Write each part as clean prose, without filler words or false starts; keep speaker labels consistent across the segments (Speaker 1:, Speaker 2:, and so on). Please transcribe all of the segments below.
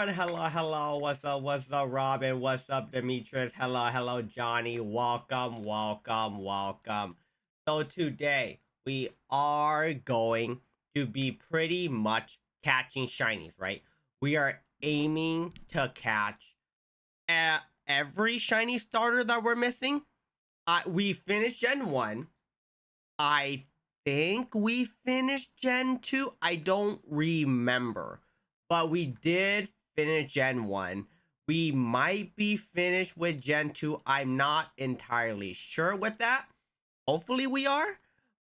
Speaker 1: everyone. Hello. What's up, Robin? What's up, Demetrius? Hello, Johnny. Welcome. So today we are going to be pretty much catching shinies, right? We are aiming to catch every shiny starter that we're missing. We finished Gen 1. I think we finished Gen 2. I don't remember. But we did finish Gen 1. We might be finished with Gen 2. I'm not entirely sure with that. Hopefully we are.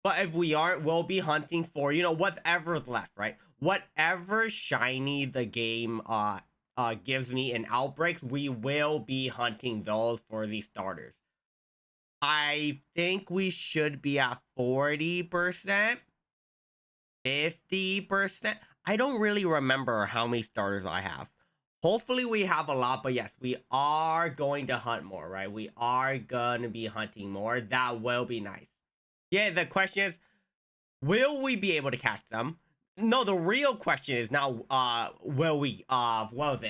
Speaker 1: But if we aren't, we'll be hunting for, whatever's left, right? Whatever shiny the game gives me in Outbreaks, we will be hunting those for the starters. I think we should be at 40%, 50%. I don't really remember how many starters I have. Hopefully we have a lot, but yes, we are going to hunt more, right? We are going to be hunting more. That will be nice. Yeah, the question is, will we be able to catch them? No, the real question is now, will we, will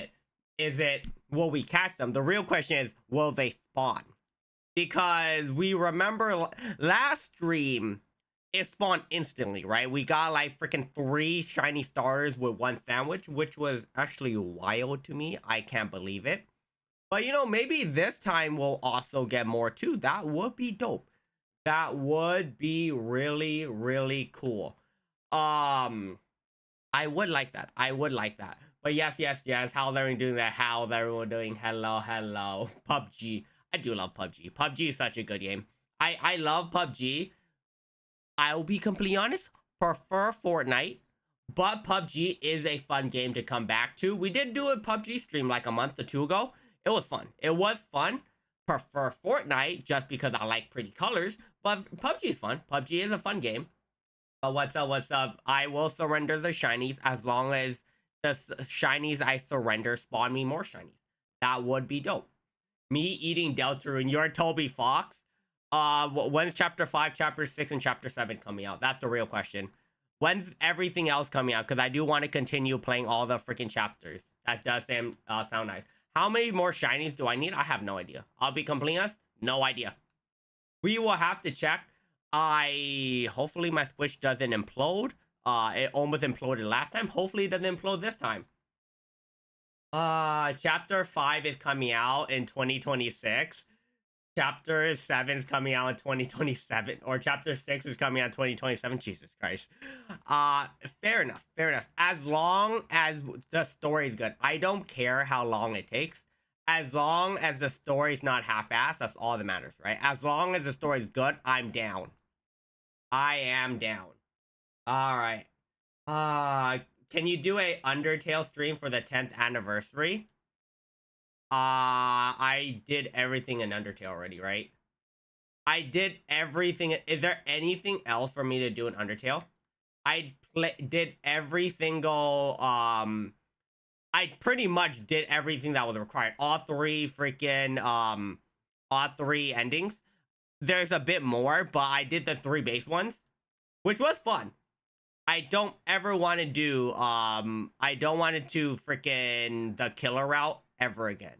Speaker 1: we catch them? The real question is, will they spawn? Because we remember last stream, it spawned instantly, right? We got like freaking 3 shiny starters with 1 sandwich, which was actually wild to me. I can't believe it. But maybe this time we'll also get more too. That would be dope. That would be really, really cool. I would like that. But yes. How's everyone doing that? How's everyone doing? Hello. PUBG. I do love PUBG. PUBG is such a good game. I love PUBG. I'll be completely honest, prefer Fortnite, but PUBG is a fun game to come back to. We did do a PUBG stream like a month or 2 ago. It was fun. Prefer Fortnite just because I like pretty colors, but PUBG is fun. PUBG is a fun game. But what's up? I will surrender the shinies as long as the shinies I surrender spawn me more shinies. That would be dope. Me eating Delta and you're Toby Fox. When's chapter 5, chapter 6, and chapter 7 coming out? That's the real question. When's everything else coming out? Because I do want to continue playing all the freaking chapters. That does sound nice. How many more shinies do I need? I have no idea. I'll be completely honest, no idea. We will have to check. Hopefully my Switch doesn't implode. It almost imploded last time. Hopefully it doesn't implode this time. Chapter 5 is coming out in 2026. Chapter 7 is coming out in 2027, or chapter 6 is coming out in 2027. Jesus Christ. Fair enough. As long as the story is good, I don't care how long it takes. As long as the story is not half-assed, that's all that matters, right? As long as the story is good, I'm down. I am down. All right. Can you do a Undertale stream for the 10th anniversary? I did everything in Undertale already, right? I did everything. Is there anything else for me to do in Undertale? I did every single, I pretty much did everything that was required. All 3 freaking, all 3 endings. There's a bit more, but I did the 3 base ones, which was fun. I don't ever want to do, I don't want to do freaking the killer route ever again.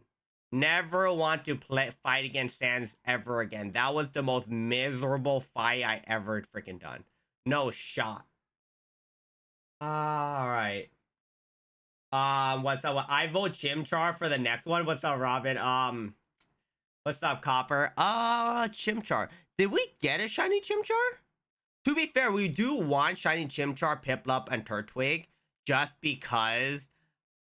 Speaker 1: Never want to fight against Sans ever again. That was the most miserable fight I ever freaking done. No shot. All right. What's up? I vote Chimchar for the next one. What's up, Robin? What's up, Copper? Chimchar. Did we get a shiny Chimchar? To be fair, we do want shiny Chimchar, Piplup, and Turtwig just because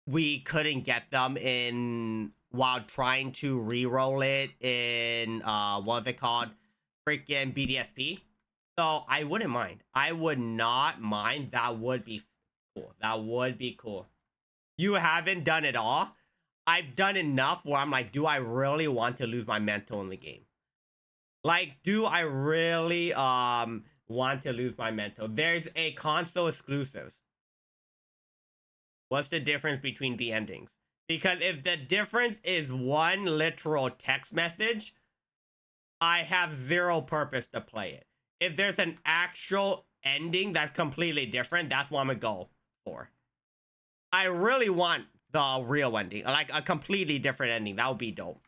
Speaker 1: we couldn't get them in while trying to re-roll it in what's it called? Freaking BDSP. So I wouldn't mind. I would not mind. That would be cool. You haven't done it all. I've done enough where I'm like, do I really want to lose my mental in the game? Like, do I really want to lose my mental? There's a console exclusive. What's the difference between the endings? Because if the difference is 1 literal text message, I have 0 purpose to play it. If there's an actual ending that's completely different, that's what I'm gonna go for. I really want the real ending, like a completely different ending. That would be dope.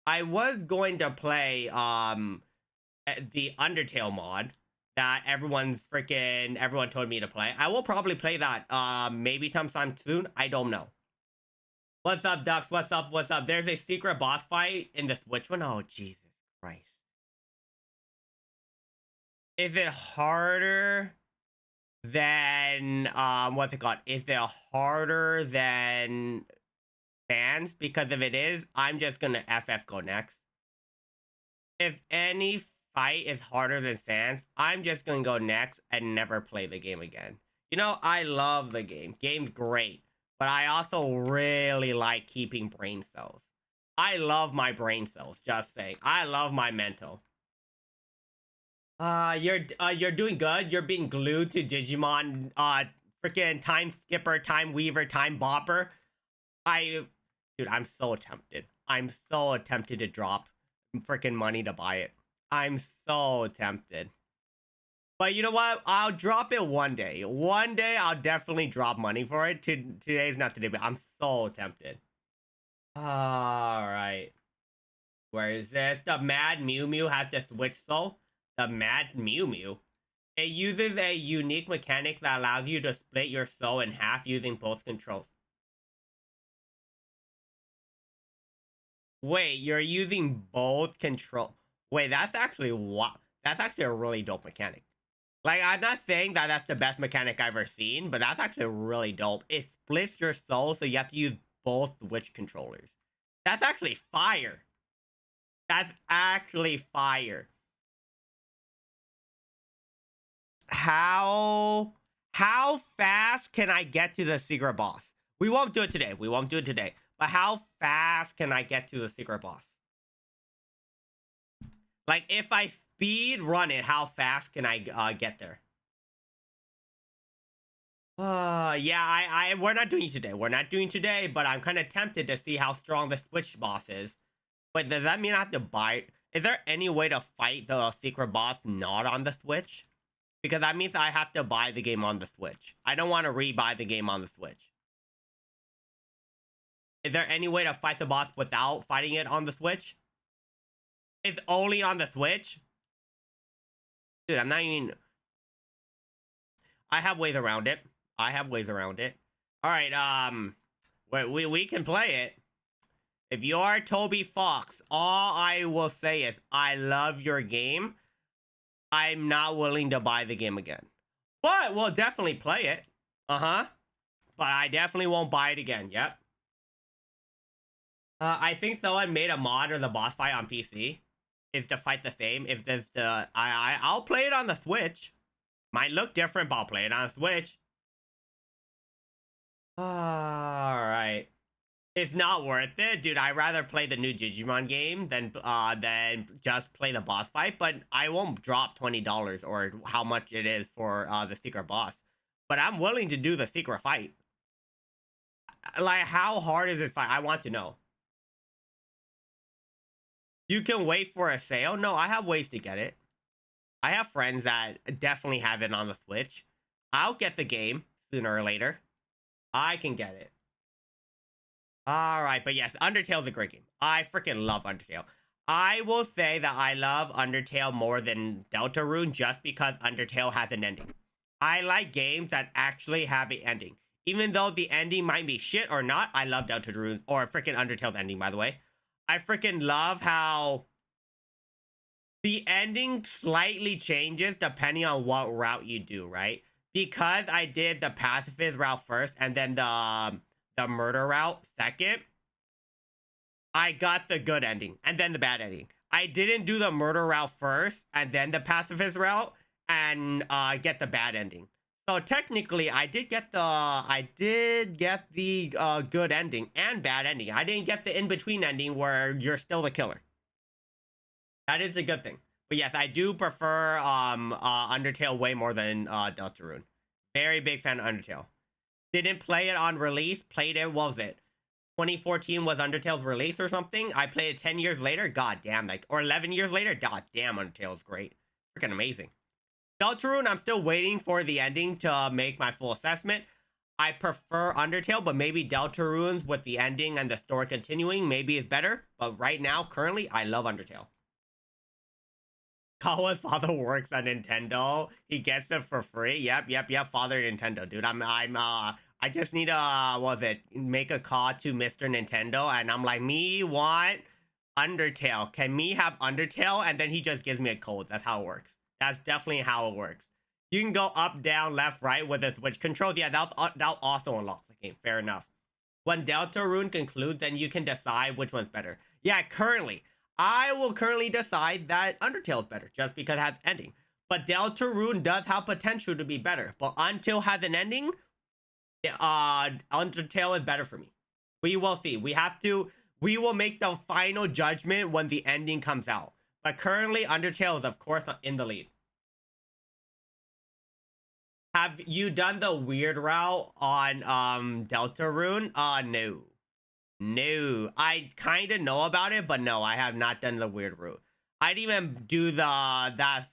Speaker 1: I was going to play the Undertale mod that everyone told me to play. I will probably play that maybe sometime soon. I don't know. What's up, Ducks? What's up? What's up? There's a secret boss fight in the Switch one. Oh, Jesus Christ. Is it harder than what's it called? Is it harder than Sans? Because if it is, I'm just gonna FF go next. If any fight is harder than Sans, I'm just gonna go next and never play the game again. You know, I love the game. Game's great. But I also really like keeping brain cells. I love my brain cells, just saying. I love my mental. You're doing good. You're being glued to Digimon, freaking Time Skipper, Time Weaver, Time Bopper. Dude, I'm so tempted. I'm so tempted to drop freaking money to buy it. I'm so tempted. But you know what? I'll drop it one day. One day, I'll definitely drop money for it. Today's not today, but I'm so tempted. All right. Where is this? The Mad Mew Mew has the Switch Soul. The Mad Mew Mew. It uses a unique mechanic that allows you to split your soul in half using both controls. Wait, you're using both control. Wait, that's actually what? That's actually a really dope mechanic. Like, I'm not saying that that's the best mechanic I've ever seen, but that's actually really dope. It splits your soul, so you have to use both Switch controllers. That's actually fire. That's actually fire. How fast can I get to the secret boss? We won't do it today. We won't do it today. But how fast can I get to the secret boss? Like, if I speed run it, how fast can I get there? Yeah, we're not doing it today. We're not doing it today, but I'm kind of tempted to see how strong the Switch boss is. But does that mean I have to buy it? Is there any way to fight the secret boss not on the Switch? Because that means I have to buy the game on the Switch. I don't want to re-buy the game on the Switch. Is there any way to fight the boss without fighting it on the Switch? It's only on the Switch? Dude, I'm not even... I have ways around it. I have ways around it. Alright, we can play it. If you are Toby Fox, all I will say is, I love your game. I'm not willing to buy the game again. But we'll definitely play it. Uh-huh. But I definitely won't buy it again. Yep. I think someone made a mod or the boss fight on PC. Is to fight the same. If there's the... I'll play it on the Switch. Might look different, but I'll play it on the Switch. Alright. It's not worth it, dude. I'd rather play the new Digimon game than just play the boss fight. But I won't drop $20 or how much it is for the secret boss. But I'm willing to do the secret fight. Like, how hard is this fight? I want to know. You can wait for a sale? No, I have ways to get it. I have friends that definitely have it on the Switch. I'll get the game sooner or later. I can get it. Alright, but yes, Undertale's a great game. I freaking love Undertale. I will say that I love Undertale more than Deltarune just because Undertale has an ending. I like games that actually have an ending. Even though the ending might be shit or not, I love Deltarune, or freaking Undertale's ending, by the way. I freaking love how the ending slightly changes depending on what route you do, right? Because I did the pacifist route first and then the murder route second, I got the good ending and then the bad ending. I didn't do the murder route first and then the pacifist route and get the bad ending. So technically, I did get the good ending and bad ending. I didn't get the in-between ending where you're still the killer. That is a good thing. But yes, I do prefer Undertale way more than Deltarune. Very big fan of Undertale. Didn't play it on release. Played it, what was it? 2014 was Undertale's release or something. I played it 10 years later. God damn, like, or 11 years later. God damn, Undertale's great. Freaking amazing. Deltarune, I'm still waiting for the ending to make my full assessment. I prefer Undertale, but maybe Deltarunes with the ending and the story continuing maybe is better. But right now, currently, I love Undertale. Kawa's father works at Nintendo. He gets it for free. Yep. Father Nintendo, dude. I just need to, what was it? Make a call to Mr. Nintendo, and I'm like, me want Undertale. Can me have Undertale? And then he just gives me a code. That's how it works. That's definitely how it works. You can go up, down, left, right with the Switch controls. Yeah, that also unlocks the game. Fair enough. When Deltarune concludes, then you can decide which one's better. Yeah, currently. I will currently decide that Undertale is better just because it has ending. But Deltarune does have potential to be better. But until has an ending, Undertale is better for me. We will see. We will make the final judgment when the ending comes out. But currently, Undertale is, of course, in the lead. Have you done the weird route on Deltarune? No. No. I kind of know about it, but no, I have not done the weird route. I'd even do that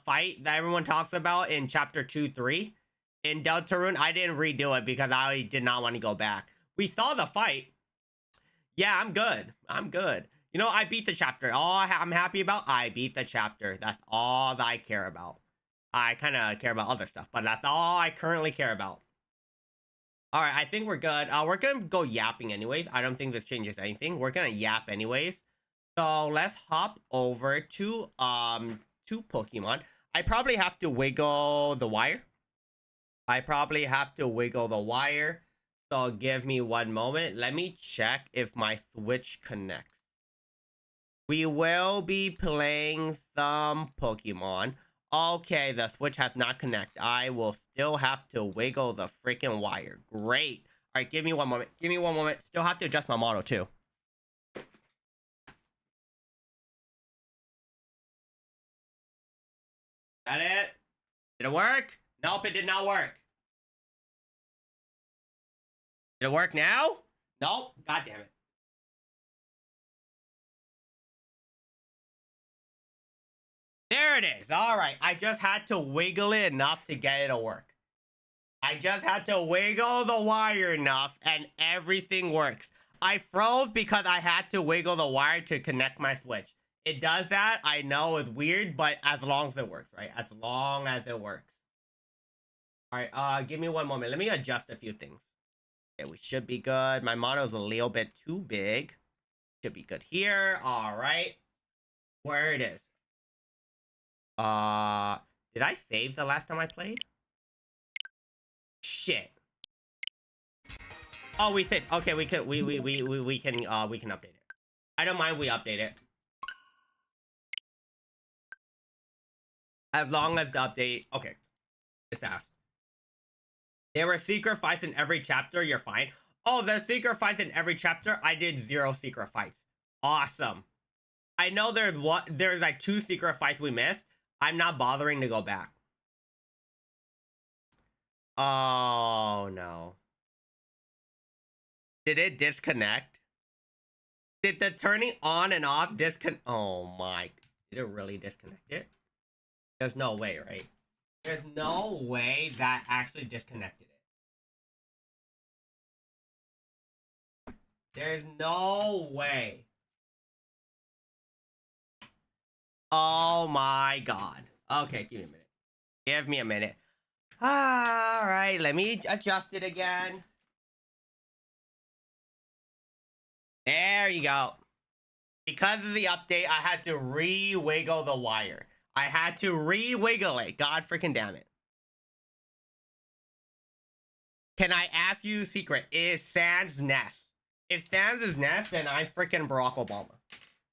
Speaker 1: fight that everyone talks about in chapter 2-3 in Deltarune. I didn't redo it because I did not want to go back. We saw the fight. Yeah, I'm good. I'm good. You know, I beat the chapter. All I'm happy about, I beat the chapter. That's all that I care about. I kind of care about other stuff, but that's all I currently care about. All right, I think we're good. We're gonna go yapping anyways. I don't think this changes anything. We're gonna yap anyways. So let's hop over to Pokemon. I probably have to wiggle the wire. So give me one moment. Let me check if my Switch connects. We will be playing some Pokemon. Okay, the Switch has not connected. I will still have to wiggle the freaking wire. Great. All right, give me one moment. Still have to adjust my model too. That it? Did it work? Nope, it did not work. Did it work now? Nope. God damn it. There it is. All right. I just had to wiggle it enough to get it to work. I just had to wiggle the wire enough and everything works. I froze because I had to wiggle the wire to connect my Switch. It does that. I know it's weird, but as long as it works, right? As long as it works. All right. Give me one moment. Let me adjust a few things. Okay, we should be good. My model's a little bit too big. Should be good here. All right. Where it is. Did I save the last time I played? Shit. Oh, we saved. Okay, we can update it. I don't mind we update it. As long as the update. Okay. Just ask. There were secret fights in every chapter. You're fine. Oh, there's secret fights in every chapter. I did 0 secret fights. Awesome. I know there's like 2 secret fights we missed. I'm not bothering to go back. Oh, no. Did it disconnect? Did the turning on and off disconnect? Oh, my. Did it really disconnect it? There's no way, right? There's no way that actually disconnected it. There's no way. Oh my god. Okay, give me a minute. Give me a minute. Alright, let me adjust it again. There you go. Because of the update, I had to re-wiggle the wire. I had to re-wiggle it. God freaking damn it. Can I ask you a secret? Is Sans Nest? If Sans is Nest, then I'm freaking Barack Obama.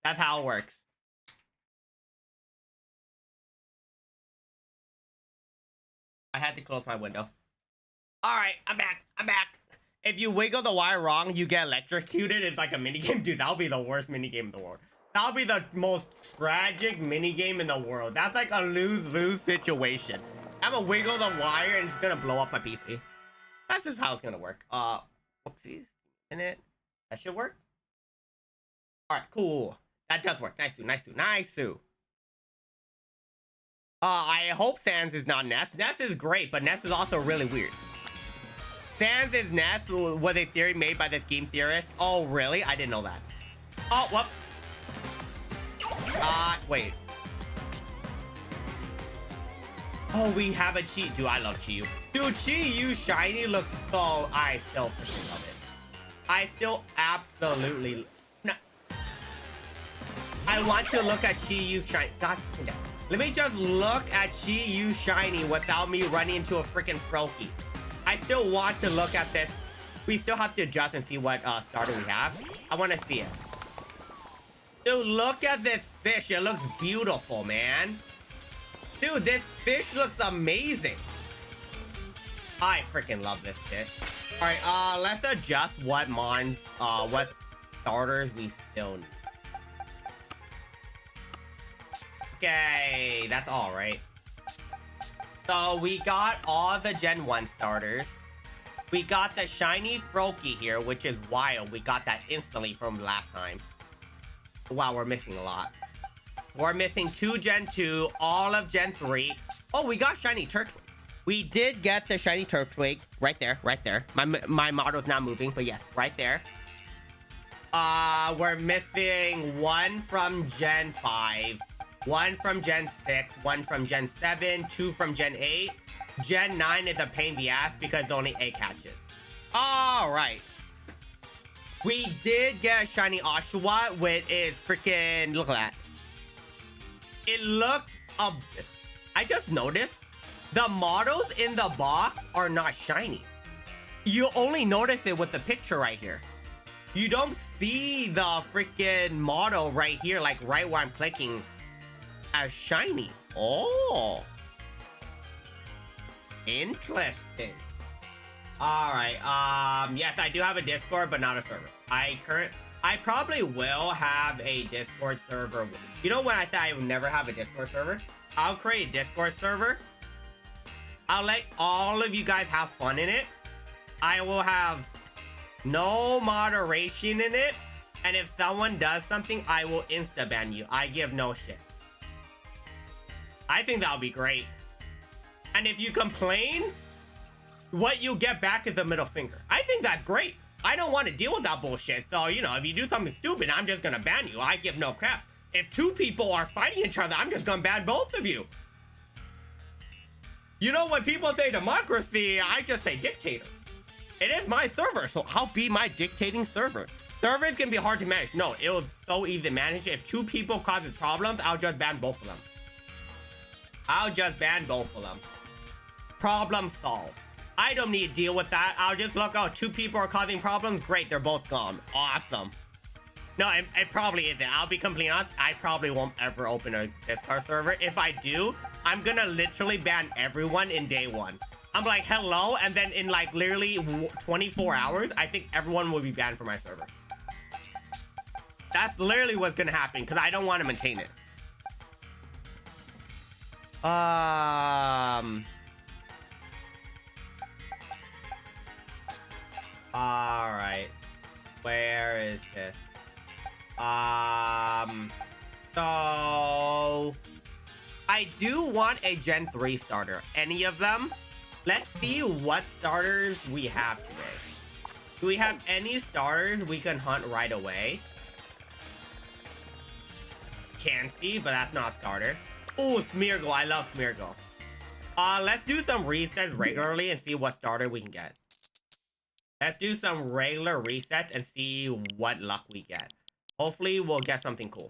Speaker 1: That's how it works. I had to close my window. Alright, I'm back. If you wiggle the wire wrong, you get electrocuted. It's like a minigame. Dude, that'll be the worst minigame in the world. That'll be the most tragic minigame in the world. That's like a lose-lose situation. I'm gonna wiggle the wire and it's gonna blow up my PC. That's just how it's gonna work. Whoopsies. In it. That should work. Alright, cool. That does work. Nice. I hope Sans is not Ness. Ness is great, but Ness is also really weird. Sans' nest was a theory made by this game theorist. Oh, really? I didn't know that. Oh, whoop. Wait. Oh, we have a Chi. Dude, I love Chi. Dude, Chi shiny looks so... I still freaking love it. I still absolutely... No. I want to look at Chi shiny. God, let me just look at Chi shiny without me running into a freaking Froakie. I still want to look at this. We still have to adjust and see what starter we have. I want to see it. Dude, look at this fish. It looks beautiful, man. Dude, this fish looks amazing. I freaking love this fish. All right, let's adjust what what starters we still need. Okay, that's all right. So we got all the Gen 1 starters. We got the shiny Froakie here, which is wild. We got that instantly from last time. Wow, we're missing a lot. We're missing 2 Gen 2, all of Gen 3. Oh, we got shiny Turtwig. We did get the shiny Turtwig right there, right there. My model's not moving, but yes, right there. We're missing 1 from Gen 5. 1 from Gen 6, 1 from Gen 7, 2 from Gen 8. Gen 9 is a pain in the ass because it's only 8 catches. All right. We did get a shiny Oshawott, which is freaking... Look at that. It looks... I just noticed the models in the box are not shiny. You only notice it with the picture right here. You don't see the freaking model right here, like right where I'm clicking, as shiny. Oh, interesting. All right. Yes, I do have a Discord, but not a server. I probably will have a Discord server. You know when I said I would never have a Discord server? I'll create a Discord server. I'll let all of you guys have fun in it. I will have no moderation in it. And if someone does something, I will insta-ban you. I give no shit. I think that'll be great. And if you complain, what you get back is a middle finger. I think that's great. I don't want to deal with that bullshit. So, you know, if you do something stupid, I'm just gonna ban you. I give no craps. If 2 people are fighting each other, I'm just gonna ban both of you. You know, when people say democracy, I just say dictator. It is my server, so I'll be my dictating server. Servers can be hard to manage. No, it was so easy to manage. If 2 people causes problems, I'll just ban both of them. I'll just ban both of them. Problem solved. I don't need to deal with that. I'll just look out. 2 people are causing problems. Great, they're both gone. Awesome. No, it probably isn't. I'll be completely honest. I probably won't ever open a Discord server. If I do, I'm gonna literally ban everyone in day 1. I'm like, hello, and then in like literally 24 hours, I think everyone will be banned from my server. That's literally what's gonna happen because I don't want to maintain it. All right. Where is this? So I do want a Gen 3 starter. Any of them? Let's see what starters we have today. Do we have any starters we can hunt right away? Chansey, but that's not a starter. Oh, Smeargle. I love Smeargle. Let's do some resets regularly and see what starter we can get. Let's do some regular resets and see what luck we get. Hopefully, we'll get something cool.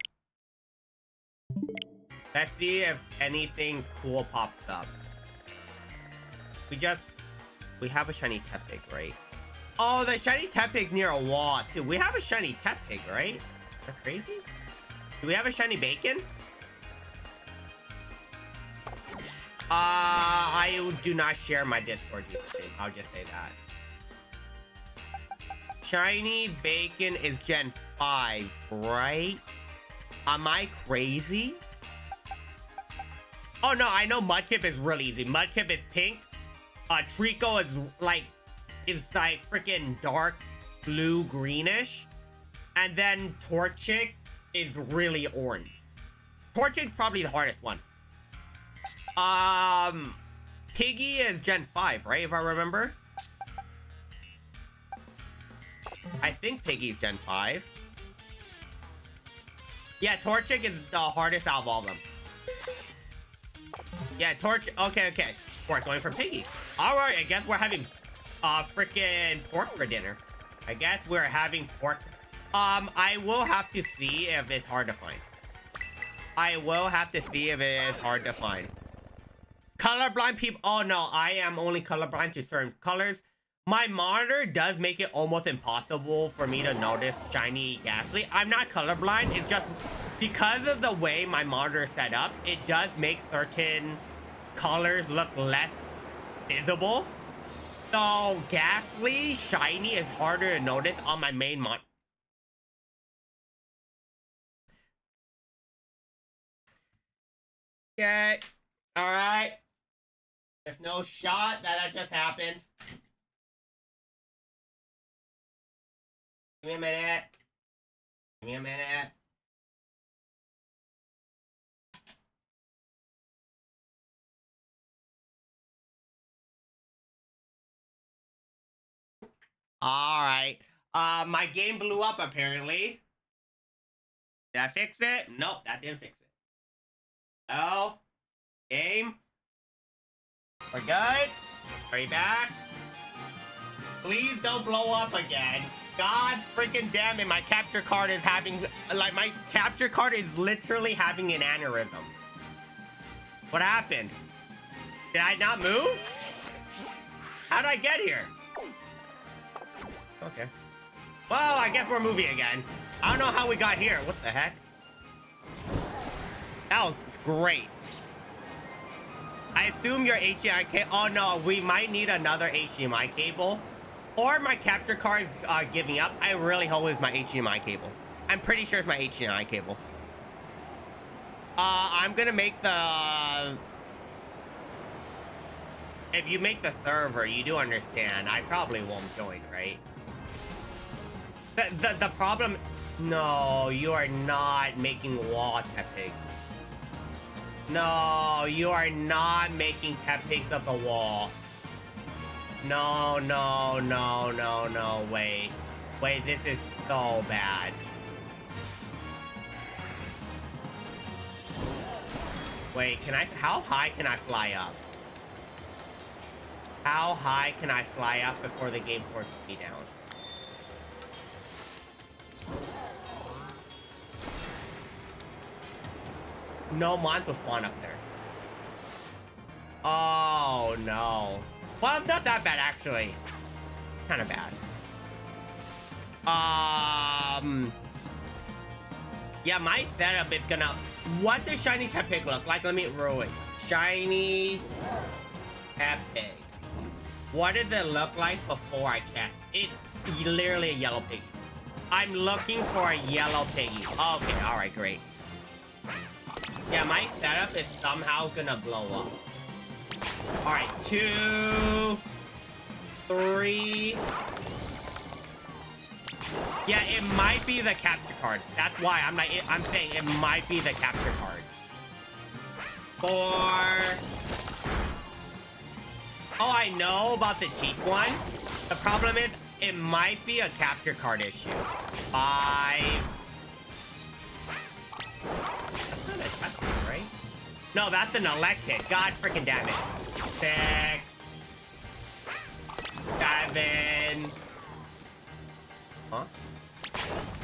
Speaker 1: Let's see if anything cool pops up. We have a shiny Tepig, right? Oh, the shiny Tepig's near a wall, too. We have a shiny Tepig, right? Is that crazy? Do we have a shiny Bacon? I do not share my Discord username. I'll just say that. Shiny Bacon is Gen 5, right? Am I crazy? Oh no, I know Mudkip is really easy. Mudkip is pink. Trico is like freaking dark blue greenish. And then Torchic is really orange. Torchic's probably the hardest one. Piggy is Gen 5, right? If I remember. I think Piggy's Gen 5. Yeah, Torchic is the hardest out of all of them. Yeah, okay. We're going for Piggy. Alright, I guess we're having freaking pork for dinner. I guess we're having pork. I will have to see if it's hard to find. Colorblind people. Oh no, I am only colorblind to certain colors. My monitor does make it almost impossible for me to notice shiny ghastly. I'm not colorblind. It's just because of the way my monitor is set up, it does make certain colors look less visible. So ghastly, shiny is harder to notice on my main monitor. Okay. All right. There's no shot that just happened. Give me a minute. All right. My game blew up apparently. Did I fix it? Nope, that didn't fix it. Oh, game. We're good. Are you back? Please don't blow up again. God freaking damn it, my capture card is having, like, my capture card is literally having an aneurysm. What happened? Did I not move? How did I get here? Okay. Well, I guess we're moving again. I don't know how we got here. What the heck? That was great. I assume your HDMI cable. Oh no, we might need another HDMI cable. Or my capture card's giving up. I really hope it's my HDMI cable. I'm pretty sure it's my HDMI cable. I'm gonna make the... If you make the server, you do understand. I probably won't join, right? The problem... No, you are not making wall tapping. No, you are not making tappings of the wall. No, wait. Wait, this is so bad. Wait, how high can I fly up? How high can I fly up before the game forces me down? No mons will spawn up there. Oh, no. Well, it's not that bad, actually. Kind of bad. Yeah, my setup is gonna... What does Shiny Tepig look like? Let me ruin. Shiny Tepig. What does it look like before I check? It's literally a yellow piggy. I'm looking for a yellow piggy. Okay, alright, great. Yeah, my setup is somehow gonna blow up. Alright, 2, 3. Yeah, it might be the capture card. That's why I'm saying it might be the capture card. 4. Oh, I know about the cheap one. The problem is it might be a capture card issue. 5. That's not a testing, right? No, that's an elect hit. God freaking damn it. 6. 7. Huh?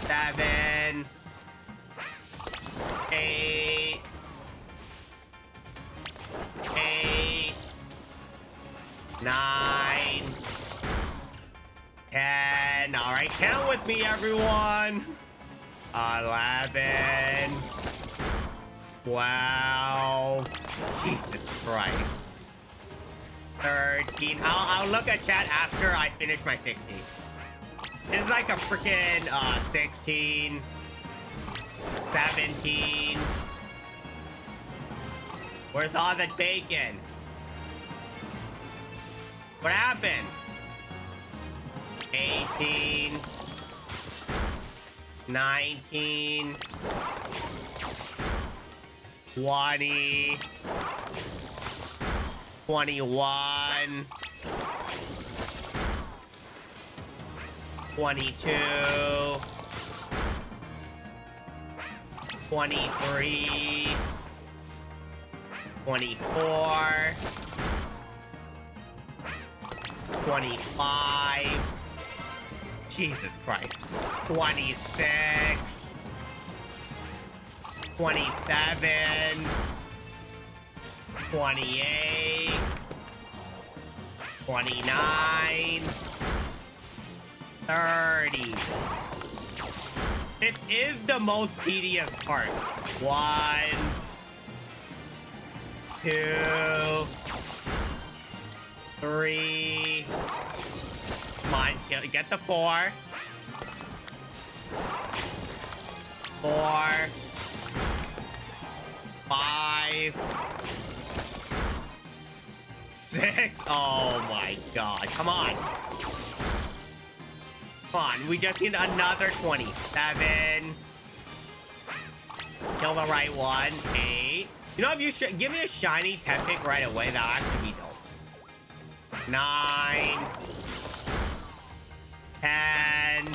Speaker 1: 7. 8. 8. 9. 10. All right, count with me, everyone. 11. 12. Jesus Christ. 13. I'll look at chat after I finish my 16. This is like a freaking 16. 17. Where's all the bacon? What happened? 18. 19. 20. 21. 22, 23, 24, 25, Jesus Christ, 26, 27, 28, 29, 30. This is the most tedious part. 1, 2, 3. Come on, get the 4. 4, 5, 6. Oh my god. Come on. Come on. We just need another 27. Kill the right one. 8. You know, if you should give me a shiny Tepig right away, that'll actually be dope. 9. 10.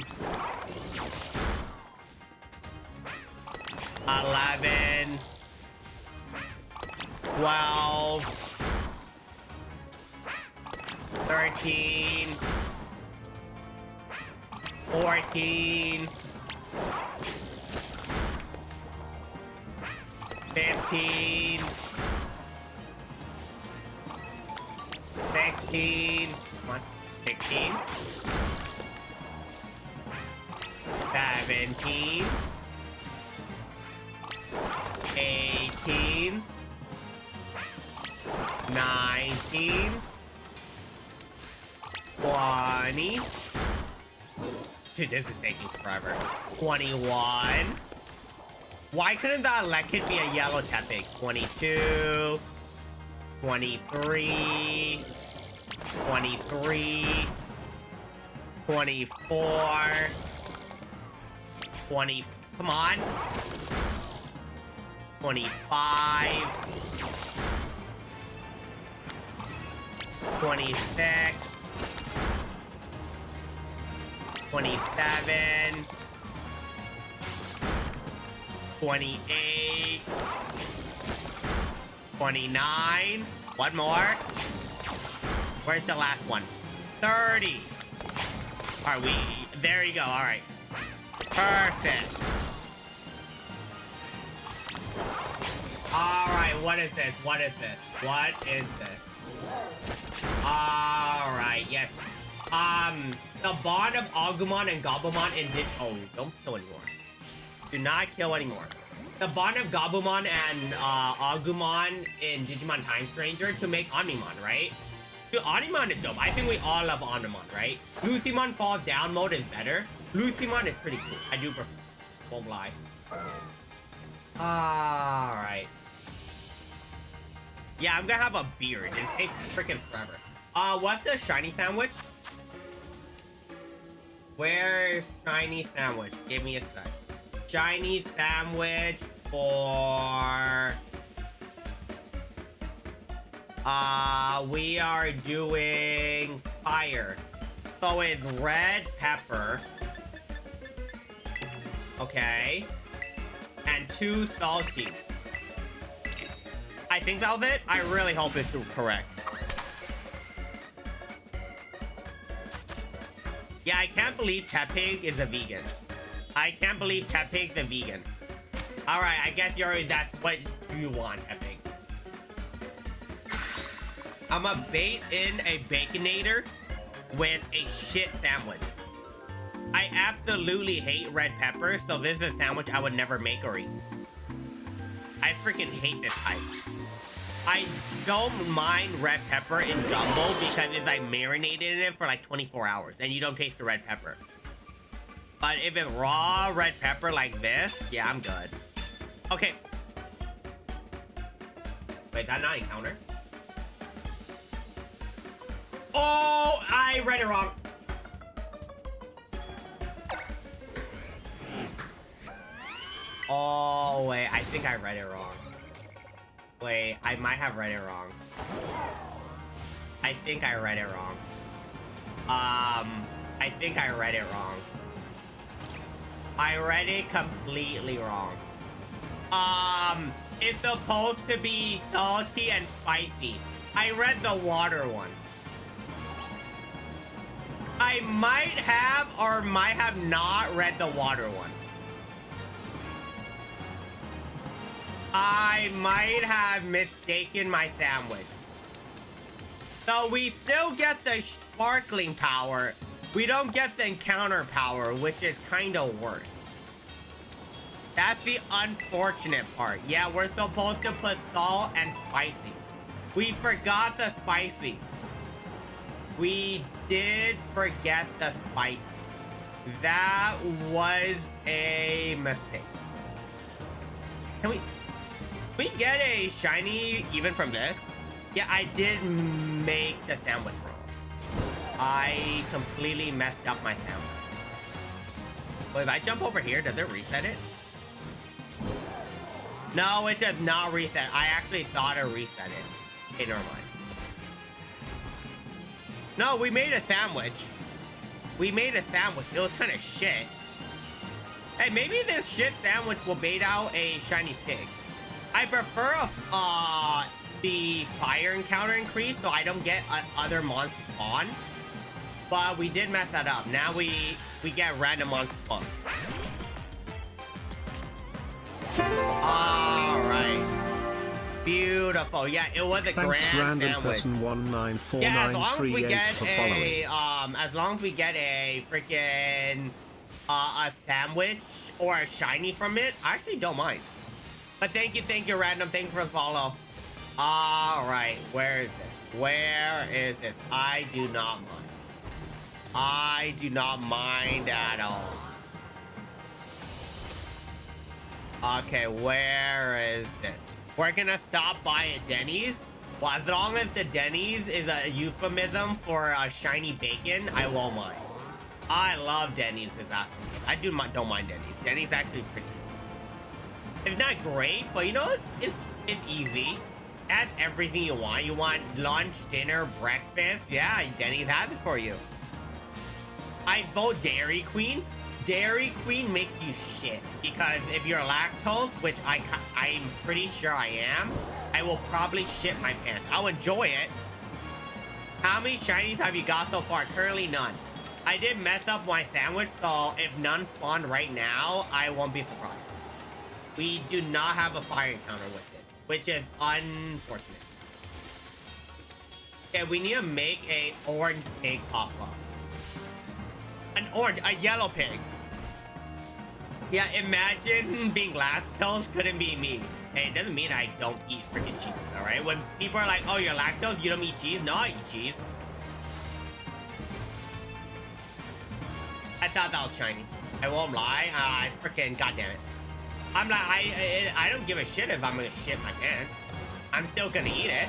Speaker 1: 11. 12. 13. 14. 15. 16. Come on. 16. 17. 18. 19. 20. Dude, this is taking forever. 21. Why couldn't that Lekid be a yellow Tepig? 22. 23. 23. 24. 20. Come on. 25. 26. 27. 28. 29. One more. Where's the last one? 30. Are we? There you go. All right. Perfect. All right. What is this? What is this? What is this? All right. Yes. The bond of Agumon and Gabumon and oh, don't kill anymore. Do not kill anymore. The bond of Gabumon and Agumon in Digimon Time Stranger to make Omnimon, right? Dude, Omnimon is dope. I think we all love Omnimon, right? Lucymon Falls Down mode is better. Lucymon is pretty cool. I do prefer. Won't lie. Alright. Yeah, I'm gonna have a beard. It takes freaking forever. What's the shiny sandwich? Where's shiny sandwich? Give me a sec. Shiny sandwich for... we are doing fire. So it's red pepper. Okay. And 2 salty. I think that was it. I really hope it's correct. Yeah, I can't believe Tepig is a vegan. I can't believe Tepig's a vegan. Alright, I guess that's what you want, Tepig. I'ma bait in a Baconator with a shit sandwich. I absolutely hate red pepper, so this is a sandwich I would never make or eat. I freaking hate this type. I don't mind red pepper in gumbo because it's like marinated in it for like 24 hours and you don't taste the red pepper. But if it's raw red pepper like this, yeah, I'm good. Okay. Wait, that's not encounter? Oh, I read it wrong. Oh, wait, I think I read it wrong. Wait, I might have read it wrong. I think I read it wrong. I think I read it wrong. I read it completely wrong. It's supposed to be salty and spicy. I read the water one. I might have or might have not read the water one. I might have mistaken my sandwich. So we still get the sparkling power. We don't get the encounter power, which is kind of worse. That's the unfortunate part. Yeah, we're supposed to put salt and spicy. We forgot the spicy. We did forget the spicy. That was a mistake. Can we get a shiny even from this? Yeah, I did make the sandwich wrong. I completely messed up my sandwich. Well, if I jump over here, does it reset it? No, it does not reset. I actually thought it reset it. Okay, never mind. No, we made a sandwich. We made a sandwich. It was kind of shit. Hey, maybe this shit sandwich will bait out a shiny pig. I prefer the fire encounter increase so I don't get other monsters spawn. But we did mess that up. Now we get random monster spawn. All right. Beautiful. Yeah, it was a grand sandwich. Yeah, as long as we get a freaking a sandwich or a shiny from it, I actually don't mind. But thank you, random. Thank you for the follow. All right, where is this? Where is this? I do not mind. I do not mind at all. Okay, where is this? We're gonna stop by a Denny's. Well, as long as the Denny's is a euphemism for a shiny bacon, I won't mind. I love Denny's. I don't mind Denny's. Denny's actually pretty good. It's not great, but you know, it's easy. Add everything you want. You want lunch, dinner, breakfast. Yeah, Denny's has it for you. I vote Dairy Queen. Dairy Queen makes you shit because if you're lactose, which I'm pretty sure I am, I will probably shit my pants. I'll enjoy it. How many shinies have you got so far? Currently none. I did mess up my sandwich, so if none spawn right now, I won't be surprised. We do not have a fire encounter with it, which is unfortunate. Okay, we need to make a orange pig pop up. A yellow pig. Yeah, imagine being lactose couldn't be me. Hey, it doesn't mean I don't eat freaking cheese, alright? When people are like, oh, you're lactose, you don't eat cheese? No, I eat cheese. I thought that was shiny. I won't lie. Freaking goddamn it. I'm not. I don't give a shit if I'm gonna shit my pants. I'm still gonna eat it.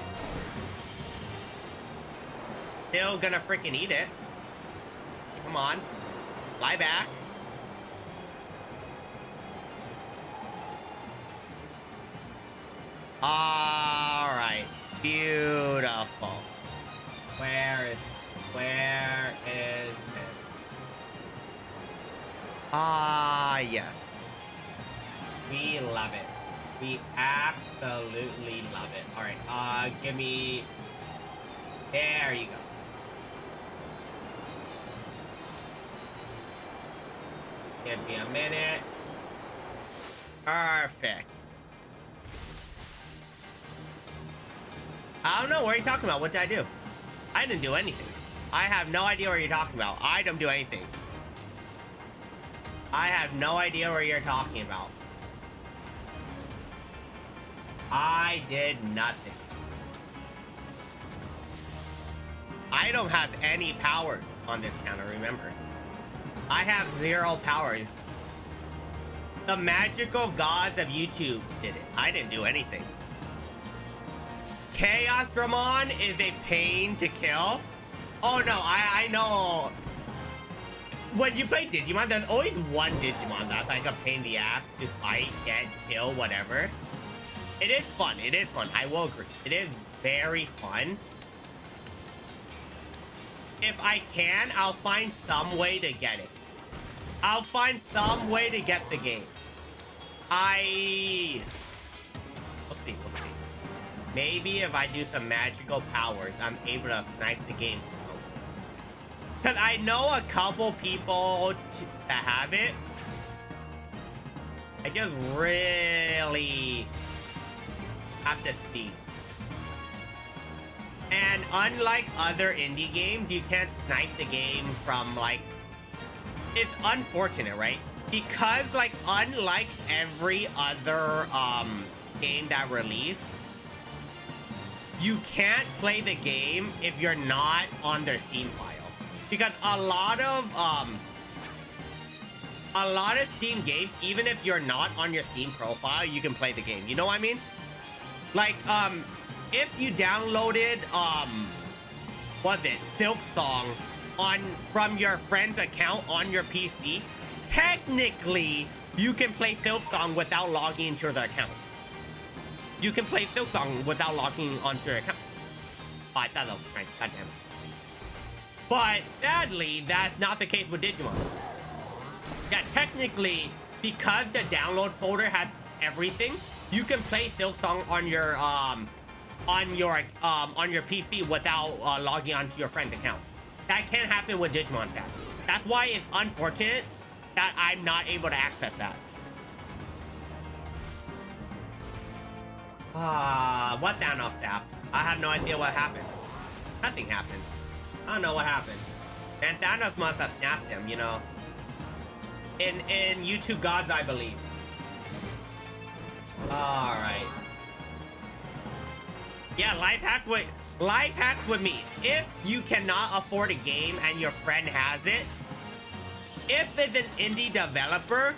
Speaker 1: Still gonna freaking eat it. Come on. Lie back. All right. Beautiful. Where is it? Yes. We love it. We absolutely love it. All right. Give me. There you go. Give me a minute. Perfect. I don't know. What are you talking about? What did I do? I didn't do anything. I have no idea what you're talking about. I don't do anything. I have no idea what you're talking about. I did nothing. I don't have any powers on this counter, remember. I have 0 powers. The magical gods of YouTube did it. I didn't do anything. Chaos Dramon is a pain to kill. Oh no, I know. When you play Digimon, there's always one Digimon that's like a pain in the ass to fight, get, kill, whatever. It is fun. It is fun. I will agree. It is very fun. if I can, I'll find some way to get it. I'll find some way to get the game. We'll see. Maybe if I do some magical powers, I'm able to snipe the game. Because I know a couple people that have it. I just really have to see. And unlike other indie games, you can't snipe the game from, like... It's unfortunate, right? Because, like, unlike every other game that released, you can't play the game if you're not on their Steam file. Because a lot of Steam games, even if you're not on your Steam profile, you can play the game. You know what I mean? Like, if you downloaded, Silk Song from your friend's account on your PC, technically, you can play Silk Song without logging into their account. You can play Silk Song without logging onto your account. Oh, I thought that was nice. God damn it. But sadly, that's not the case with Digimon. Yeah, technically, because the download folder has everything, you can play Silk Song on your PC without logging onto your friend's account. That can't happen with Digimon Tap. That's why it's unfortunate that I'm not able to access that. What Thanos stabbed? I have no idea what happened. Nothing happened. I don't know what happened. And Thanos must have snapped him, you know. In YouTube gods, I believe. Alright. Yeah, life hack with me. If you cannot afford a game and your friend has it, if it's an indie developer,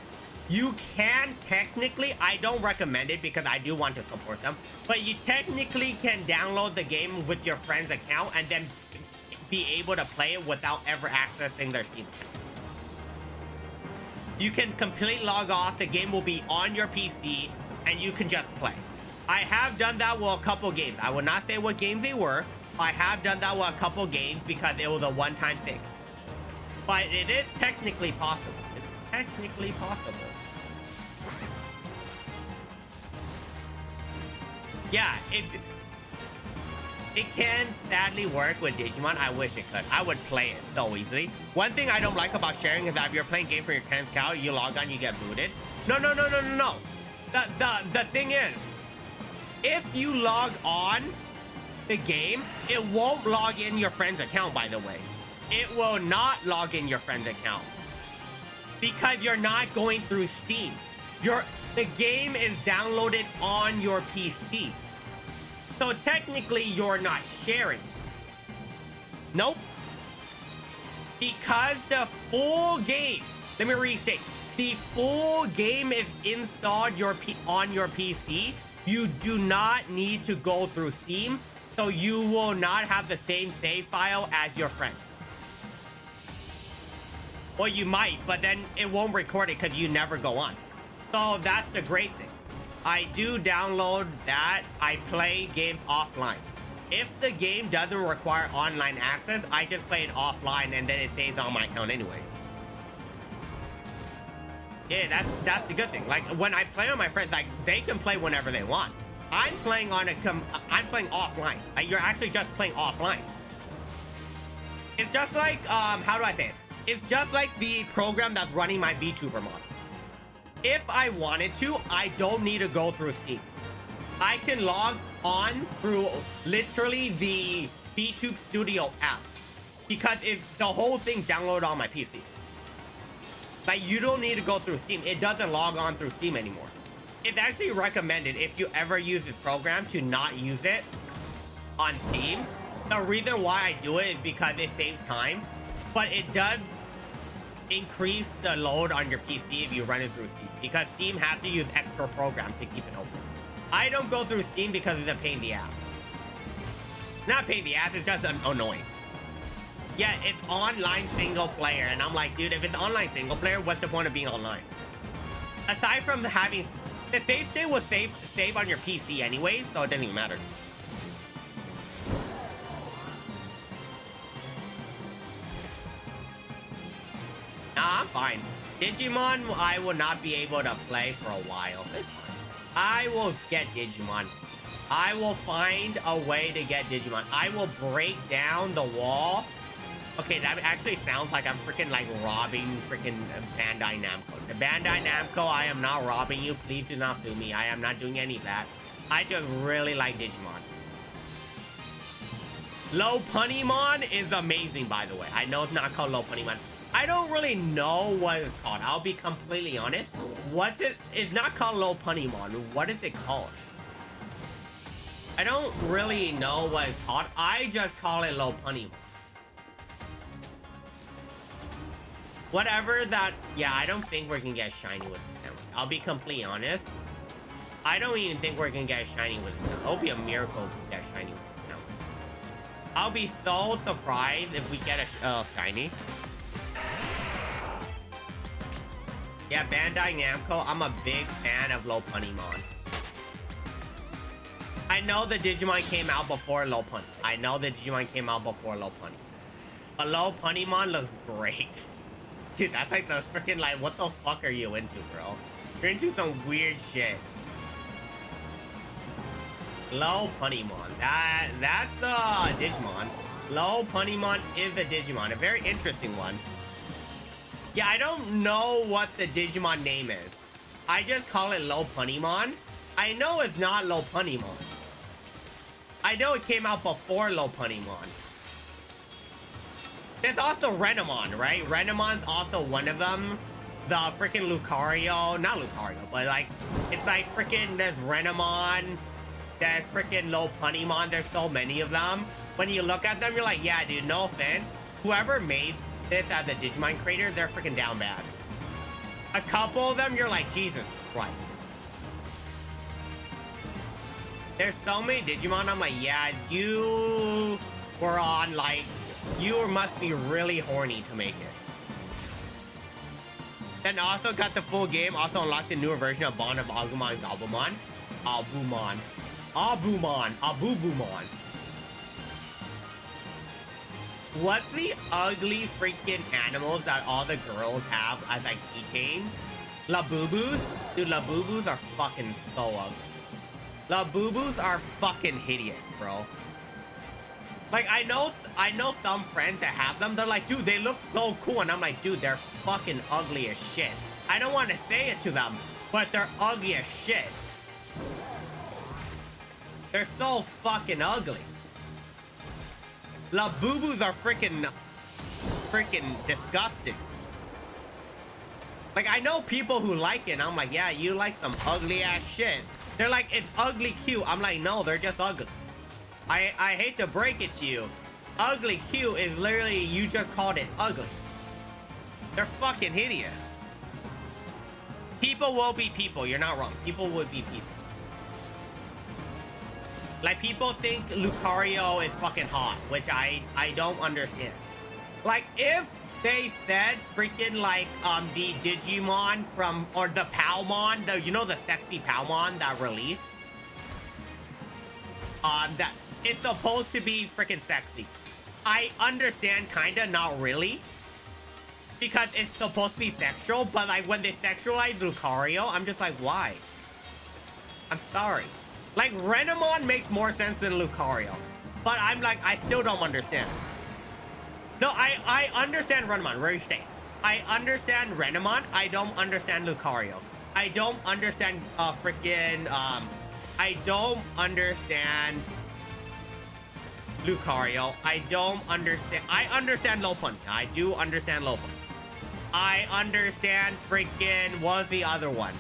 Speaker 1: you can technically, I don't recommend it because I do want to support them, but you technically can download the game with your friend's account and then be able to play it without ever accessing their Steam account. You can completely log off, the game will be on your PC, and you can just play. I have done that with a couple games. I will not say what games they were. I have done that with a couple games because it was a one-time thing. But it is technically possible. It's technically possible. Yeah, it can sadly work with Digimon. I wish it could. I would play it so easily. One thing I don't like about sharing is that if you're playing a game for your 10th account, you log on, you get booted. No. The thing is, if you log on the game, it won't log in your friend's account, by the way. It will not log in your friend's account because you're not going through Steam. The game is downloaded on your PC. So technically, you're not sharing. Nope. Because the full game, let me restate, the full game is installed on your PC. You do not need to go through Steam, so you will not have the same save file as your friend. Well, you might, but then it won't record it because you never go on. So that's the great thing. I do download that. I play games offline. If the game doesn't require online access, I just play it offline and then it stays on my account anyway. Yeah, that's the good thing. Like when I play with my friends, like they can play whenever they want. I'm playing offline. Like, you're actually just playing offline. It's just like how do I say it? It's just like the program that's running my VTuber mod. If I wanted to, I don't need to go through Steam. I can log on through literally the VTube Studio app because the whole thing's downloaded on my PC. Like, you don't need to go through Steam. It doesn't log on through Steam anymore. It's actually recommended if you ever use this program to not use it on Steam. The reason why I do it is because it saves time, but it does increase the load on your PC if you run it through Steam, because Steam has to use extra programs to keep it open. I don't go through Steam because it's a pain in the ass. Not pain in the ass, it's just annoying. Yeah, it's online single player, and I'm like, dude, if it's online single player, what's the point of being online? Aside from having... The save state was saved on your PC anyway, so it didn't even matter. Nah, I'm fine. Digimon, I will not be able to play for a while. It's fine. I will get Digimon. I will find a way to get Digimon. I will break down the wall. Okay, that actually sounds like I'm freaking like robbing freaking Bandai Namco. The Bandai Namco, I am not robbing you. Please do not sue me. I am not doing any of that. I just really like Digimon. Low Punnymon is amazing, by the way. I know it's not called Low Punnymon. I don't really know what it's called. I'll be completely honest. What's it? It's not called Low Punnymon. What is it called? I don't really know what it's called. I just call it Low Punnymon. Whatever that... Yeah, I don't think we're gonna get shiny with the family. I'll be completely honest. I don't even think we're gonna get shiny with the family. It'll be a miracle if we get shiny with the family. I'll be so surprised if we get a shiny. Yeah, Bandai Namco, I'm a big fan of Low Punnymon. I know the Digimon came out before Low Punny. I know the Digimon came out before Low Punny. But Low Punnymon looks great. Dude, that's like the freaking like, what the fuck are you into, bro? You're into some weird shit. Low Punnymon. That's the Digimon. Low Punnymon is a Digimon. A very interesting one. Yeah, I don't know what the Digimon name is. I just call it Low Punnymon. I know it's not Low Punnymon. I know it came out before Low Punnymon. There's also Renamon, right? Renamon's also one of them. The freaking Lucario, not Lucario, but like, it's like freaking, there's Renamon, there's freaking Low Punnymon, there's so many of them. When you look at them, you're like, yeah, dude, no offense. Whoever made this as a Digimon creator, they're freaking down bad. A couple of them, you're like, Jesus Christ. There's so many Digimon, I'm like, yeah, you were on like, you must be really horny to make it. Then also got the full game, also unlocked the newer version of Bond of Agumon and Gabumon. Abubumon. What's the ugly freaking animals that all the girls have as like keychains? Labubus? Dude, Labubus are fucking so ugly. Labubus are fucking hideous, bro. Like, I know some friends that have them, they're like, dude, they look so cool. And I'm like, dude, they're fucking ugly as shit. I don't want to say it to them, but they're ugly as shit. They're so fucking ugly. Labubus are freaking disgusting. Like, I know people who like it, and I'm like, yeah, you like some ugly ass shit. They're like, it's ugly cute. I'm like, no, they're just ugly. I hate to break it to you. Ugly cute is literally, you just called it ugly. They're fucking hideous. People will be people. You're not wrong. People would be people. Like, people think Lucario is fucking hot, which I don't understand. Like, if they said freaking like the Digimon from, or the Palmon, the, you know, the sexy Palmon that released, that it's supposed to be freaking sexy. I understand, kinda, not really, because it's supposed to be sexual, but like when they sexualize Lucario, I'm just like, why? I'm sorry. Like, Renamon makes more sense than Lucario, but I'm like, I still don't understand. No, I understand Renamon, where you stay. I understand Renamon. I don't understand Lucario. I don't understand freaking I don't understand Lucario. I don't understand. I understand Low Punny. I do understand Low Punny. I understand freaking, what was the other one?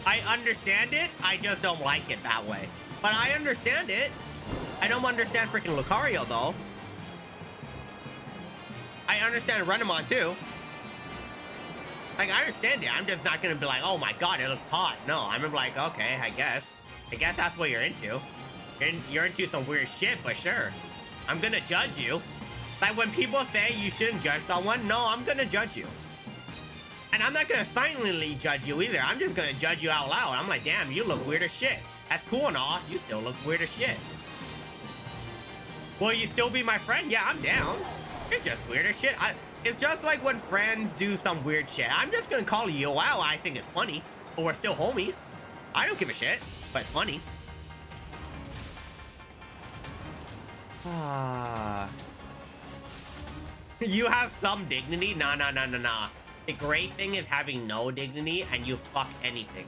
Speaker 1: I understand it. I just don't like it that way. But I understand it. I don't understand freaking Lucario though. I understand Renamon too. Like, I understand it. I'm just not gonna be like, oh my god, it looks hot. No, I'm gonna be like, okay, I guess that's what you're into. You're into some weird shit, but sure. I'm gonna judge you. Like, when people say you shouldn't judge someone, no, I'm gonna judge you. And I'm not gonna silently judge you either. I'm just gonna judge you out loud. I'm like, damn, you look weird as shit. That's cool and all. You still look weird as shit. Will you still be my friend? Yeah, I'm down. It's just weird as shit. It's just like when friends do some weird shit. I'm just gonna call you out. I think it's funny, but we're still homies. I don't give a shit, but it's funny. You have some dignity? Nah. The great thing is having no dignity and you fuck anything.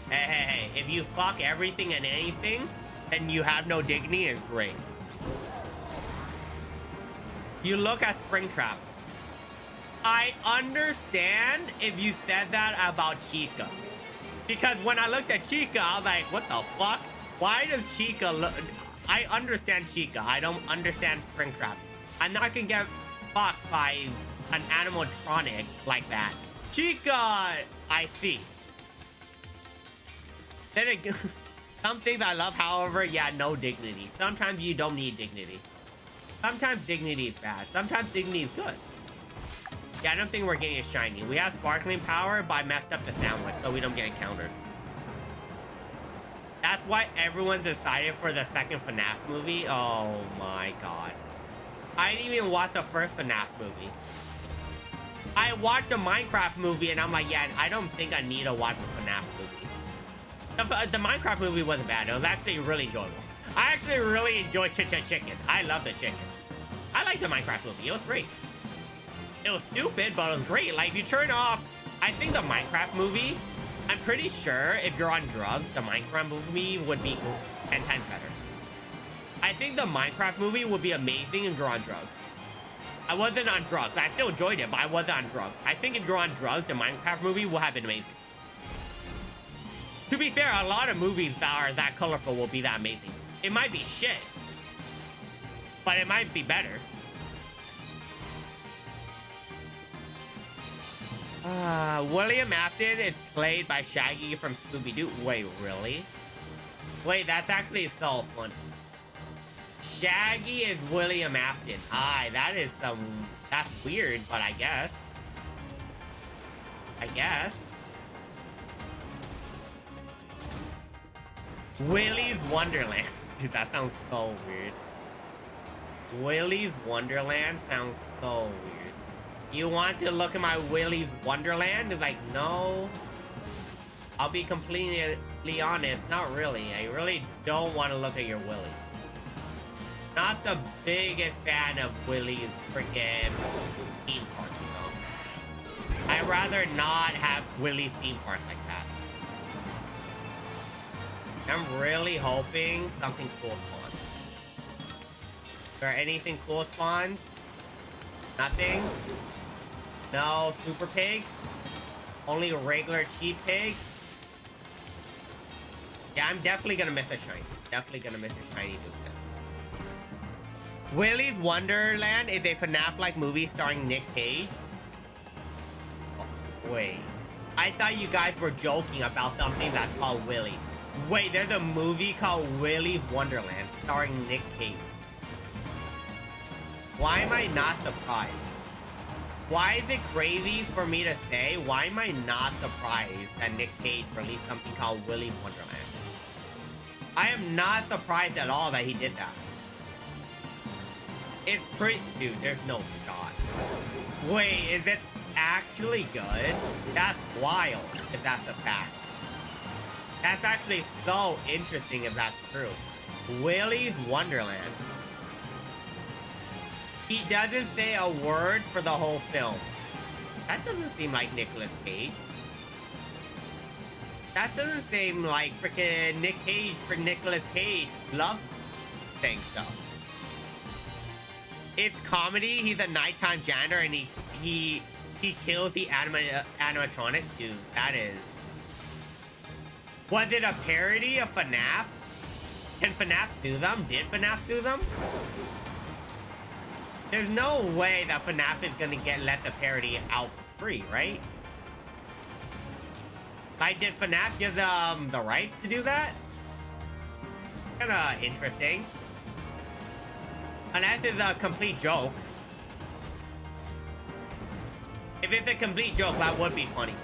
Speaker 1: Hey. If you fuck everything and anything, then you have no dignity is great. You look at Springtrap. I understand if you said that about Chica. Because when I looked at Chica, I was like, what the fuck? Why does Chica look... I understand Chica. I don't understand Springtrap. I'm not gonna get fucked by an animatronic like that. Chica, I see. Then again, some things I love, however, yeah, no dignity. Sometimes you don't need dignity. Sometimes dignity is bad. Sometimes dignity is good. Yeah, I don't think we're getting a shiny. We have sparkling power, but I messed up the sandwich, so we don't get encountered. That's why everyone's excited for the second FNAF movie. Oh my god. I didn't even watch the first FNAF movie. I watched the Minecraft movie, and I'm like, yeah, I don't think I need to watch the FNAF movie. The Minecraft movie wasn't bad. It was actually really enjoyable. I actually really enjoyed Chicken. I love the chicken. I liked the Minecraft movie. It was great. It was stupid, but it was great. Like, if you turn off... I think the Minecraft movie... I'm pretty sure if you're on drugs, the Minecraft movie would be 10 times better. I think the Minecraft movie would be amazing if you're on drugs. I wasn't on drugs. I still enjoyed it, but I wasn't on drugs. I think if you're on drugs, the Minecraft movie will have been amazing. To be fair, a lot of movies that are that colorful will be that amazing. It might be shit, but it might be better. William Afton is played by Shaggy from Scooby-Doo. Wait, really? Wait, that's actually so funny. Shaggy is William Afton. That is some... That's weird, but I guess. Willy's Wonderland. Dude, that sounds so weird. Willy's Wonderland sounds so weird. You want to look at my Willy's Wonderland? It's like, no. I'll be completely honest, not really. I really don't want to look at your Willy. Not the biggest fan of Willy's freaking theme park, you know? I'd rather not have Willy's theme park like that. I'm really hoping something cool spawns. Is there anything cool spawns? Nothing? No super pig? Only a regular cheap pig? Yeah, I'm definitely gonna miss a shiny. Definitely gonna miss a shiny dude. Willy's Wonderland is a FNAF-like movie starring Nick Cage. Oh, wait. I thought you guys were joking about something that's called Willy. Wait, there's a movie called Willy's Wonderland starring Nick Cage. Why am I not surprised? Why is it crazy for me to say? Why am I not surprised that Nick Cage released something called Willy's Wonderland? I am not surprised at all that he did that. It's pretty... Dude, there's no shot. Wait, is it actually good? That's wild, if that's a fact. That's actually so interesting if that's true. Willy's Wonderland. He doesn't say a word for the whole film. That doesn't seem like Nicolas Cage. That doesn't seem like freaking Nick Cage for Nicolas Cage loves saying stuff. It's comedy. He's a nighttime janitor and he kills the animatronics. Dude, that is... Was it a parody of FNAF? Can FNAF do them? Did FNAF do them? There's no way that FNAF is gonna let the parody out for free, right? Like, did FNAF give them the rights to do that? Kinda interesting. Unless it's a complete joke. If it's a complete joke, that would be funny.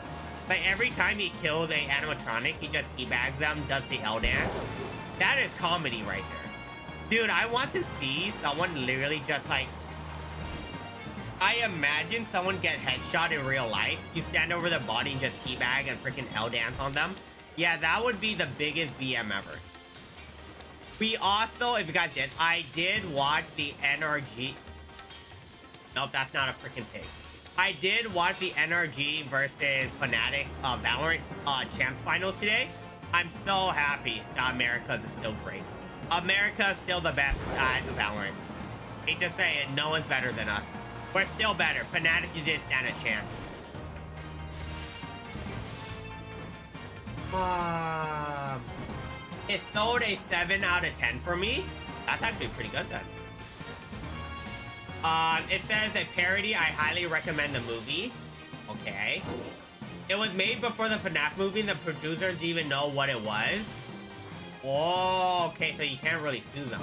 Speaker 1: Like, every time he kills an animatronic, he just teabags them, does the L dance. That is comedy right there. Dude, I want to see someone literally just, like, I imagine someone get headshot in real life. You stand over their body and just teabag and freaking hell dance on them. Yeah, that would be the biggest BM ever. We also, if you guys did, I did watch the NRG. Nope, that's not a freaking pig. I did watch the NRG versus Fnatic Valorant Champs Finals today. I'm so happy that America's is still great. America's still the best at Valorant. Hate to say it, no one's better than us. We're still better. Fnatic, you didn't stand a chance. It sold a 7 out of 10 for me. That's actually pretty good then. It says a parody. I highly recommend the movie. Okay. It was made before the FNAF movie and the producers didn't even know what it was. Oh, okay, so you can't really sue them.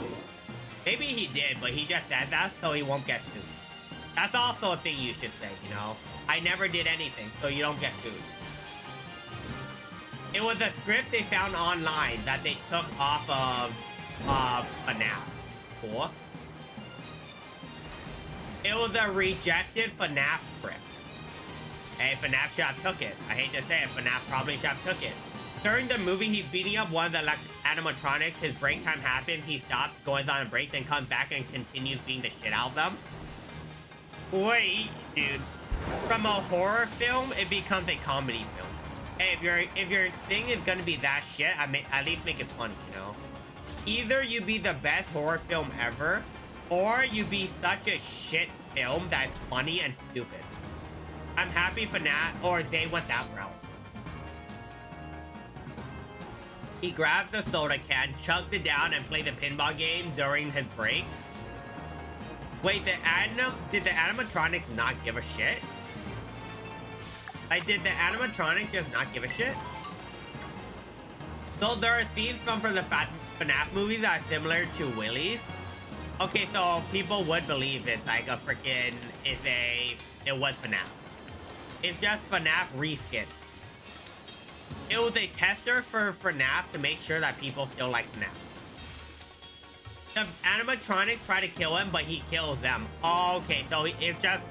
Speaker 1: Maybe he did, but he just said that so he won't get sued. That's also a thing you should say, you know? I never did anything, so you don't get sued. It was a script they found online that they took off of FNAF. Cool. It was a rejected FNAF script. Hey, FNAF should have took it. I hate to say it, FNAF probably should have took it. During the movie, he's beating up one of the animatronics. His break time happens. He stops, goes on a break, then comes back and continues beating the shit out of them. Wait, dude. From a horror film, it becomes a comedy film. Hey, if your thing is gonna be that shit, at least make it funny, you know? Either you be the best horror film ever, or you be such a shit film that's funny and stupid. I'm happy for that, or they went that route. He grabs the soda can, chugs it down, and plays a pinball game during his break. Wait, did the animatronics not give a shit? Like, did the animatronics just not give a shit? So there are themes from the FNAF movies that are similar to Willy's. Okay, so people would believe it's like a freaking, it was FNAF. It's just FNAF reskin. It was a tester for FNAF to make sure that people still like FNAF. The animatronics try to kill him, but he kills them. Okay, so it's just,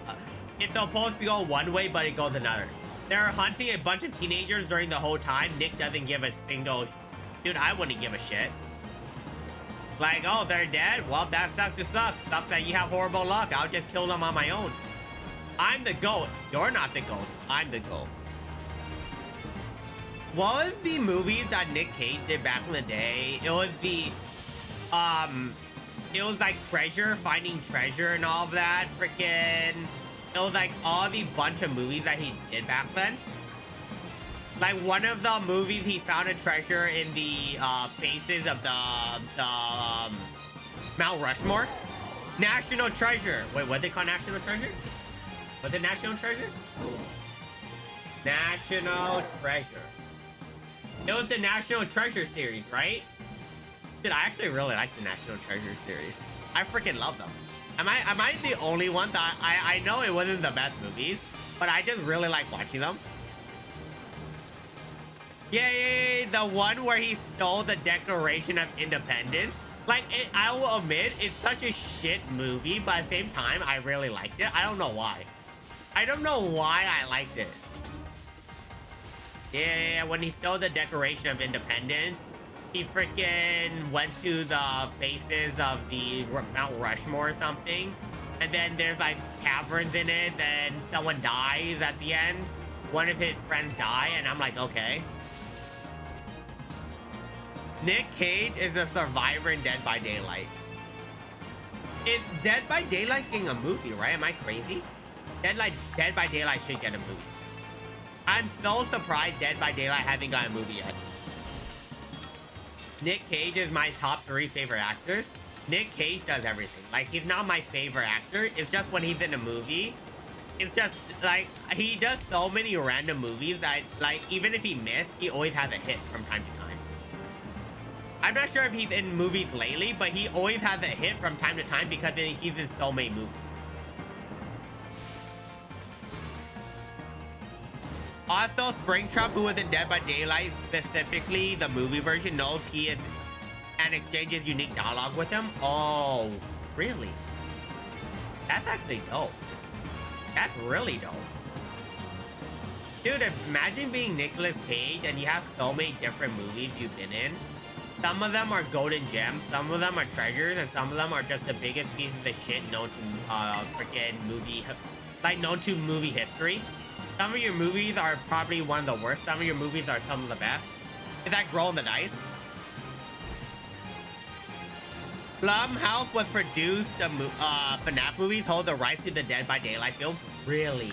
Speaker 1: it's supposed to go one way, but it goes another. They're hunting a bunch of teenagers during the whole time. Nick doesn't give a single... Dude, I wouldn't give a shit. Like, oh, they're dead? Well, that sucks to suck. Sucks that you have horrible luck. I'll just kill them on my own. I'm the GOAT. You're not the GOAT. I'm the GOAT. What was the movies that Nick Cage did back in the day? It was the... It was like Treasure, Finding Treasure and all of that. Freaking... It was like all the bunch of movies that he did back then. Like one of the movies, he found a treasure in the faces of the Mount Rushmore. National Treasure. Wait, was it called National Treasure? Was it National Treasure? National Treasure. It was the National Treasure series, right? Dude, I actually really like the National Treasure series. I freaking love them. Am I the only one that I know it wasn't the best movies, but I just really like watching them. Yay, the one where he stole the Declaration of Independence. Like, I will admit, it's such a shit movie, but at the same time, I really liked it. I don't know why. I don't know why I liked it. Yeah, when he stole the Declaration of Independence, he freaking went to the faces of the Mount Rushmore or something. And then there's like caverns in it, then someone dies at the end. One of his friends die, and I'm like, okay. Nick Cage is a survivor in Dead by Daylight. It's Dead by Daylight getting a movie, right? Am I crazy? Dead by Daylight should get a movie. I'm so surprised Dead by Daylight hasn't got a movie yet. Nick Cage is my top 3 favorite actors. Nick Cage does everything. Like, he's not my favorite actor. It's just when he's in a movie. It's just, like, he does so many random movies that, like, even if he missed, he always has a hit from time to time. I'm not sure if he's in movies lately, but he always has a hit from time to time because he's in so many movies. Also, Springtrap, who was in Dead by Daylight, specifically the movie version, knows he is and exchanges unique dialogue with him. Oh, really? That's actually dope. That's really dope. Dude, imagine being Nicolas Cage and you have so many different movies you've been in. Some of them are golden gems, some of them are treasures, and some of them are just the biggest pieces of shit known to freaking movie, like known to movie history. Some of your movies are probably one of the worst. Some of your movies are some of the best. Is that rolling the dice? Blumhouse was produced FNAF movies hold the rights to the Dead by Daylight films. Really?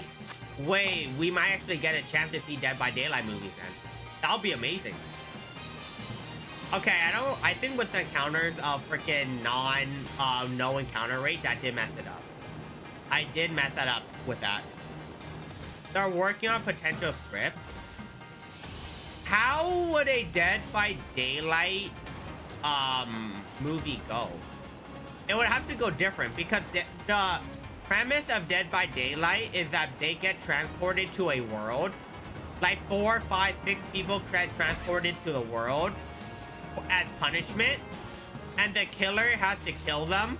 Speaker 1: Wait, we might actually get a chance to see Dead by Daylight movies then. That would be amazing. Okay, I think with the encounters of freaking no encounter rate, that did mess it up. I did mess that up with that. They're working on potential script. How would a Dead by Daylight movie go? It would have to go different because the premise of Dead by Daylight is that they get transported to a world. Like 4, 5, 6 people get transported to the world as punishment, and the killer has to kill them.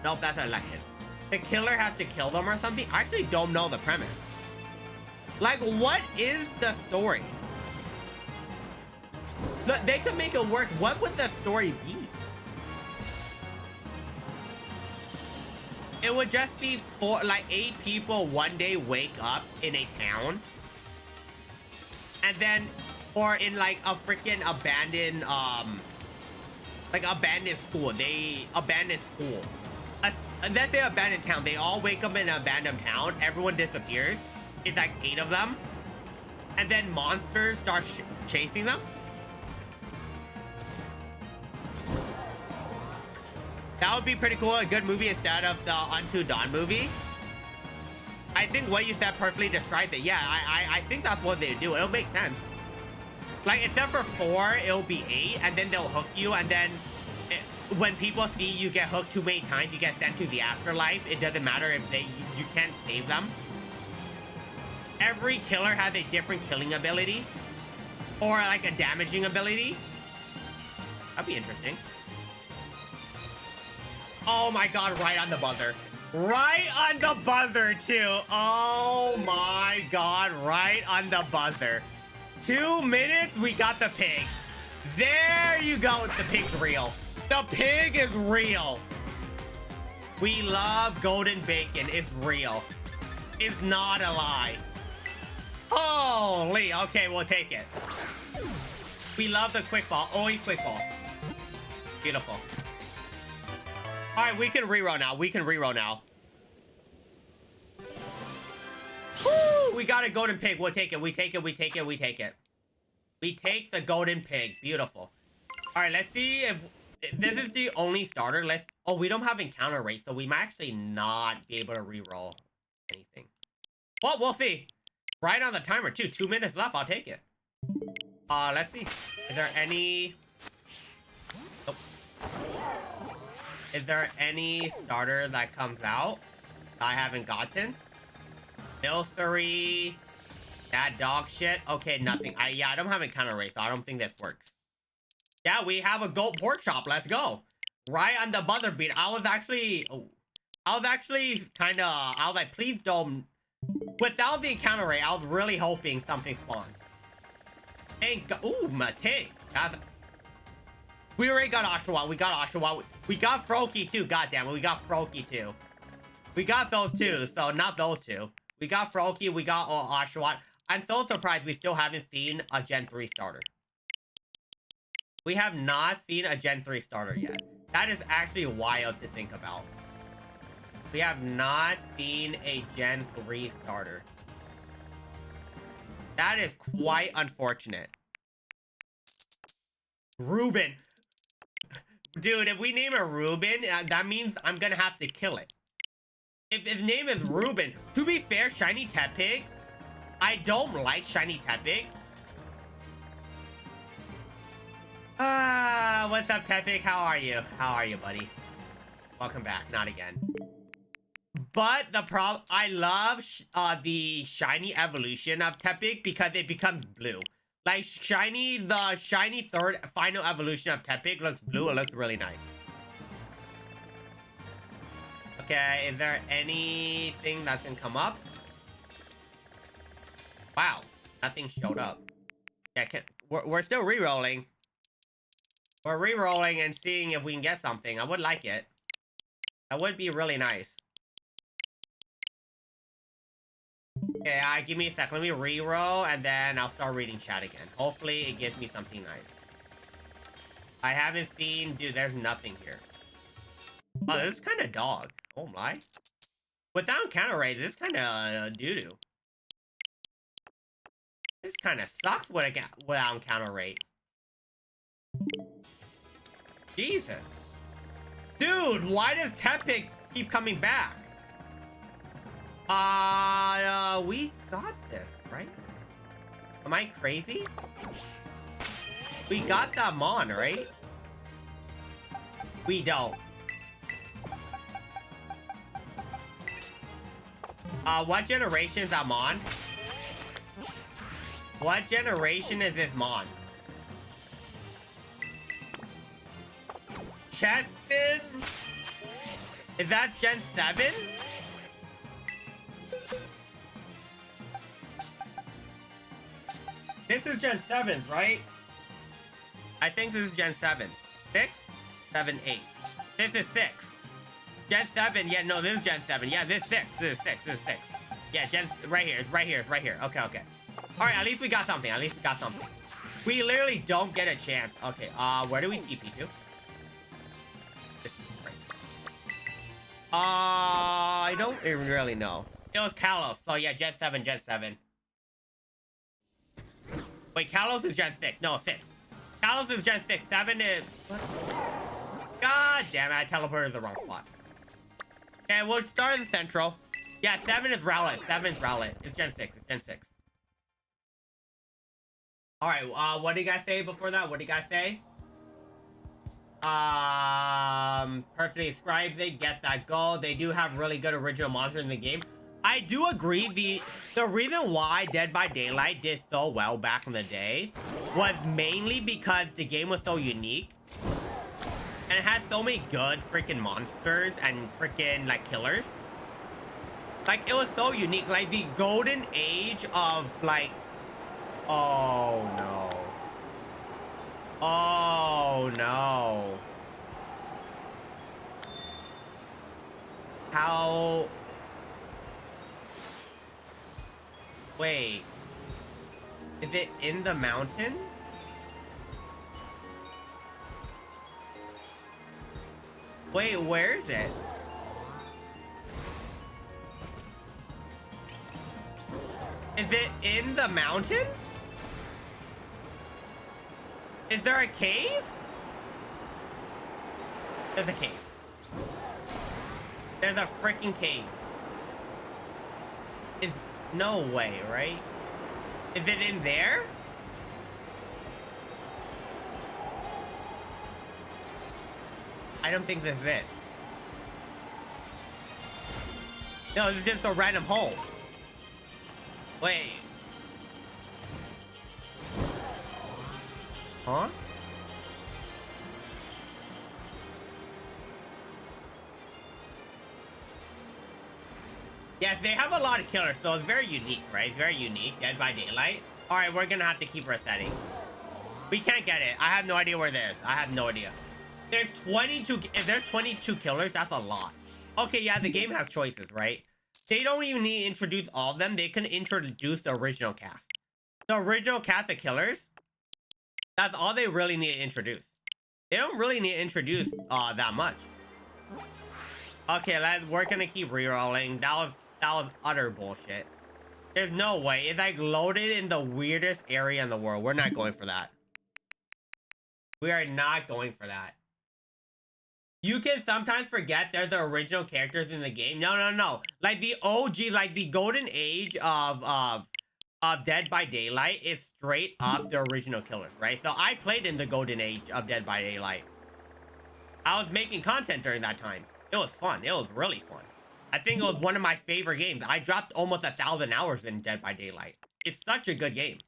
Speaker 1: Nope, that's elected. The killer has to kill them or something. I actually don't know the premise. Like, what is the story? Look, they could make it work. What would the story be? It would just be like 8 people one day wake up in a town. And then, or in like a freaking abandoned, like abandoned school. They abandoned school. Let's say abandoned town. They all wake up in an abandoned town. Everyone disappears. It's like 8 of them. And then monsters start chasing them. That would be pretty cool. A good movie instead of the Until Dawn movie. I think what you said perfectly describes it. Yeah, I think that's what they do. It'll make sense. Like, instead for 4, it'll be 8, and then they'll hook you, and then when people see you get hooked too many times, you get sent to the afterlife. It doesn't matter if you can't save them. Every killer has a different killing ability, or like a damaging ability. That'd be interesting. Oh my god, right on the buzzer. Right on the buzzer, too. Oh my god, right on the buzzer. 2 minutes, we got the pig. There you go. The pig's real. The pig is real. We love golden bacon. It's real. It's not a lie. Holy. Okay, we'll take it. We love the quick ball. Always quick ball. Beautiful. All right, we can reroll now. We can reroll now. Woo! We got a golden pig. We'll take it. We take it. We take it. We take it. We take the golden pig. Beautiful. All right, let's see if this is the only starter. Oh, we don't have encounter rate, so we might actually not be able to reroll anything. Well, we'll see. Right on the timer, too. 2 minutes left. I'll take it. Let's see. Is there any... Nope. Is there any starter that comes out that I haven't gotten? Milcery, that dog shit. Okay, nothing. I don't have encounter rate, so I don't think this works. Yeah, we have a goat pork chop. Let's go. Right on the buzzer beat. I was actually kind of, I was like, please don't. Without the encounter rate, I was really hoping something spawned. Hey, ooh, Mate. We already got Oshawott. We got Oshawott. We got Froakie too. Goddamn it. We got Froakie too. We got those two. So not those two. We got Froakie. We got Oshawott. I'm so surprised we still haven't seen a Gen 3 starter. We have not seen a Gen 3 starter yet. That is actually wild to think about. We have not seen a Gen 3 starter. That is quite unfortunate. Ruben. Dude, if we name it Ruben, that means I'm gonna have to kill it. If his name is Ruben, to be fair, Shiny Tepig, I don't like Shiny Tepig. What's up, Tepig? How are you? How are you, buddy? Welcome back. Not again. But the problem, I love the shiny evolution of Tepig because it becomes blue. Like the shiny third final evolution of Tepig looks blue. It looks really nice. Okay, is there anything that's gonna come up? Wow, nothing showed up. Yeah, we're still re-rolling. We're re-rolling and seeing if we can get something. I would like it. That would be really nice. Okay, give me a sec. Let me re-roll, and then I'll start reading chat again. Hopefully, it gives me something nice. I haven't seen... Dude, there's nothing here. Oh, this is kind of dog. Oh my. Without counter rate, this is kind of doo-doo. This kind of sucks without counter rate. Jesus. Dude, why does Tepic keep coming back? We got this, right? Am I crazy? We got that Mon, right? We don't. What generation is that Mon? What generation is this Mon? Chestin? Is that Gen 7? This is Gen 7, right? I think this is Gen 7. 6? 7, 8. This is 6. Gen 7, yeah, no, this is Gen 7. Yeah, this is 6. This is 6. This is 6. Yeah, right here. It's right here. It's right here. Okay, okay. Alright, at least we got something. At least we got something. We literally don't get a chance. Okay, where do we TP to? This is right. I don't really know. It was Kalos. So yeah, Gen 7, Gen 7. Wait, Kalos is Gen 6. No, 6. Kalos is Gen 6. 7 is... What? God damn it, I teleported to the wrong spot. Okay, we'll start at the central. Yeah, 7 is Rowlet. 7 is Rowlet. It's Gen 6. It's Gen 6. Alright, what do you guys say before that? What do you guys say? Perfectly describes it. Get that goal. They do have really good original monsters in the game. I do agree. The reason why Dead by Daylight did so well back in the day was mainly because the game was so unique. And it had so many good freaking monsters and freaking, like, killers. Like, it was so unique. Like, the golden age of, like... Oh, no. Oh, no. How... Wait. Is it in the mountain? Wait, where is it? Is it in the mountain? Is there a cave? There's a cave. There's a freaking cave. No way, right? Is it in there? I don't think this is it. No, this is just a random hole. Wait. Huh? Yes, they have a lot of killers, so it's very unique, right? It's very unique. Dead by Daylight. Alright, we're gonna have to keep resetting. We can't get it. I have no idea where it is. I have no idea. There's 22... If there's 22 killers, that's a lot. Okay, yeah, the game has choices, right? They don't even need to introduce all of them. They can introduce the original cast. The original cast of killers, that's all they really need to introduce. They don't really need to introduce that much. Okay, we're gonna keep rerolling. That was utter bullshit. There's no way. It's like loaded in the weirdest area in the world. We're not going for that. We are not going for that. You can sometimes forget there's the original characters in the game. No. Like the OG, like the golden age of Dead by Daylight is straight up the original killers, right? So I played in the golden age of Dead by Daylight. I was making content during that time. It was fun. It was really fun. I think it was one of my favorite games. I dropped almost 1,000 hours in Dead by Daylight. It's such a good game.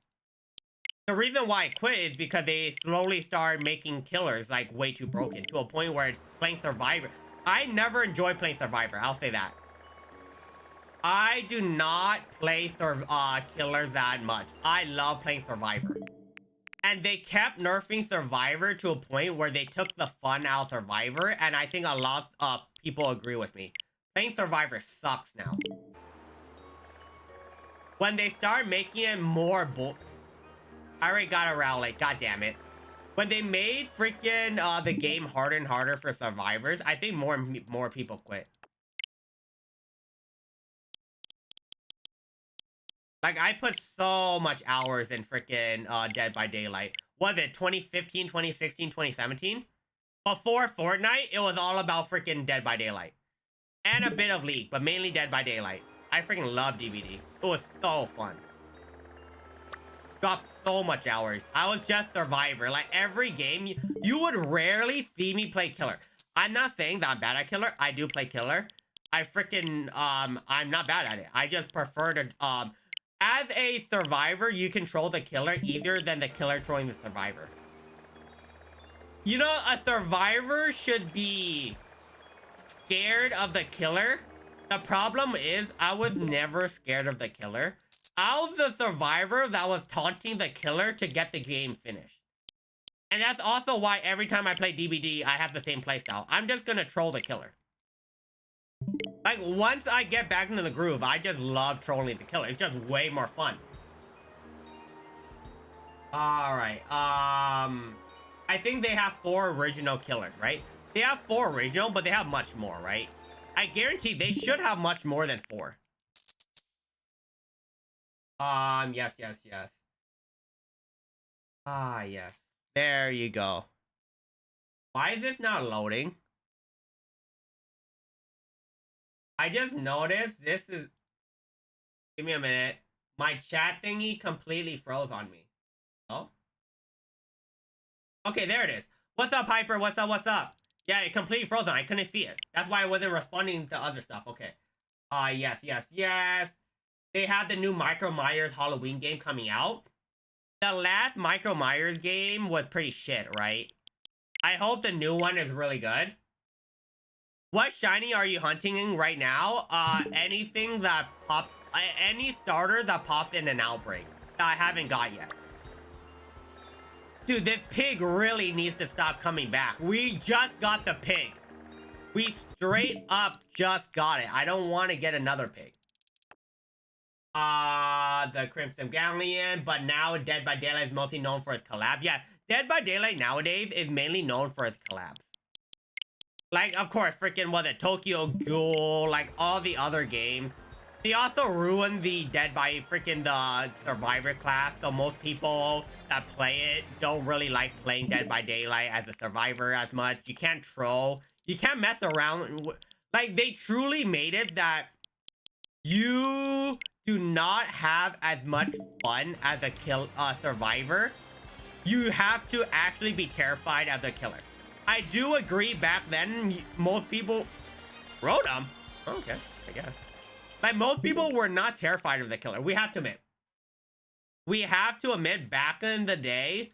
Speaker 1: The reason why I quit is because they slowly started making killers like way too broken to a point where it's playing Survivor. I never enjoy playing Survivor. I'll say that. I do not play Killer that much. I love playing Survivor. And they kept nerfing Survivor to a point where they took the fun out of Survivor, and I think a lot of people agree with me. Playing Survivor sucks now. When they start making it more I already got around, like, god damn it. When they made freaking the game harder and harder for survivors, I think more people quit. Like, I put so much hours in freaking Dead by Daylight. Was it 2015, 2016, 2017? Before Fortnite, it was all about freaking Dead by Daylight. And a bit of League, but mainly Dead by Daylight. I freaking love DVD. It was so fun. Dropped so much hours. I was just Survivor. Like, every game, you would rarely see me play Killer. I'm not saying that I'm bad at Killer. I do play Killer. I freaking, I'm not bad at it. I just prefer to, as a Survivor, you control the Killer easier than the Killer trolling the Survivor. You know, a Survivor should be scared of the Killer. The problem is, I was never scared of the Killer. I was the Survivor that was taunting the Killer to get the game finished. And that's also why every time I play DBD, I have the same playstyle. I'm just gonna troll the Killer. Like, once I get back into the groove, I just love trolling the Killer. It's just way more fun. Alright, I think they have 4 original Killers, right? They have 4 original, but they have much more, right? I guarantee they should have much more than 4. Yes. Yes. There you go. Why is this not loading? I just noticed this is... Give me a minute. My chat thingy completely froze on me. Oh? Okay, there it is. What's up, Hyper? What's up? Yeah, it completely froze on. I couldn't see it. That's why I wasn't responding to other stuff. Okay. Yes. They have the new Micro Myers Halloween game coming out. The last Micro Myers game was pretty shit, right? I hope the new one is really good. What shiny are you hunting right now? Anything that pops... any starter that pops in an outbreak that I haven't got yet. Dude, this pig really needs to stop coming back. We just got the pig. We straight up just got it. I don't want to get another pig. The Crimson Galleon, but now Dead by Daylight is mostly known for its collabs. Yeah, Dead by Daylight nowadays is mainly known for its collabs. Like, of course, freaking, was it KawaGuu, like, all the other games. They also ruined the Dead by freaking the Survivor class, so most people that play it don't really like playing Dead by Daylight as a Survivor as much. You can't troll. You can't mess around. Like, they truly made it that you do not have as much fun as a Survivor. You have to actually be terrified as a Killer. I do agree back then, most people... Rotom? Okay, I guess. Like, most people were not terrified of the Killer. We have to admit. We have to admit, back in the day,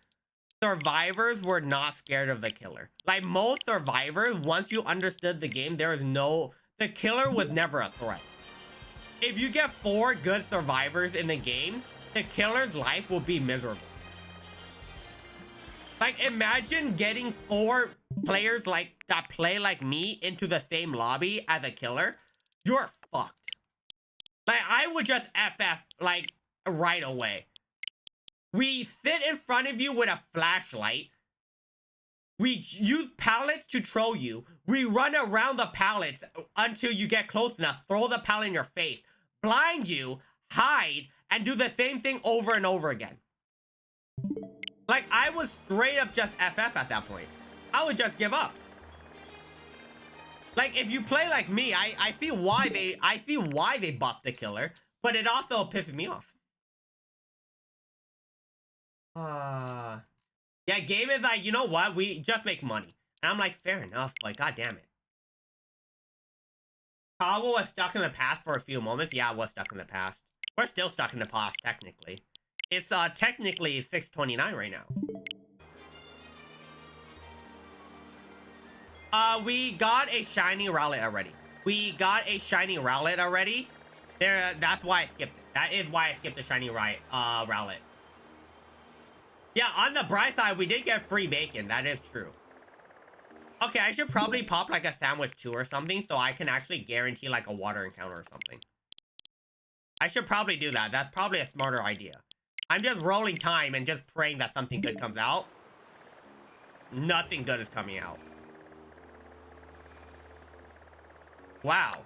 Speaker 1: Survivors were not scared of the Killer. Like, most Survivors, once you understood the game, there was no... The Killer was never a threat. If you get 4 good Survivors in the game, the Killer's life will be miserable. Like, imagine getting 4 players like that play like me into the same lobby as a Killer. You're fucked. Like, I would just FF, like, right away. We sit in front of you with a flashlight. We use pallets to troll you. We run around the pallets until you get close enough, throw the pallet in your face, blind you, hide, and do the same thing over and over again. Like, I was straight up just FF at that point. I would just give up. Like, if you play like me, I see why they buffed the Killer, but it also pisses me off. Yeah, game is like, you know what? We just make money. And I'm like, fair enough, but god damn it. Kawa was stuck in the past for a few moments. Yeah, I was stuck in the past. We're still stuck in the past, technically. It's technically 6:29 right now. We got a shiny rowlet already. We got a shiny rowlet already. There, that's why I skipped it. That is why I skipped the shiny rowlet. Yeah, on the bright side, we did get free bacon. That is true. Okay, I should probably pop like a sandwich too or something so I can actually guarantee like a water encounter or something. I should probably do that. That's probably a smarter idea. I'm just rolling time and just praying that something good comes out. Nothing good is coming out. Wow.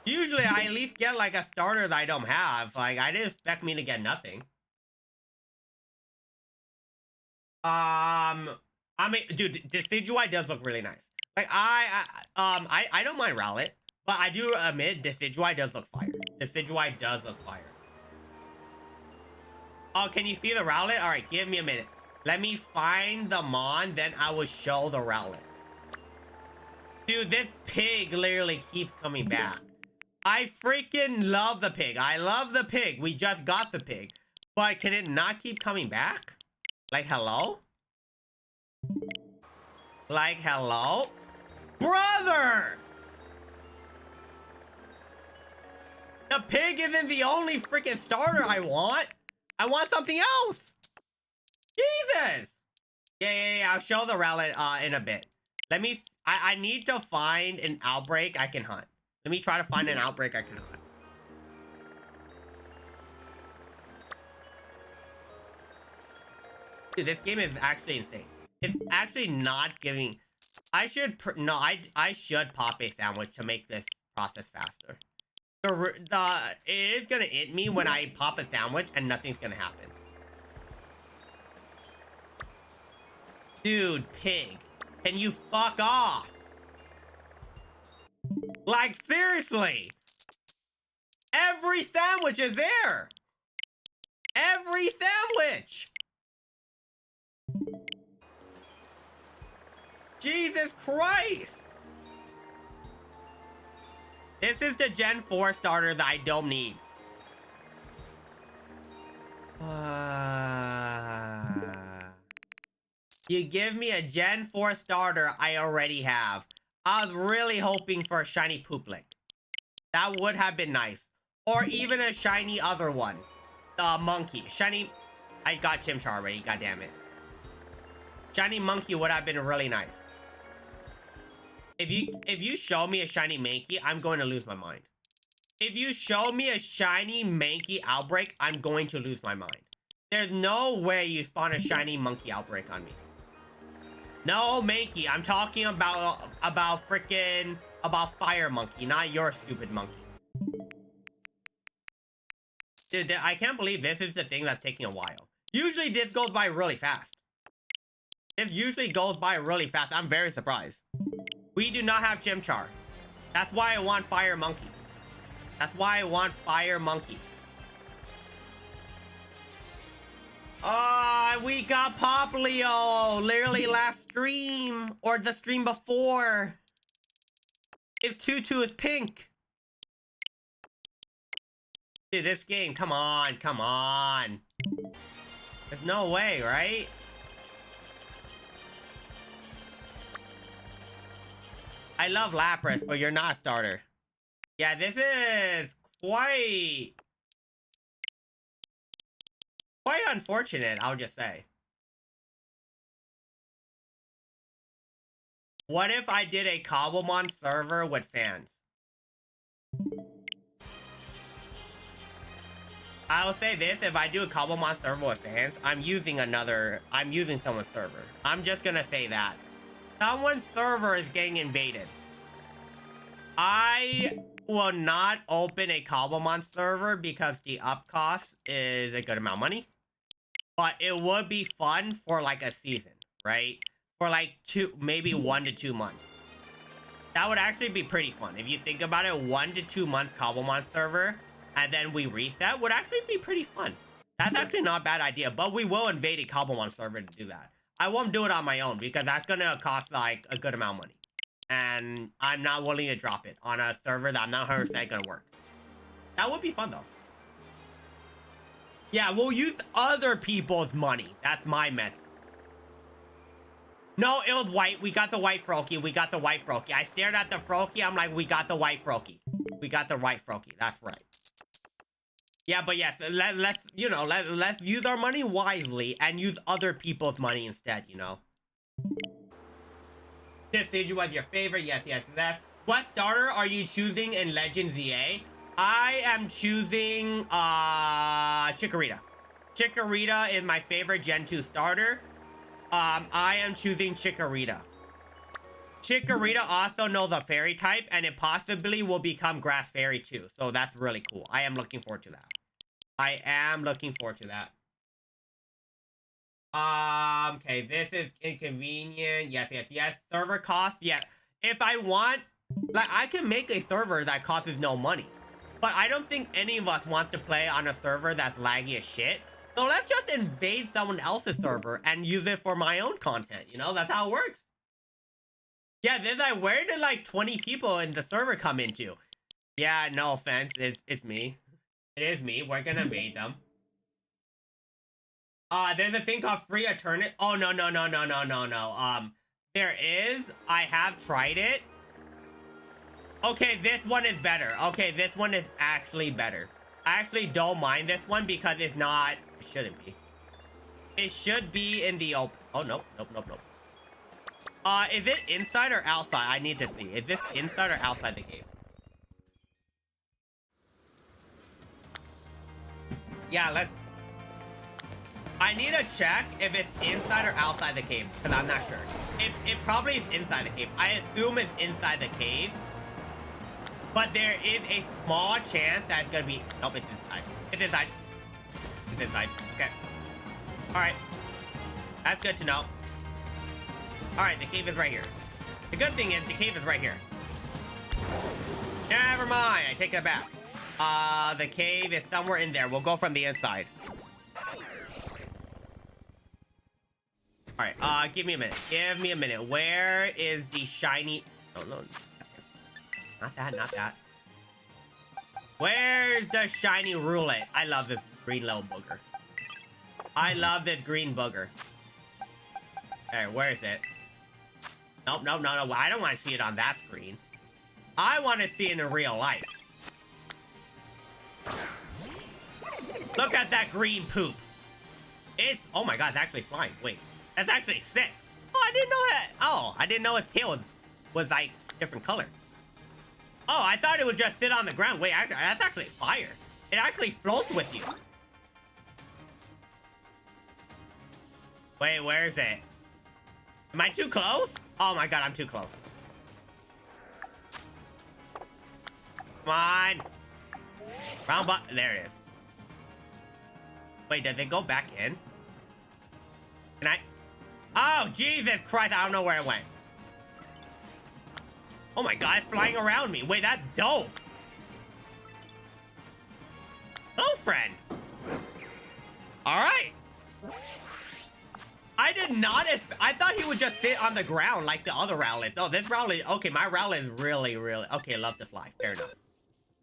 Speaker 1: Usually I at least get like a starter that I don't have. Like, I didn't expect me to get nothing. I mean, dude, Decidueye does look really nice. Like, I don't mind Rowlet, but I do admit Decidueye does look fire. Decidueye does look fire. Oh, can you see the Rowlet? All right, give me a minute. Let me find the Mon, then I will show the Rowlet. Dude, this pig literally keeps coming back. I freaking love the pig. I love the pig. We just got the pig. But can it not keep coming back? Like, hello? Like, hello? Brother! The pig isn't the only freaking starter I want. I want something else. Jesus! Yeah. I'll show the Rowlet in a bit. Let me... I need to find an outbreak I can hunt. Let me try to find an outbreak I can hunt. Dude, this game is actually insane. It's actually not giving... I should pop a sandwich to make this process faster. It is gonna hit me when I pop a sandwich and nothing's gonna happen. Dude, pig. Can you fuck off? Like, seriously. Every sandwich is there. Every sandwich. Jesus Christ. This is the Gen 4 starter that I don't need. You give me a Gen 4 starter I already have. I was really hoping for a shiny Pooplik. That would have been nice. Or even a shiny other one. Monkey. Shiny... I got Chimchar already, god damn it. Shiny Monkey would have been really nice. If you show me a shiny Mankey, I'm going to lose my mind. If you show me a shiny Mankey outbreak, I'm going to lose my mind. There's no way you spawn a shiny Monkey outbreak on me. No, Mankey. I'm talking about Fire Monkey, not your stupid monkey. Dude, I can't believe this is the thing that's taking a while. Usually this goes by really fast. This usually goes by really fast. I'm very surprised. We do not have Chimchar. That's why I want Fire Monkey. That's why I want Fire Monkey. We got Poplio literally last stream or the stream before. His tutu is pink. Dude, this game, come on, come on. There's no way, right? I love Lapras, but you're not a starter. Yeah, this is quite unfortunate, I'll just say. What if I did a Cobblemon server with fans? I'll say this, if I do a Cobblemon server with fans, I'm using someone's server. I'm just gonna say that. Someone's server is getting invaded. I will not open a Cobblemon server because the up cost is a good amount of money. But it would be fun for like a season, right? For like maybe 1 to 2 months. That would actually be pretty fun. If you think about it, 1 to 2 months Cobblemon server, and then we reset, would actually be pretty fun. That's actually not a bad idea, but we will invade a Cobblemon server to do that. I won't do it on my own because that's gonna cost like a good amount of money. And I'm not willing to drop it on a server that I'm not 100% gonna work. That would be fun though. Yeah, we'll use other people's money. That's my method. No, it was white. We got the white Froakie. We got the white Froakie. I stared at the Froakie. I'm like, we got the white Froakie. We got the white Froakie. That's right. Yeah, but yes, let's you know, let's use our money wisely and use other people's money instead, you know. This stage was your favorite. Yes, yes, yes. What starter are you choosing in Legends EA? I am choosing Chikorita. Chikorita is my favorite Gen 2 starter. I am choosing Chikorita. Chikorita also knows a fairy type, and it possibly will become grass fairy too. So that's really cool. I am looking forward to that. I am looking forward to that. Okay, this is inconvenient. Yes, yes, yes. Server cost, yeah. If I want, like, I can make a server that costs no money. But I don't think any of us want to play on a server that's laggy as shit. So let's just invade someone else's server and use it for my own content. You know, that's how it works. Yeah, then like, where did like 20 people in the server come into? Yeah, no offense, it's me. It is me. We're gonna invade them. There's a thing called free eternity. Oh, no. There is. I have tried it. Okay, this one is better. Okay, this one is actually better. I actually don't mind this one because it's not... It shouldn't be. It should be in the open. Oh, nope. Is it inside or outside? I need to see. Is this inside or outside the cave? Yeah, let's... I need to check if it's inside or outside the cave, because I'm not sure. It probably is inside the cave. I assume it's inside the cave. But there is a small chance that it's gonna be... Nope, it's inside. It's inside. It's inside. Okay. Alright. That's good to know. Alright, the cave is right here. The good thing is the cave is right here. Never mind. I take that back. The cave is somewhere in there. We'll go from the inside. Alright, give me a minute. Give me a minute. Where is the shiny... Oh, no. Not that. Where's the shiny roulette? I love this green little booger. I love this green booger. Alright, where is it? Nope. I don't want to see it on that screen. I want to see it in real life. Look at that green poop. It's... Oh my god, it's actually flying. Wait. That's actually sick. Oh, I didn't know that. Oh, I didn't know its tail was like different color. Oh, I thought it would just sit on the ground. Wait, that's actually fire. It actually floats with you. Wait, where is it? Am I too close? Oh my god, I'm too close. Come on. Round button. There it is. Wait, did it go back in? Can I? Oh, Jesus Christ. I don't know where it went. Oh my god, it's flying around me. Wait, that's dope. Hello, friend. Alright. I did not... I thought he would just sit on the ground like the other Rowlets. Oh, this Rowlet... Okay, my Rowlet is really... Okay, it loves to fly. Fair enough.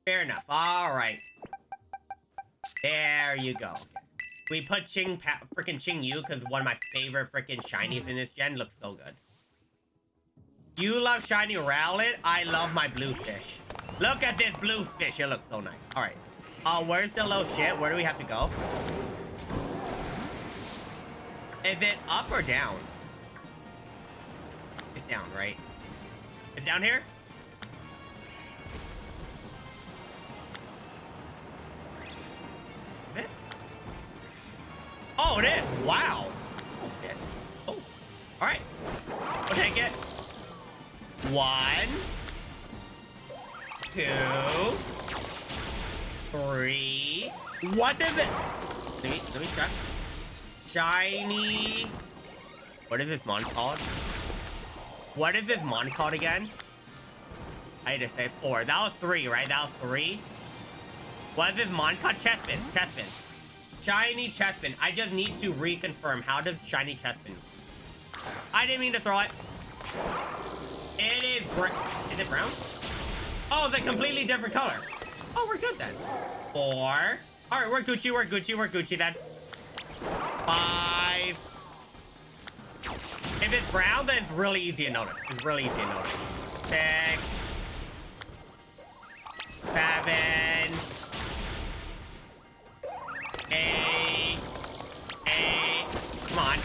Speaker 1: Fair enough. Alright. There you go. We put freaking Ching Yu because one of my favorite freaking shinies in this gen. Looks so good. You love shiny Rowlet? I love my blue fish. Look at this blue fish. It looks so nice. Alright. Where's the little shit? Where do we have to go? Is it up or down? It's down, right? It's down here? Is it? Oh, it is! Wow! Oh, shit. Oh. Alright. We'll take it. 1, 2, 3. What is it? Let me check. Shiny. What is this mon called? What is this mon called again? I had to say 4. That was 3, right? That was 3. What is this mon called? Chespin. Shiny Chespin. I just need to reconfirm. How does shiny Chespin? I didn't mean to throw it. It is is it brown? Oh, it's a completely different color. Oh, we're good then. 4. All right, we're Gucci then. 5. If it's brown, then it's really easy to notice. It's really easy to notice. 6, 7, 8, 8. Come on.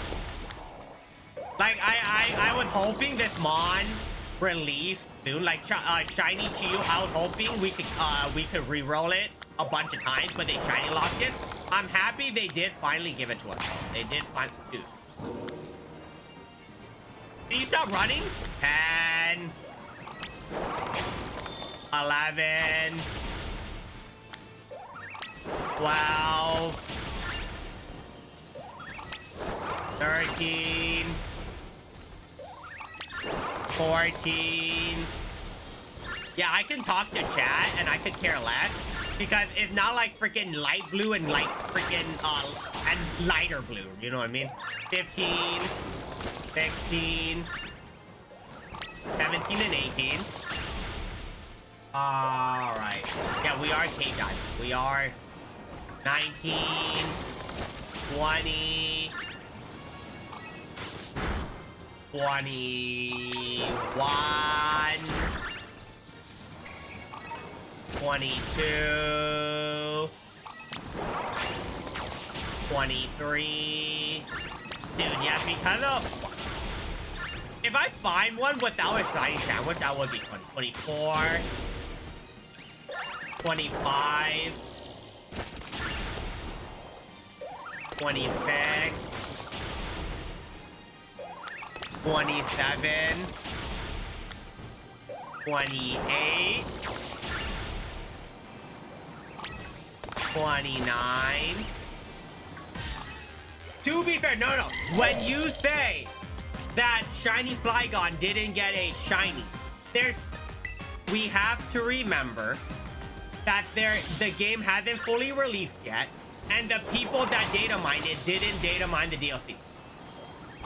Speaker 1: Like, I was hoping this Mon release soon. Like, Shiny Chiyu, I was hoping we could re-roll it a bunch of times, but they shiny locked it. I'm happy they did finally give it to us, though. They did finally. Dude. Can you stop running? 10, 11, 12, 13, 14. Yeah, I can talk to chat and I could care less because it's not like freaking light blue and like freaking and lighter blue. You know what I mean? 15, 16, 17, and 18. All right. Yeah, we are cave diving. We are 19, 20, 21, 22, 23. Dude, yeah, because of... If I find one without a shiny sandwich, that would be funny. 24, 25, 26, 27, 28, 29. To be fair, no. When you say that shiny Flygon didn't get a shiny, we have to remember that the game hasn't fully released yet, and the people that data mined it didn't data mine the DLC.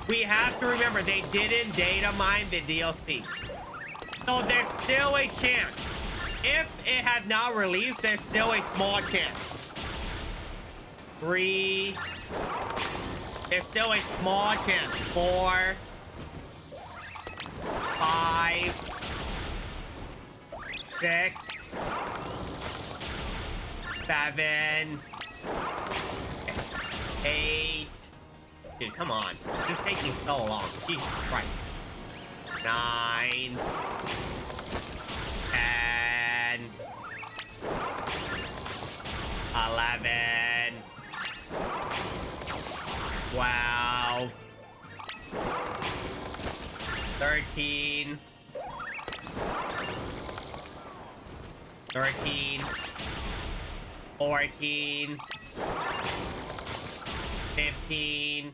Speaker 1: We have to remember they didn't data mine the DLC. So there's still a chance. If it has not released, there's still a small chance. 3. There's still a small chance. 4. 5. 6. 7. 8. Dude, come on. This is taking so long. Jesus Christ. 9. 10. 11. 12. 13. 13. 14. 15.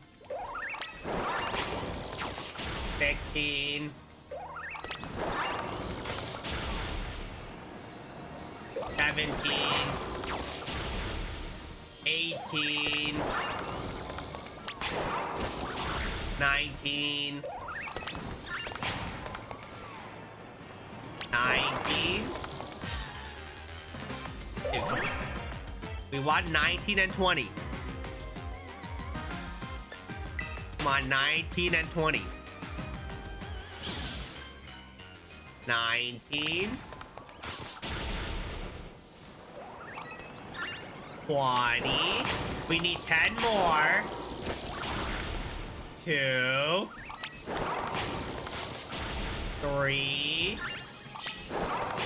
Speaker 1: 16. 17. 18. 19. 19. Dude, we want 19 and 20. Come on, 19 and 20. 19. 20. We need 10 more. 2. 3.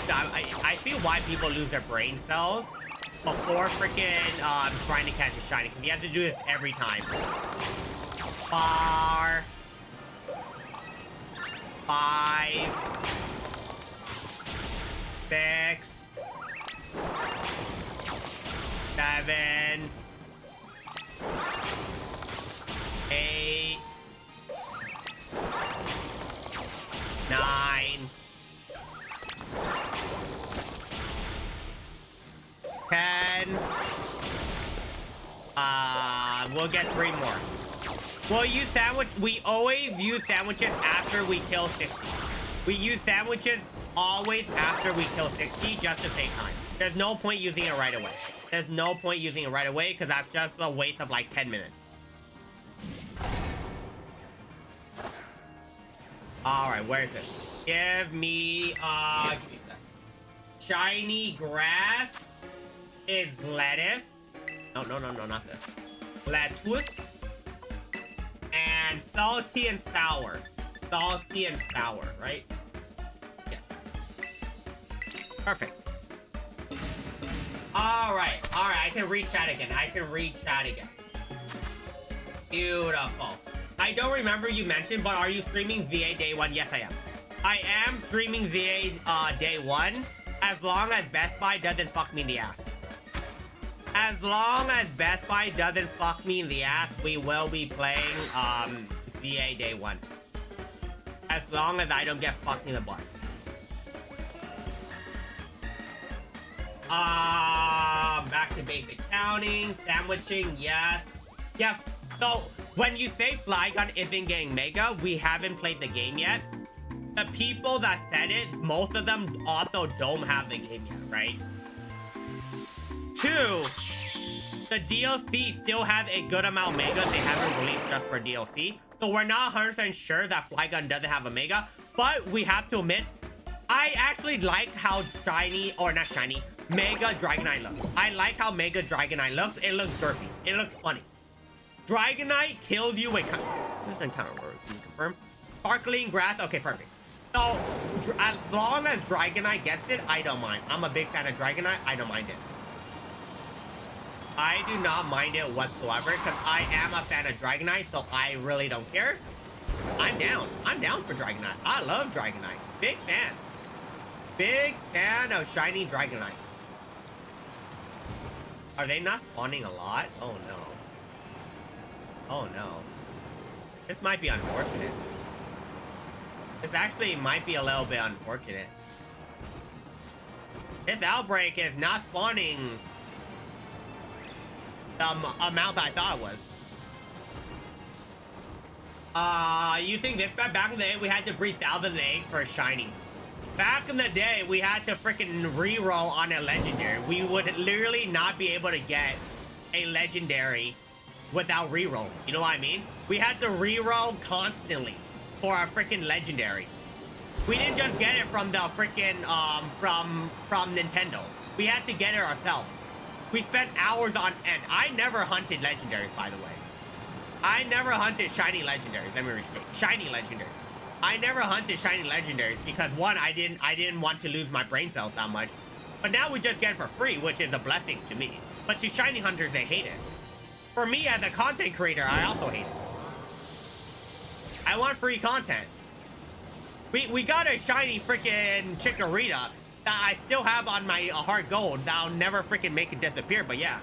Speaker 1: I feel why people lose their brain cells before freaking trying to catch a shiny, because you have to do this every time. 4. 5. 6. 7. 8. 9. 10. We'll get 3 more. We'll use sandwich. We always use sandwiches after we kill 60. We use sandwiches always after we kill 60 just to save time. There's no point using it right away. There's no point using it right away because that's just a waste of like 10 minutes. All right, where is it? Give me a sec. Shiny grass is lettuce. No, not this. Lettuce. And salty and sour. Salty and sour, right? Yes. Perfect. Alright, I can read chat again. Beautiful. I don't remember you mentioned, but are you streaming ZA day one? Yes, I am. I am streaming ZA day one, as long as Best Buy doesn't fuck me in the ass. As long as Best Buy doesn't fuck me in the ass, we will be playing ZA day one. As long as I don't get fucked in the butt. Back to basic counting, sandwiching, yes. Yes, so when you say Flygon isn't getting Mega, we haven't played the game yet. The people that said it, most of them also don't have the game yet, right? 2, the DLC still has a good amount of Megas they haven't released just for DLC. So we're not 100% sure that Flygon doesn't have a Mega, but we have to admit, I actually like how shiny, or not shiny, Mega Dragonite looks. I like how Mega Dragonite looks. It looks derpy. It looks funny. Dragonite kills you with... This is encounter word. Can you confirm? Sparkling grass. Okay, perfect. So, as long as Dragonite gets it, I don't mind. I'm a big fan of Dragonite. I don't mind it. I do not mind it whatsoever because I am a fan of Dragonite, so I really don't care. I'm down. I'm down for Dragonite. I love Dragonite. Big fan. Big fan of shiny Dragonite. Are they not spawning a lot? Oh no. Oh no. This might be unfortunate. This actually might be a little bit unfortunate. This outbreak is not spawning the amount I thought it was. You think this back in the day we had to breed thousands of eggs for a shiny? Back in the day, we had to freaking reroll on a legendary. We would literally not be able to get a legendary without rerolling. You know what I mean? We had to reroll constantly for a freaking legendary. We didn't just get it from the freaking from Nintendo. We had to get it ourselves. We spent hours on end. I never hunted legendaries, by the way. I never hunted shiny legendaries. Let me restate. Shiny legendaries. I never hunted shiny legendaries because one, I didn't want to lose my brain cells that much. But now we just get it for free, which is a blessing to me. But to shiny hunters, they hate it. For me as a content creator, I also hate it. I want free content. We got a shiny freaking Chikorita that I still have on my hard gold that I'll never freaking make it disappear, but yeah.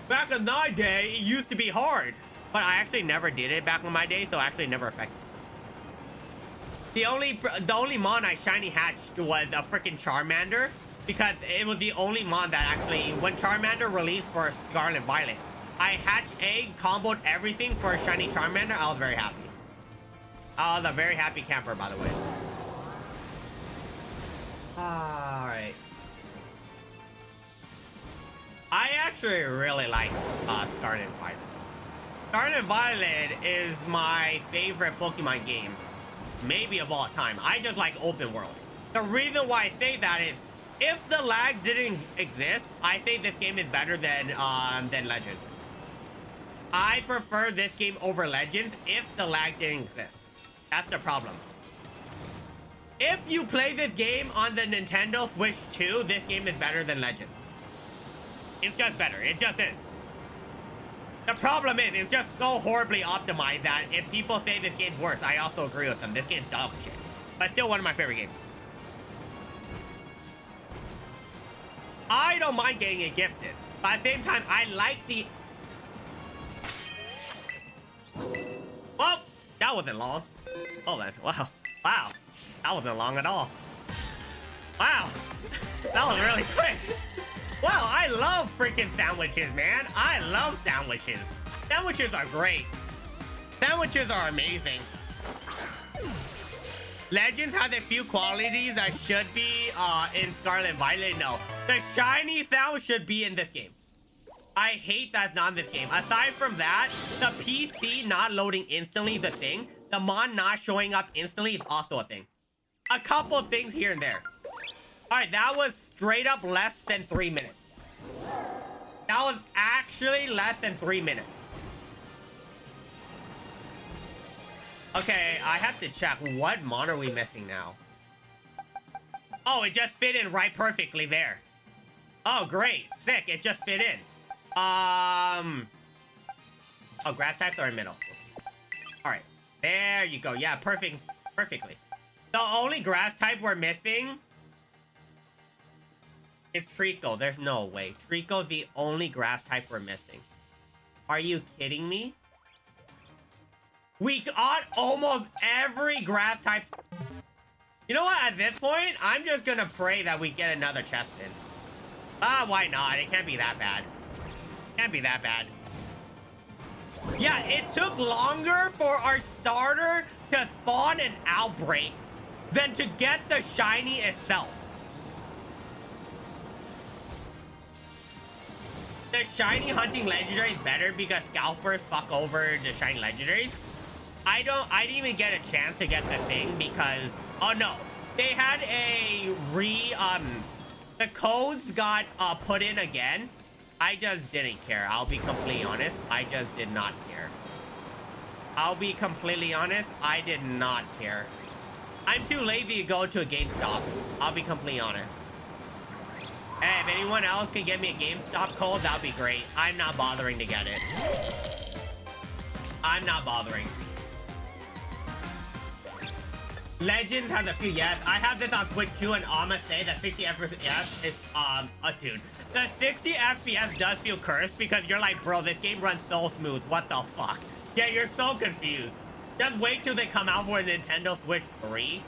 Speaker 1: Back in my day, it used to be hard. But I actually never did it back in my day, so actually never affected. The only mon I shiny hatched was a freaking Charmander, because it was the only mon that actually, when Charmander released for Scarlet Violet, I hatched egg, comboed everything for a shiny Charmander. I was very happy. I was a very happy camper, by the way. Alright. I actually really like Scarlet Violet. Scarlet Violet is my favorite Pokemon game, maybe of all time. I just like open world. The reason why I say that is, if the lag didn't exist, I think this game is better than Legends. I prefer this game over Legends if the lag didn't exist. That's the problem. If you play this game on the Nintendo Switch 2, this game is better than Legends. It's just better. It just is. The problem is, it's just so horribly optimized that if people say this game's worse, I also agree with them. This game's dog shit. But still one of my favorite games. I don't mind getting it gifted. But at the same time, I like the... Well, that wasn't long. Oh, man. Wow. Wow. That wasn't long at all. Wow. That was really quick. Wow, I love freaking sandwiches, man. I love sandwiches. Sandwiches are great. Sandwiches are amazing. Legends has a few qualities that should be in Scarlet Violet. No, the shiny sound should be in this game. I hate that's not in this game. Aside from that, the PC not loading instantly is a thing. the mon not showing up instantly is also a thing. A couple things here and there. All right, that was straight up less than 3 minutes. That was actually less than 3 minutes. Okay, I have to check. What mon are we missing now? Oh, it just fit in right perfectly there. Oh, great. Sick. It just fit in. Oh, grass types are in middle. All right. There you go. Yeah, perfectly. The only grass type we're missing is Treecko. There's no way. Treecko's the only grass type we're missing. Are you kidding me? We got almost every grass type. You know what? At this point, I'm just gonna pray that we get another chest in. Why not? It can't be that bad. Can't be that bad. Yeah, it took longer for our starter to spawn an outbreak than to get the shiny itself. The shiny hunting legendary is better because scalpers fuck over the shiny legendaries. I didn't even get a chance to get the thing because, oh no, they had a the codes got put in again. I just didn't care. I'll be completely honest. I just did not care. I'll be completely honest. I did not care. I'm too lazy to go to a GameStop. I'll be completely honest. Hey, if anyone else can get me a GameStop code, that'd be great. I'm not bothering to get it. I'm not bothering. Legends has a few, yes. I have this on Switch too, and I'ma say that 60 FPS is, dude. The 60 FPS does feel cursed because you're like, bro, this game runs so smooth. What the fuck? Yeah, you're so confused. Just wait till they come out for a Nintendo Switch 3.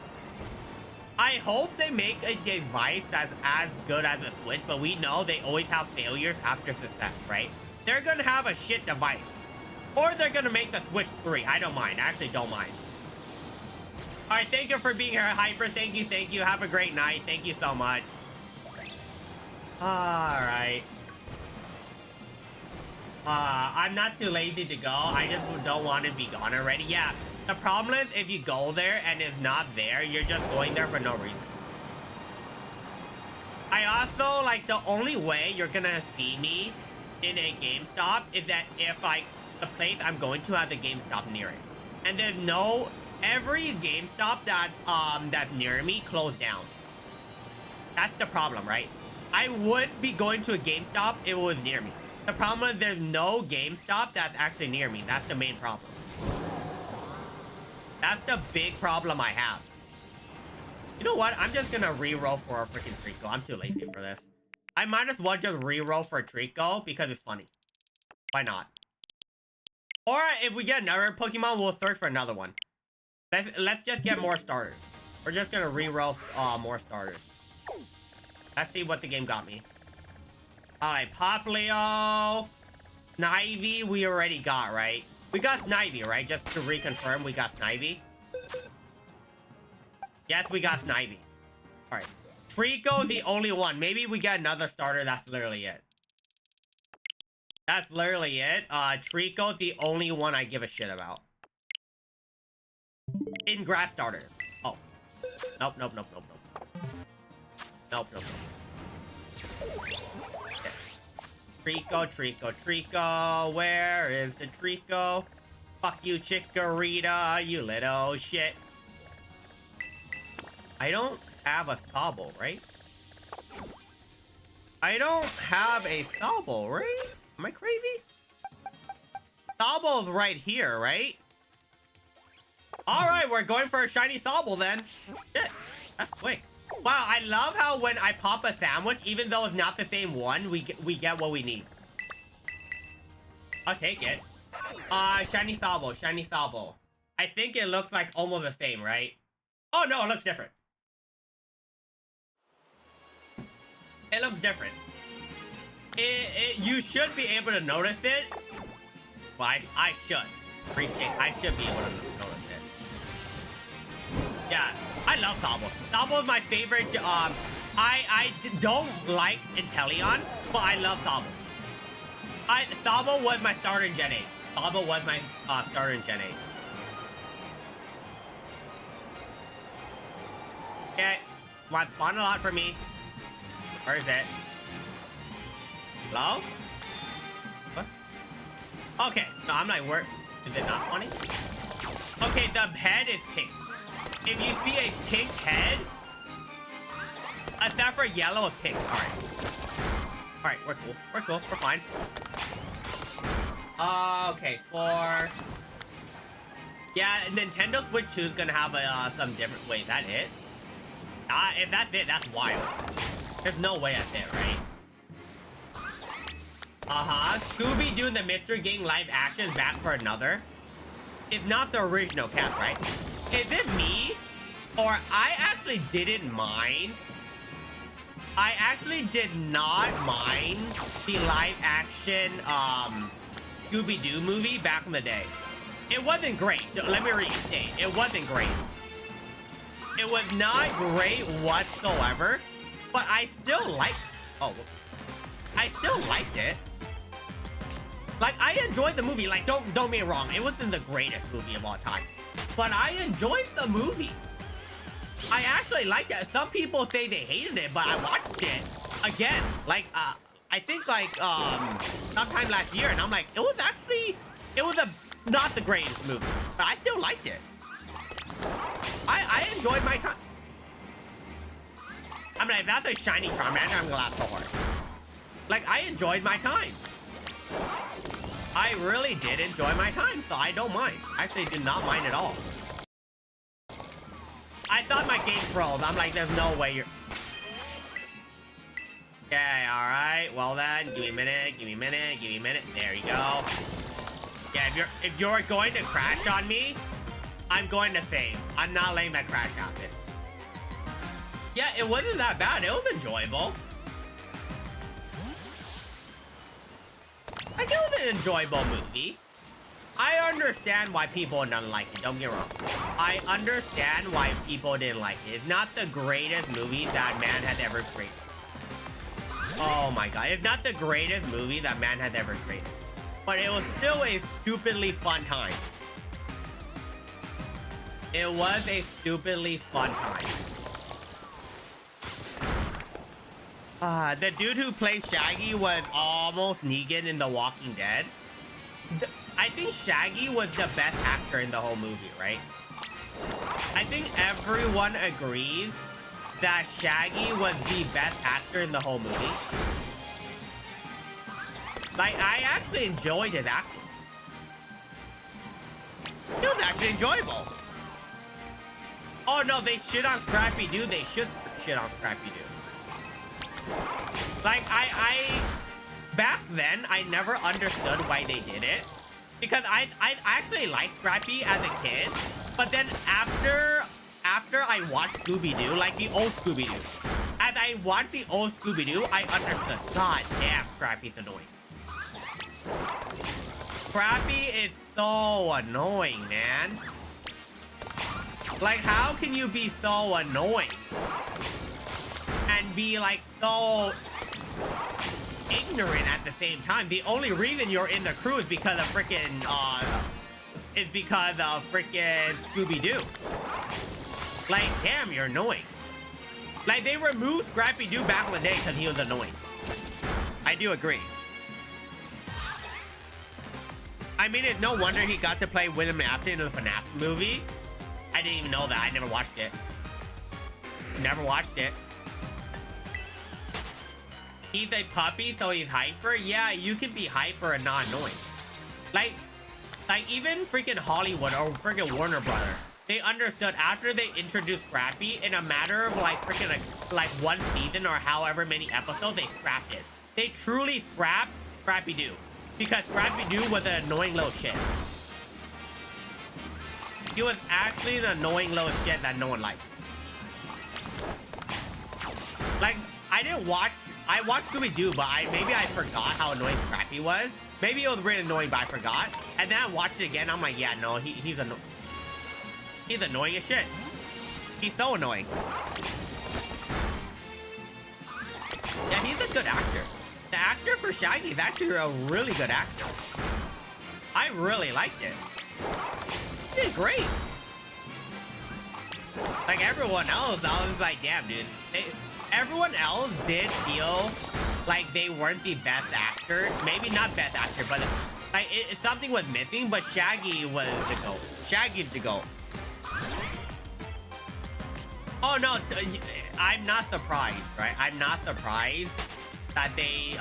Speaker 1: I hope they make a device that's as good as a Switch, but we know they always have failures after success, right? They're gonna have a shit device. Or they're gonna make the Switch 3. I don't mind. I actually don't mind. Alright, thank you for being here, Hyper. Thank you. Have a great night. Thank you so much. Alright. I'm not too lazy to go. I just don't want to be gone already. Yeah, the problem is if you go there and it's not there, you're just going there for no reason. I also, like, the only way you're gonna see me in a GameStop is that if, like, the place I'm going to has a GameStop near it. And there's no... Every GameStop that, that's near me closed down. That's the problem, right? I would be going to a GameStop if it was near me. The problem is there's no GameStop that's actually near me. That's the main problem. That's the big problem I have. You know what? I'm just gonna re-roll for a freaking Treecko. I'm too lazy for this. I might as well just re-roll for a Treecko because it's funny. Why not? Or if we get another Pokemon, we'll search for another one. Let's just get more starters. We're just gonna re-roll more starters. Let's see what the game got me. Alright, Poplio. Snivy, we already got, right? We got Snivy, right? Just to reconfirm, we got Snivy. Yes, we got Snivy. Alright. Treecko's the only one. Maybe we get another starter. That's literally it. That's literally it. Treecko's the only one I give a shit about. In grass starters. Oh. Nope. Okay. Treecko. Where is the Treecko? Fuck you, Chikorita, you little shit. I don't have a Thobble, right? I don't have a Thobble, right? Am I crazy? Thobble's right here, right? Alright, we're going for a shiny Thobble then. Shit, that's quick. Wow, I love how when I pop a sandwich, even though it's not the same one, we get what we need. I'll take it. Shiny Thobble. I think it looks like almost the same, right? Oh no, it looks different. It looks different. You should be able to notice it. Well, I should. I should be able to notice it. Yeah, I love Thobble. Thobble is my favorite. I don't like Inteleon, but I love Thobble. Thobble was my starter in Gen 8. Thobble was my starter in Gen 8. Okay. Come on, spawn a lot for me. Where is it? Hello? What? Okay. No, I'm like, where? Is it not spawning? Okay, the head is pink. If you see a pink head, except for yellow is pink. Alright. Alright, we're cool. We're cool. We're fine. Okay, for... Yeah, Nintendo Switch 2 is gonna have some different... Wait, is that it? If that's it, that's wild. There's no way that's it, right? Scooby-Doo the Mystery Gang live action back for another. It's not the original cast, right? Is it me? Or I actually didn't mind. I actually did not mind the live action Scooby-Doo movie back in the day. It wasn't great. Let me restate. It wasn't great. It was not great whatsoever. But I still liked... Oh. I still liked it. Like, I enjoyed the movie. Like, don't get me wrong. It wasn't the greatest movie of all time. But I enjoyed the movie. I actually liked it. Some people say they hated it, but I watched it again. Like, I think like sometime last year, and I'm like, it was not the greatest movie, but I still liked it. I enjoyed my time. I'm like, if that's a shiny Charmander, I'm gonna laugh so hard. Like, I enjoyed my time. I really did enjoy my time, so I don't mind. I actually did not mind at all. I thought my game froze. I'm like, there's no way you're... Okay, alright. Well then, give me a minute, give me a minute, give me a minute. There you go. Yeah, if you're going to crash on me, I'm going to save. I'm not letting that crash happen. Yeah, it wasn't that bad. It was enjoyable. Like, it was an enjoyable movie. I understand why people didn't like it. Don't get me wrong. I understand why people didn't like it. It's not the greatest movie that man has ever created. Oh my god. It's not the greatest movie that man has ever created. But it was still a stupidly fun time. It was a stupidly fun time. The dude who plays Shaggy was almost Negan in The Walking Dead. I think Shaggy was the best actor in the whole movie, right? I think everyone agrees that Shaggy was the best actor in the whole movie. Like, I actually enjoyed his acting. It was actually enjoyable. Oh no, they shit on Scrappy-Doo. They should shit on Scrappy-Doo. Like, back then, I never understood why they did it. Because I actually liked Scrappy as a kid. But then after I watched Scooby-Doo, like the old Scooby-Doo, as I watched the old Scooby-Doo, I understood. God damn, Scrappy's annoying. Scrappy is so annoying, man. Like, how can you be so annoying? And be like so ignorant at the same time. The only reason you're in the crew is because of freaking Scooby-Doo. Like, damn, you're annoying. Like, they removed Scrappy-Doo back in the day because he was annoying. I do agree. I mean, it's no wonder he got to play William Afton in the FNAF movie. I didn't even know that. I never watched it. Never watched it. He's a puppy, so he's hyper? Yeah, you can be hyper and not annoying. Like even freaking Hollywood or freaking Warner Brothers, they understood after they introduced Scrappy, in a matter of like freaking like one season or however many episodes, they scrapped it. They truly scrapped Scrappy-Doo. Because Scrappy-Doo was an annoying little shit. He was actually an annoying little shit that no one liked. Like, I watched Scooby-Doo, but maybe I forgot how annoying Scrappy was. Maybe it was really annoying, but I forgot. And then I watched it again, I'm like, yeah, no, he's annoying as shit. He's so annoying. Yeah, he's a good actor. The actor for Shaggy is actually a really good actor. I really liked it. He did great. Like everyone else, I was like, damn, dude. Everyone else did feel like they weren't the best actor. Maybe not best actor, but like something was missing. But Shaggy was the GOAT. Shaggy's the GOAT. Oh no, I'm not surprised, right? I'm not surprised that they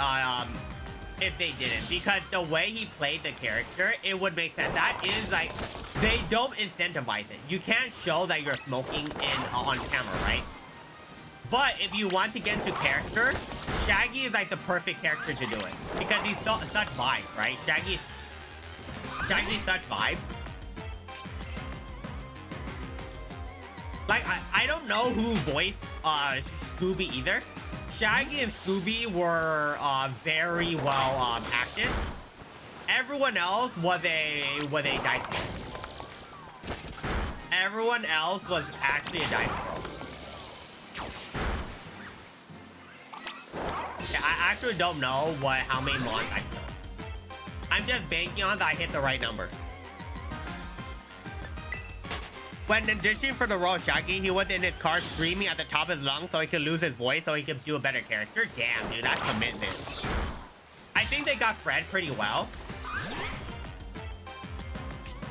Speaker 1: if they didn't, because the way he played the character, it would make sense. That is like, they don't incentivize it. You can't show that you're smoking on camera, right? But if you want to get into character, Shaggy is like the perfect character to do it, because he's such vibes, right? Shaggy's such vibes. Like I don't know who voiced Scooby either. Shaggy and Scooby were very well acted. Everyone else was a dice roll. Everyone else was actually a dice roll. Yeah, I actually don't know how many mons I killed. I'm just banking on that I hit the right number. When auditioning for the role of Shaggy, he was in his car screaming at the top of his lungs so he could lose his voice so he could do a better character. Damn, dude, that's commitment. I think they got Fred pretty well.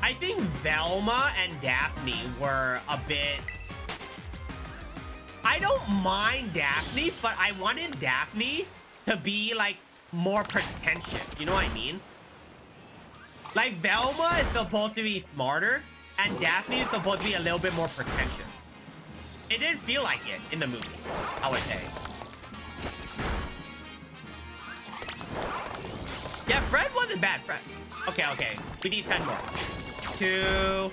Speaker 1: I think Velma and Daphne were a bit... I don't mind Daphne, but I wanted Daphne to be, like, more pretentious. You know what I mean? Like, Velma is supposed to be smarter, and Daphne is supposed to be a little bit more pretentious. It didn't feel like it in the movie, I would say. Yeah, Fred wasn't bad, Fred. Okay. We need 10 more. 2,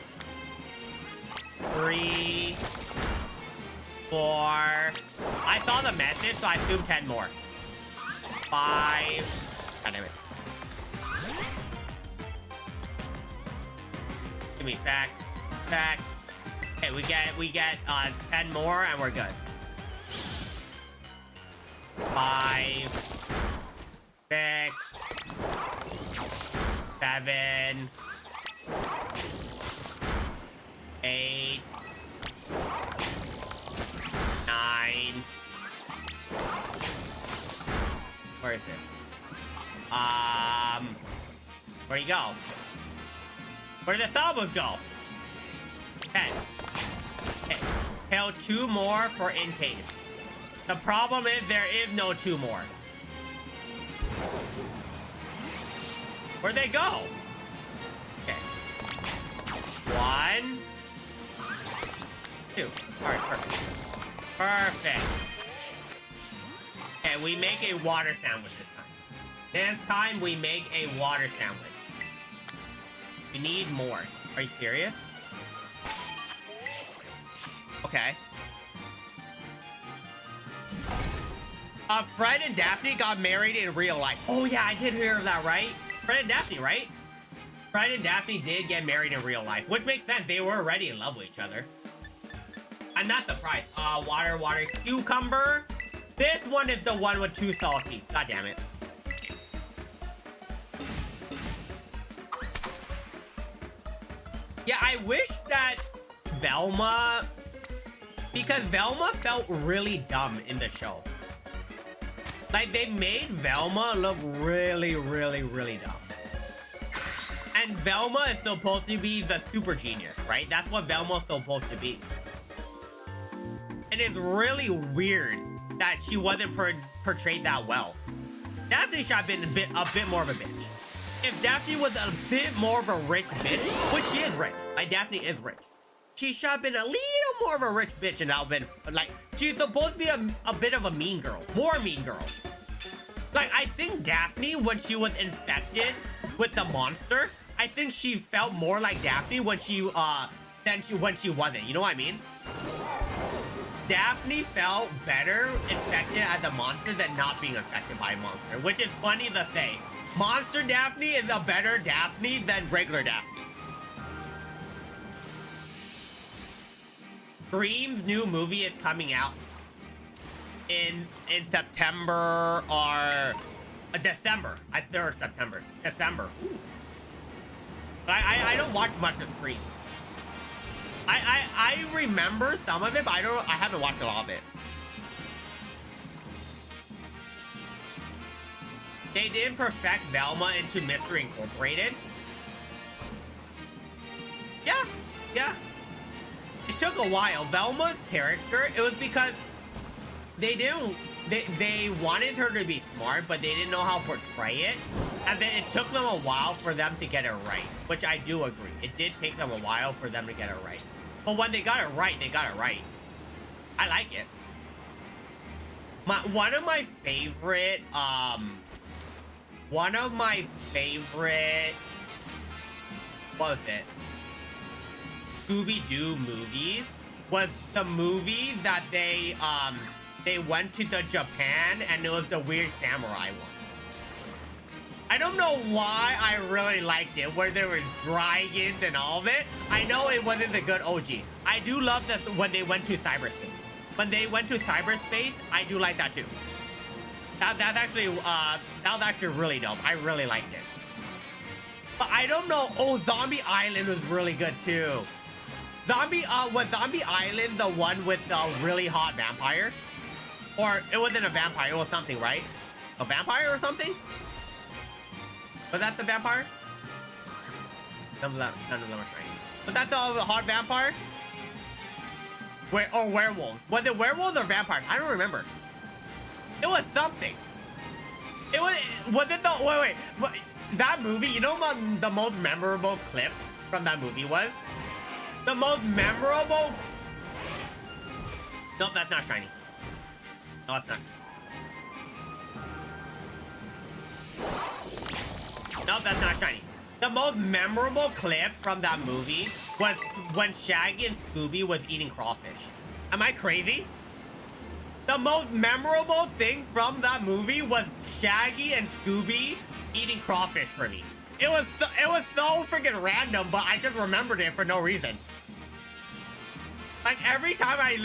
Speaker 1: 3, 4. I saw the message, so I assumed 10 more. 5. God damn it. Give me sack. Okay, we get 10 more and we're good. 5, 6, 7, 8, 9. Where is it? Where you go? Where did the Thalbos go? 10. Okay. Kill 2 more for in case. The problem is there is no 2 more. Where'd they go? Okay. 1, 2. Alright, perfect. Perfect. Okay, we make a water sandwich this time. This time we make a water sandwich. We need more. Are you serious? Okay. Fred and Daphne got married in real life. Oh yeah, I did hear of that, right? Fred and Daphne, right? Fred and Daphne did get married in real life, which makes sense. They were already in love with each other. I'm not surprised. Water, cucumber. This one is the one with 2 salties. God damn it. Yeah, I wish that Velma... Because Velma felt really dumb in the show. Like, they made Velma look really, really, really dumb. And Velma is supposed to be the super genius, right? That's what Velma's supposed to be. And it's really weird that she wasn't portrayed that well. Daphne should have been a bit more of a bitch. If Daphne was a bit more of a rich bitch, which she is rich, like Daphne is rich, she should have been a little more of a rich bitch, and that would have been, like, she's supposed to be a bit of a mean girl, more mean girl. Like, I think Daphne, when she was infected with the monster, I think she felt more like Daphne when when she wasn't, you know what I mean? Daphne felt better infected as a monster than not being infected by a monster, which is funny to say. Monster Daphne is a better Daphne than regular Daphne. Scream's new movie is coming out in September or December. I think September. December. But I don't watch much of Scream. I remember some of it, but I haven't watched a lot of it. They didn't perfect Velma into Mystery Incorporated. Yeah, yeah. It took a while. Velma's character, it was because they didn't they wanted her to be smart, but they didn't know how to portray it. And then it took them a while for them to get it right, which I do agree. It did take them a while for them to get it right. But when they got it right, they got it right. I like it. One of my favorite what was it? Scooby-Doo movies was the movie that they went to the Japan, and it was the weird samurai one. I don't know why I really liked it, where there were dragons and all of it. I know it wasn't a good OG. I do love that when they went to cyberspace. When they went to cyberspace, I do like that too. That was actually really dope. I really liked it. But I don't know. Oh, Zombie Island was really good too. Was Zombie Island the one with the really hot vampire? Or it wasn't a vampire, it was something, right? A vampire or something? Was that the vampire? None of them are shiny. Was that the hot vampire? Or werewolves? Was it werewolves or vampires? I don't remember. It was something. Was it the, wait. That movie, you know what the most memorable clip from that movie was? The most memorable... Nope, that's not shiny. No, it's not. Nope, that's not shiny. The most memorable clip from that movie was when Shaggy and Scooby was eating crawfish. Am I crazy? The most memorable thing from that movie was Shaggy and Scooby eating crawfish for me. It was so freaking random, but I just remembered it for no reason. Like, every time I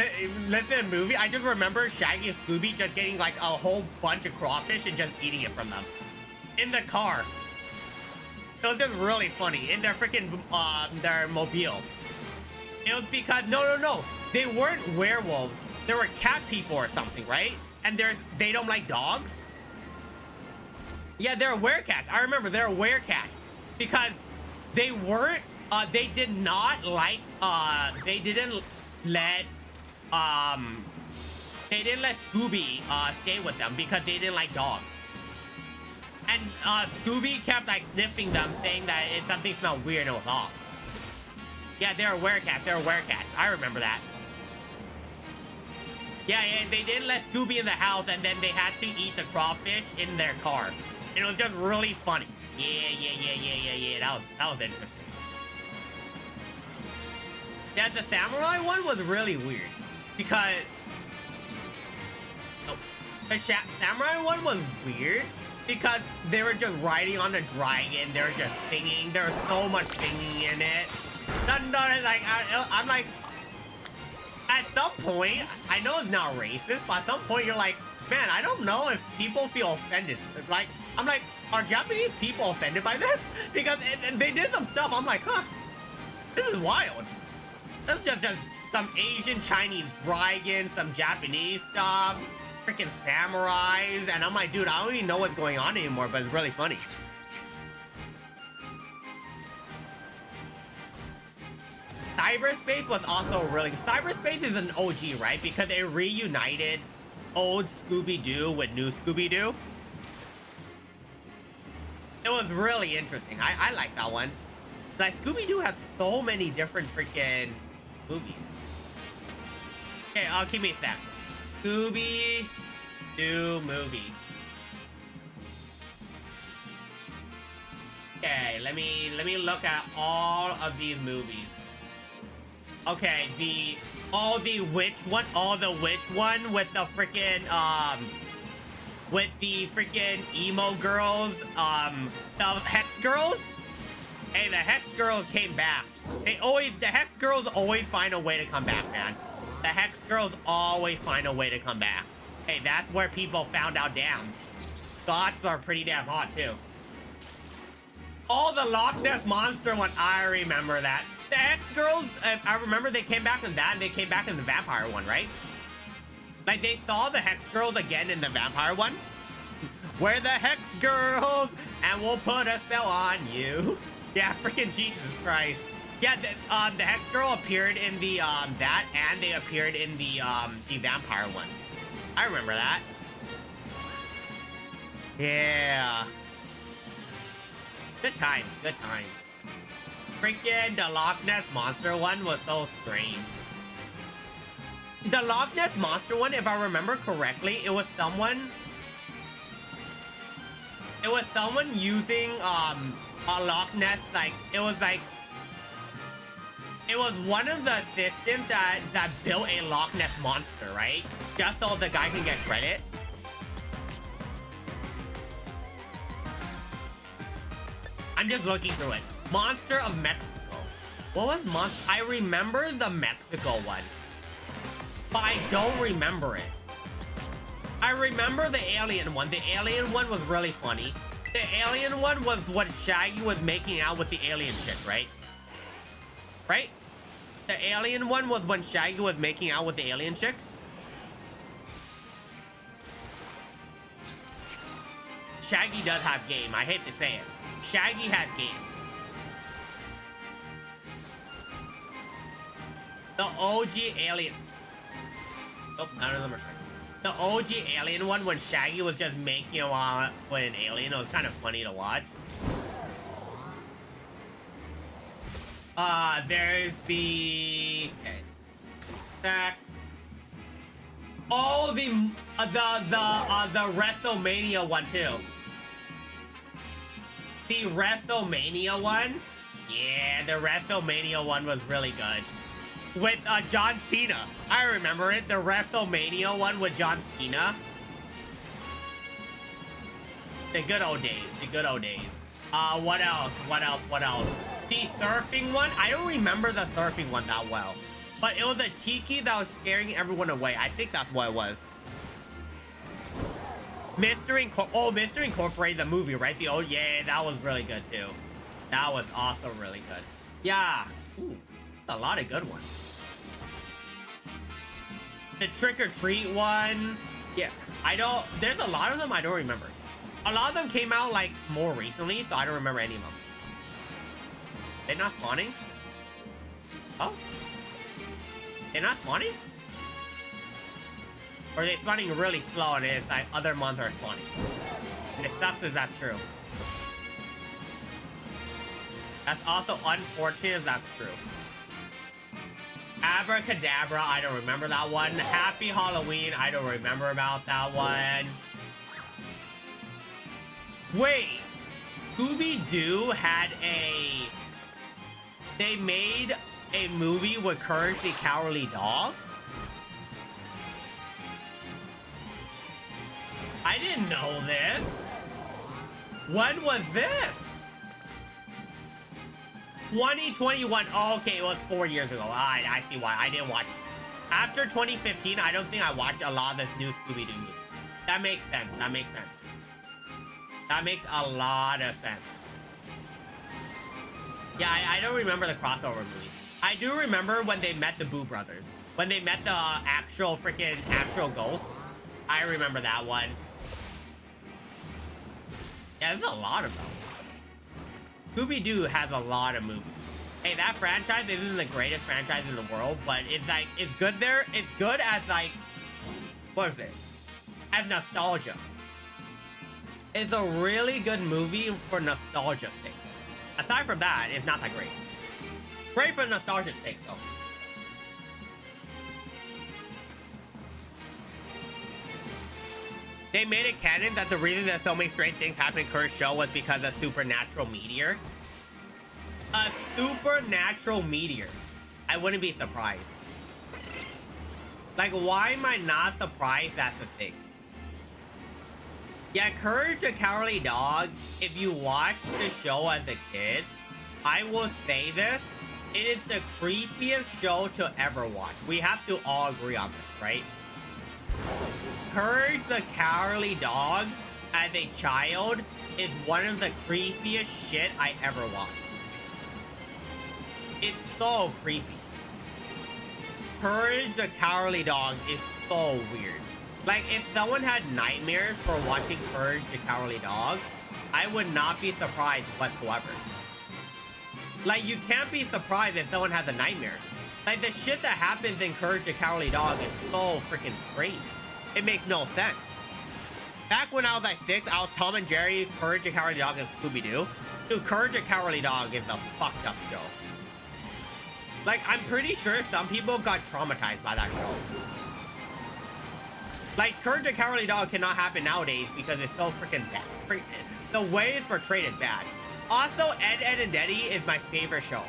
Speaker 1: listen to a movie, I just remember Shaggy and Scooby just getting, like, a whole bunch of crawfish and just eating it from them. In the car. It was just really funny. In their freaking, their mobile. It was because, no. They weren't werewolves. They were cat people or something, right? And they don't like dogs? Yeah, they're werecats. I remember they're werecats. Because they weren't, they did not like, they didn't let Scooby stay with them because they didn't like dogs. And Scooby kept like sniffing them, saying that something smelled weird and it was off. Yeah, they're werecats. I remember that. Yeah, they didn't let Scooby in the house, and then they had to eat the crawfish in their car. And it was just really funny. Yeah. That was interesting. Yeah, the samurai one was really weird because the samurai one was weird because they were just riding on a dragon. They were just singing. There was so much singing in it. I'm like, at some point, I know it's not racist, but at some point you're like, man, I don't know if people feel offended. Like, I'm like, are Japanese people offended by this? Because they did some stuff. I'm like, huh, this is wild. That's just some Asian Chinese dragons, some Japanese stuff, freaking samurais, and I'm like, dude, I don't even know what's going on anymore, but it's really funny. Cyberspace was also really... Cyberspace is an OG, right? Because it reunited old Scooby-Doo with new Scooby-Doo. It was really interesting. I like that one. Like, Scooby-Doo has so many different freaking movies. Okay, keep me a sec. Scooby-Doo movie. Okay, let me look at all of these movies. Okay, the witch one with the freaking emo girls, the Hex girls. Hey, the Hex girls came back. The Hex girls always find a way to come back, man. The Hex girls always find a way to come back. Hey, that's where people found out, damn, goths are pretty damn hot too. Oh, the Loch Ness Monster one, I remember that. The X girls, I remember they came back in that, and they came back in the vampire one, right? Like they saw the Hex girls again in the vampire one. We're the Hex girls, and we'll put a spell on you. Yeah, freaking Jesus Christ. Yeah, the Hex girl appeared in the that, and they appeared in the vampire one. I remember that. Yeah. Good times, good times. Freaking the Loch Ness Monster one was so strange. The Loch Ness Monster one, if I remember correctly, it was someone using a Loch Ness, like it was one of the systems that built a Loch Ness Monster, right? Just so the guy can get credit. I'm just looking through it. Monster of Mexico. What was Monster? I remember the Mexico one, but I don't remember it. I remember the alien one. The alien one was really funny. The alien one was what Shaggy was making out with the alien chick, right? Right? The alien one was when Shaggy was making out with the alien chick. Shaggy does have game. I hate to say it. Shaggy has game. The OG alien. Nope, none of them are Shaggy. The OG alien one, when Shaggy was just making out with an alien, it was kind of funny to watch. There's the... Okay. Back. Oh, the WrestleMania one, too. The WrestleMania one? Yeah, the WrestleMania one was really good. With John Cena. I remember it. The WrestleMania one with John Cena. The good old days. The good old days. What else? What else? What else? The surfing one? I don't remember the surfing one that well. But it was a tiki that was scaring everyone away. I think that's what it was. Mystery Incorporated, the movie, right? The old, yeah, that was really good too. That was also really good. Yeah. Ooh, a lot of good ones. The Trick or Treat one. Yeah, there's a lot of them I don't remember. A lot of them came out like more recently, so I don't remember any of them. They're not spawning? Oh. They're not spawning? Or are they spawning really slow and it's like other monsters are spawning? And it sucks if that's true. That's also unfortunate if that's true. Abracadabra, I don't remember that one. Happy Halloween, I don't remember about that one. Wait, Scooby-Doo had they made a movie with Courage the Cowardly Dog? I didn't know this. When was this? 2021. Oh, okay, it was 4 years ago. I see why. I didn't watch. After 2015, I don't think I watched a lot of this new Scooby-Doo movie. That makes sense. That makes sense. That makes a lot of sense. Yeah, I don't remember the crossover movie. I do remember when they met the Boo Brothers. When they met the actual ghost. I remember that one. Yeah, there's a lot of them. Scooby-Doo has a lot of movies. Hey, that franchise isn't the greatest franchise in the world, but it's like, it's good there. It's good as like, what is it? As nostalgia. It's a really good movie for nostalgia's sake. Aside from that, it's not that great. Great for nostalgia's sake, though. They made it canon that the reason that so many strange things happened in Kurt's show was because of supernatural meteor. A supernatural meteor. I wouldn't be surprised. Like, why am I not surprised that's a thing? Yeah, Courage the Cowardly Dog, if you watched the show as a kid, I will say this, it is the creepiest show to ever watch. We have to all agree on this, right? Courage the Cowardly Dog, as a child, is one of the creepiest shit I ever watched. It's so creepy. Courage the Cowardly Dog is so weird. Like, if someone had nightmares for watching Courage the Cowardly Dog, I would not be surprised whatsoever. Like, you can't be surprised if someone has a nightmare. Like, the shit that happens in Courage the Cowardly Dog is so freaking strange. It makes no sense. Back when I was like 6, I was Tom and Jerry, Courage the Cowardly Dog, and Scooby-Doo. Dude, Courage the Cowardly Dog is a fucked up show. Like, I'm pretty sure some people got traumatized by that show. Like, Courage the Cowardly Dog cannot happen nowadays because it's so freaking bad. The way it's portrayed is bad. Also, Ed, Edd and Eddy is my favorite show.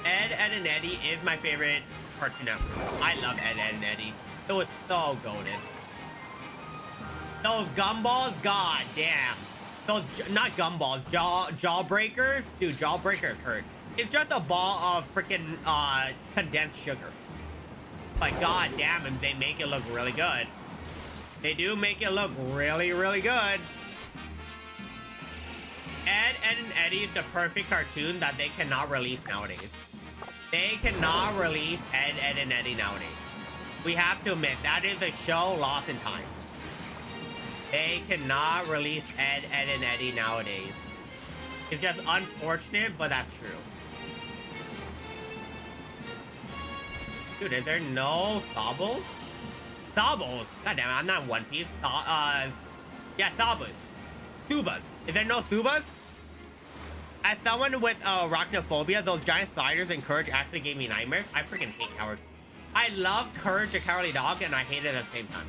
Speaker 1: Ed, Edd and Eddy is my favorite cartoon network. I love Ed, Edd and Eddy. It was so goated. Those gumballs, god damn. Those, not gumballs, jawbreakers. Dude, jawbreakers hurt. It's just a ball of freaking condensed sugar. But god damn it, they make it look really good. They do make it look really, really good. Ed, Edd and Eddy is the perfect cartoon that they cannot release nowadays. They cannot release Ed, Edd and Eddy nowadays. We have to admit, that is a show lost in time. They cannot release Ed, Edd and Eddy nowadays. It's just unfortunate, but that's true. Dude, is there no Sawbles? Sawbles? God damn it, I'm not One Piece. Yeah, Sawbles. Subas. Is there no Subas? As someone with arachnophobia, those giant sliders in Courage actually gave me nightmares. I freaking hate Courage. I love Courage the Cowardly Dog, and I hate it at the same time.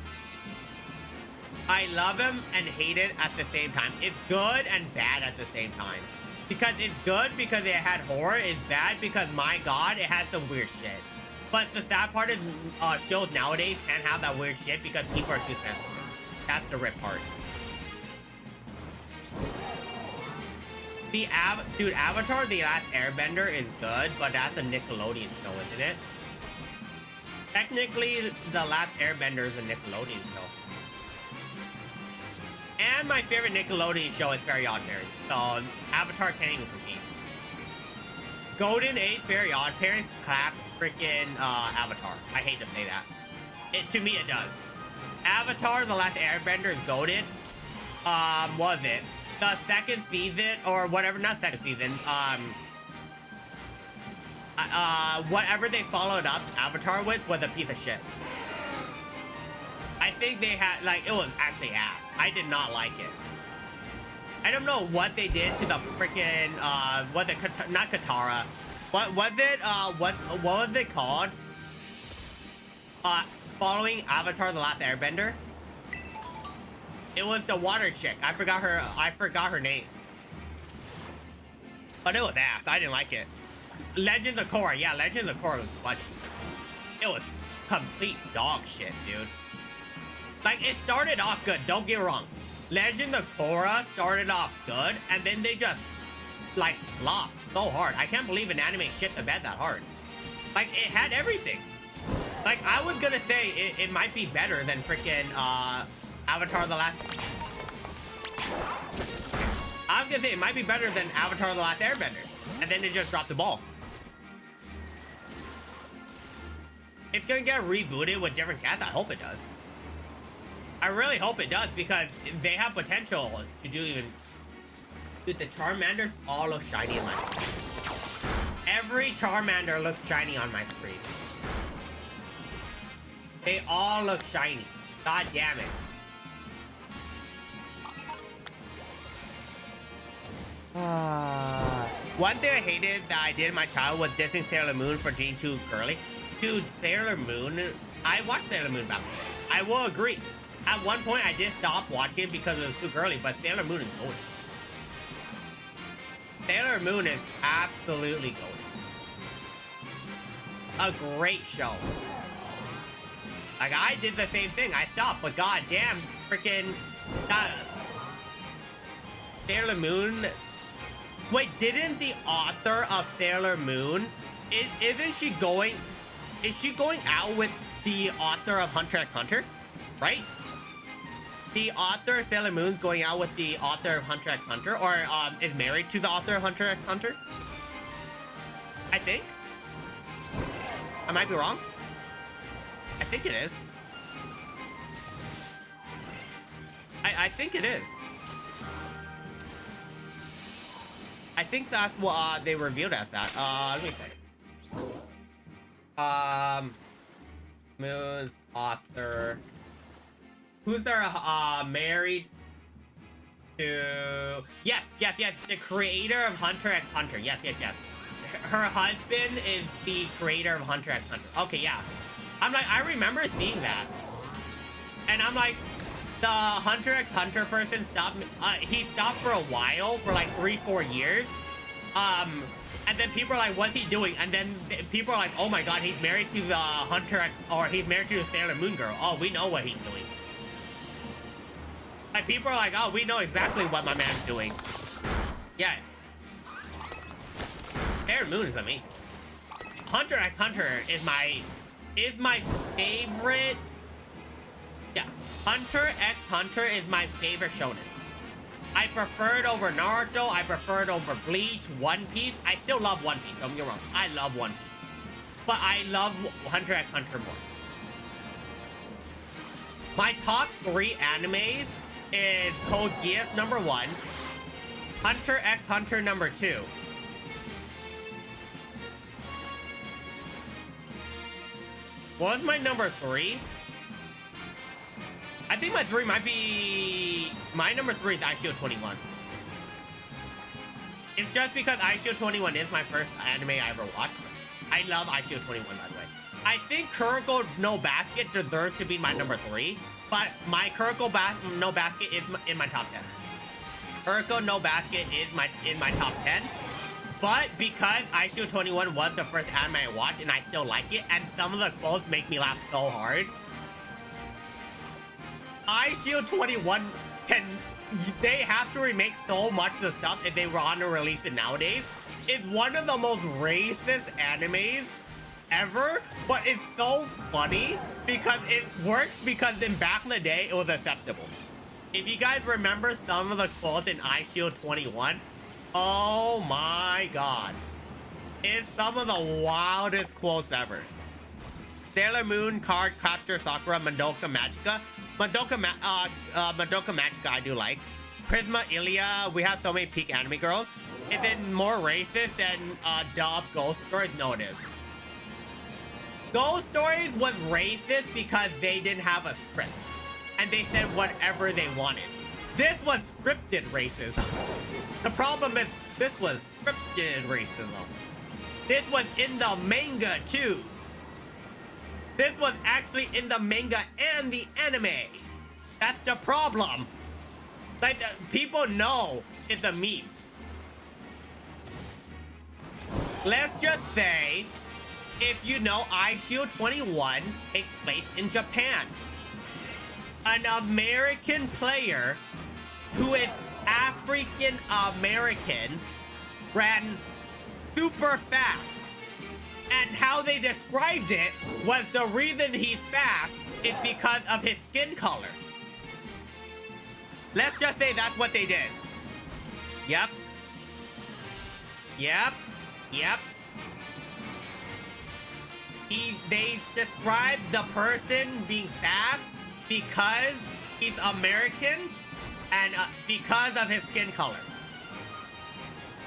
Speaker 1: I love him and hate it at the same time. It's good and bad at the same time. Because it's good because it had horror. It's bad because, my god, it has some weird shit. But the sad part is shows nowadays can't have that weird shit because people are too sensitive. That's the rip part. Dude, Avatar: The Last Airbender is good, but that's a Nickelodeon show, isn't it? Technically, The Last Airbender is a Nickelodeon show. And my favorite Nickelodeon show is Fairy Odd Parents, so Avatar can't even compete. Golden Age Fairy Odd Parents clap freaking Avatar. I hate to say that. To me, it does. Avatar: The Last Airbender is goated. Was it? The second season, or whatever, not second season, whatever they followed up Avatar with was a piece of shit. I think they had, like, it was actually ass. I did not like it. I don't know what they did to the freaking, was it, not Katara. What was it, what was it called? Following Avatar: The Last Airbender? It was the water chick. I forgot her name. But it was ass. I didn't like it. Legends of Korra. Yeah, Legends of Korra was clutch. It was complete dog shit, dude. Like, it started off good. Don't get me wrong. Legends of Korra started off good, and then they just, like, flopped so hard. I can't believe an anime shit the bed that hard. Like, it had everything. Like, I was gonna say it might be better than freaking, Avatar: The Last... I was gonna say it might be better than Avatar: The Last Airbender. And then they just dropped the ball. It's gonna get rebooted with different cats. I hope it does. I really hope it does because they have potential to do even... Dude, the Charmanders all look shiny on my screen. Every Charmander looks shiny on my screen. They all look shiny. God damn it. One thing I hated that I did in my childhood was dissing Sailor Moon for being too girly. Dude, Sailor Moon... I watched Sailor Moon back then. I will agree. At one point, I did stop watching it because it was too girly, but Sailor Moon is golden. Sailor Moon is absolutely golden. A great show. Like, I did the same thing. I stopped, but goddamn, freaking... Sailor Moon... Wait, didn't the author of Sailor Moon... Isn't she going... Is she going out with the author of Hunter x Hunter? Right? The author of Sailor Moon's going out with the author of Hunter x Hunter? Or is married to the author of Hunter x Hunter? I think. I might be wrong. I think it is. I think it is. I think that's what they revealed as that. Let me see. Moon's author. Who's their married to? Yes. The creator of Hunter x Hunter. Yes. Her husband is the creator of Hunter x Hunter. Okay, yeah. I'm like, I remember seeing that, and I'm like, the Hunter x Hunter person stopped. He stopped for a while, for like 3-4 years. And then people are like, what's he doing? And then people are like, oh my god, he's married to the Hunter x, or he's married to the Sailor Moon girl. Oh, we know what he's doing. Like, people are like, oh, we know exactly what my man's doing. Yeah. Sailor Moon is amazing. Hunter x Hunter is my favorite. Yeah, Hunter x Hunter is my favorite shonen. I prefer it over Naruto. I prefer it over Bleach, One Piece. I still love One Piece, don't get me wrong. I love One Piece. But I love Hunter x Hunter more. My top 3 animes is Code Geass number 1, Hunter x Hunter number 2. What was my number 3? I think my 3 might be... My number 3 is ICO 21. It's just because ICO 21 is my first anime I ever watched. I love ICO 21, by the way. I think Kuroko no Basket deserves to be my number 3, but my Kuroko no Basket is in my top 10. Kuroko no Basket is in my top 10. But because ICO 21 was the first anime I watched and I still like it, and some of the quotes make me laugh so hard, ICO 21 they have to remake so much of the stuff if they want to release it nowadays. It's one of the most racist animes ever, but it's so funny because it works, because in back in the day it was acceptable. If you guys remember some of the quotes in ICO 21, oh my god, it's some of the wildest quotes ever. Sailor Moon, Card Captor Sakura, Madoka Magica. Madoka Magica I do like. Prisma, Ilya, we have so many peak anime girls. Is it more racist than Dub Ghost Stories? No, it is. Ghost Stories was racist because they didn't have a script. And they said whatever they wanted. This was scripted racism. The problem is, this was scripted racism. This was in the manga too. This was actually in the manga and the anime. That's the problem. Like, people know it's a meme. Let's just say, if you know, ICO 21 takes place in Japan. An American player who is African American ran super fast. And how they described it was the reason he's fast is because of his skin color. Let's just say that's what they did. Yep. They described the person being fast because he's American and because of his skin color.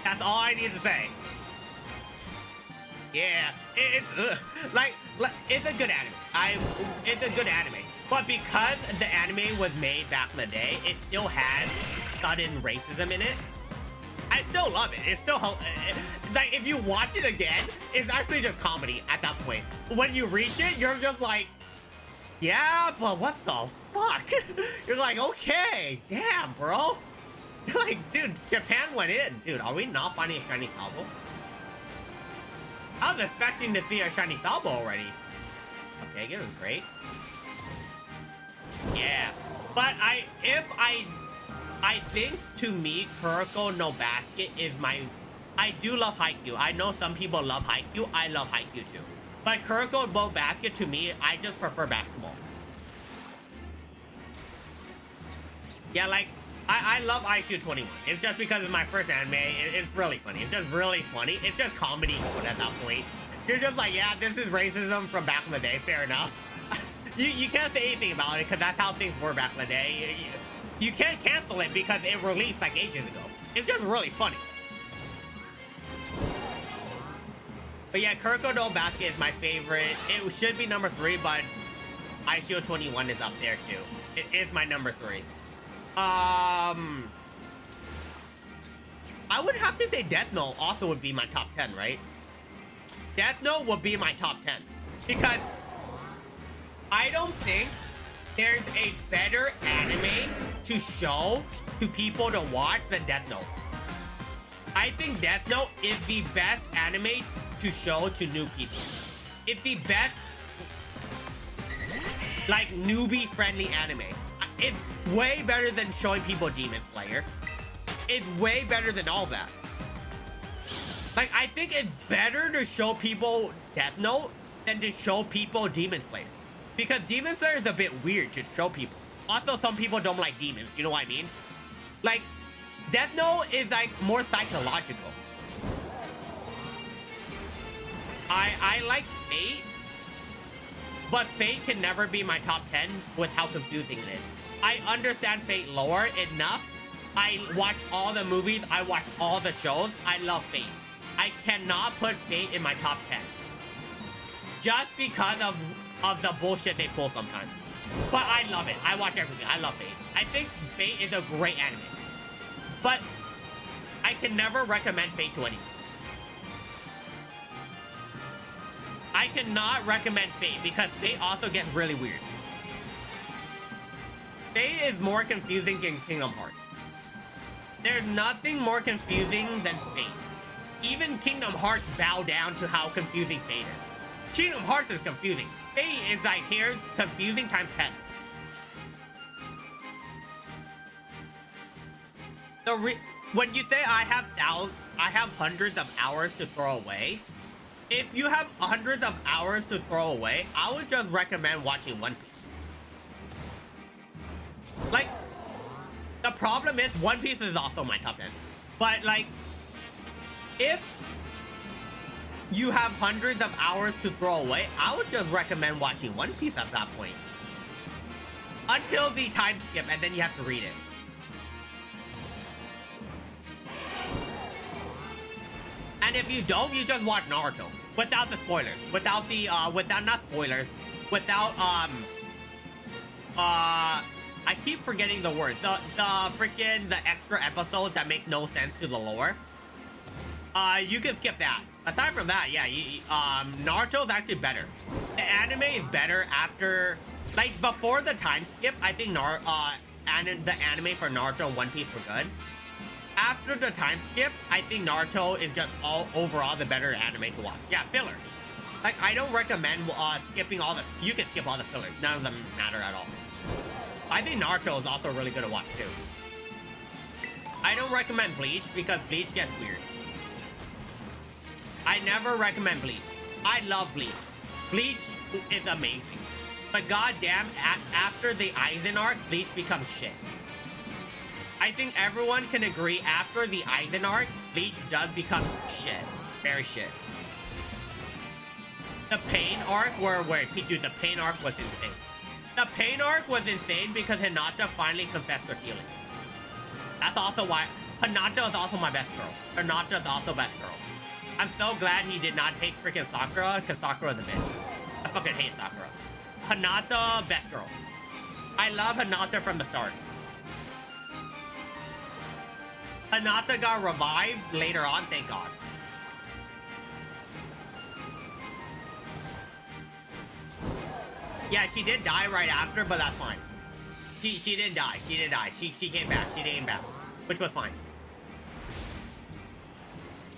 Speaker 1: That's all I need to say. Yeah, it's a good anime. It's a good anime. But because the anime was made back in the day, it still has sudden racism in it. I still love it. It's still like, if you watch it again, it's actually just comedy at that point. When you reach it, you're just like, yeah, but what the fuck? You're like, okay, damn, bro. You're like, dude, Japan went in. Dude, are we not finding a shiny Salvo? I was expecting to see a shiny Salvo already. Okay, it was great. Yeah, but I think, to me, Kuroko no Basket is my... I do love Haikyuu. I know some people love Haikyuu. I love Haikyuu too. But Kuroko no Basket, to me, I just prefer basketball. Yeah, like, I love ICU 21. It's just because it's my first anime. It's really funny. It's just really funny. It's just comedy mode at that point. You're just like, yeah, this is racism from back in the day. Fair enough. you can't say anything about it because that's how things were back in the day. You can't cancel it because it released like ages ago. It's just really funny. But yeah, Kuroko no Basket is my favorite. It should be number 3, but ICU 21 is up there too. It is my number 3. I would have to say Death Note also would be my top 10, right? Death Note would be my top 10 because I don't think there's a better anime to show to people to watch than Death Note. I think Death Note is the best anime to show to new people. It's the best, like, newbie friendly anime. It's way better than showing people Demon Slayer. It's way better than all that. Like, I think it's better to show people Death Note than to show people Demon Slayer. Because Demon Slayer is a bit weird to show people. Also, some people don't like demons, you know what I mean? Like, Death Note is like more psychological. I like Fate, but Fate can never be my top 10 with how confusing it is. I understand Fate lore enough. I watch all the movies. I watch all the shows. I love Fate. I cannot put Fate in my top 10. Just because of the bullshit they pull sometimes. But I love it. I watch everything. I love Fate. I think Fate is a great anime. But I can never recommend Fate to anyone. I cannot recommend Fate because Fate also gets really weird. Fate is more confusing than Kingdom Hearts. There's nothing more confusing than Fate. Even Kingdom Hearts bow down to how confusing Fate is. Kingdom Hearts is confusing. Fate is like, here's confusing times 10. When you say I have hundreds of hours to throw away, if you have hundreds of hours to throw away, I would just recommend watching One Piece. Like, the problem is One Piece is also my top 10. But like, if you have hundreds of hours to throw away, I would just recommend watching One Piece at that point. Until the time skip, and then you have to read it. And if you don't, you just watch Naruto. Without the spoilers. Without the, not spoilers. Without, I keep forgetting the word. The extra episodes that make no sense to the lore. You can skip that. Aside from that, yeah, Naruto's actually better. The anime is better after, like, before the time skip, I think the anime for Naruto and One Piece were good. After the time skip, I think Naruto is just overall the better anime to watch. Yeah, fillers. Like, I don't recommend skipping all the... You can skip all the fillers. None of them matter at all. I think Naruto is also really good to watch, too. I don't recommend Bleach because Bleach gets weird. I never recommend Bleach. I love Bleach. Bleach is amazing. But goddamn, after the Aizen arc, Bleach becomes shit. I think everyone can agree after the Aizen arc, Bleach does become shit. Very shit. The Pain arc, dude, the Pain arc was insane. The Pain arc was insane because Hinata finally confessed her feelings. That's also why Hinata is also my best girl. Hinata is also best girl. I'm so glad he did not take freaking Sakura because Sakura is a bitch. I fucking hate Sakura. Hinata, best girl. I love Hinata from the start. Hinata got revived later on, thank God. Yeah, she did die right after, but that's fine. She didn't die. She didn't die. She came back. She came back, which was fine.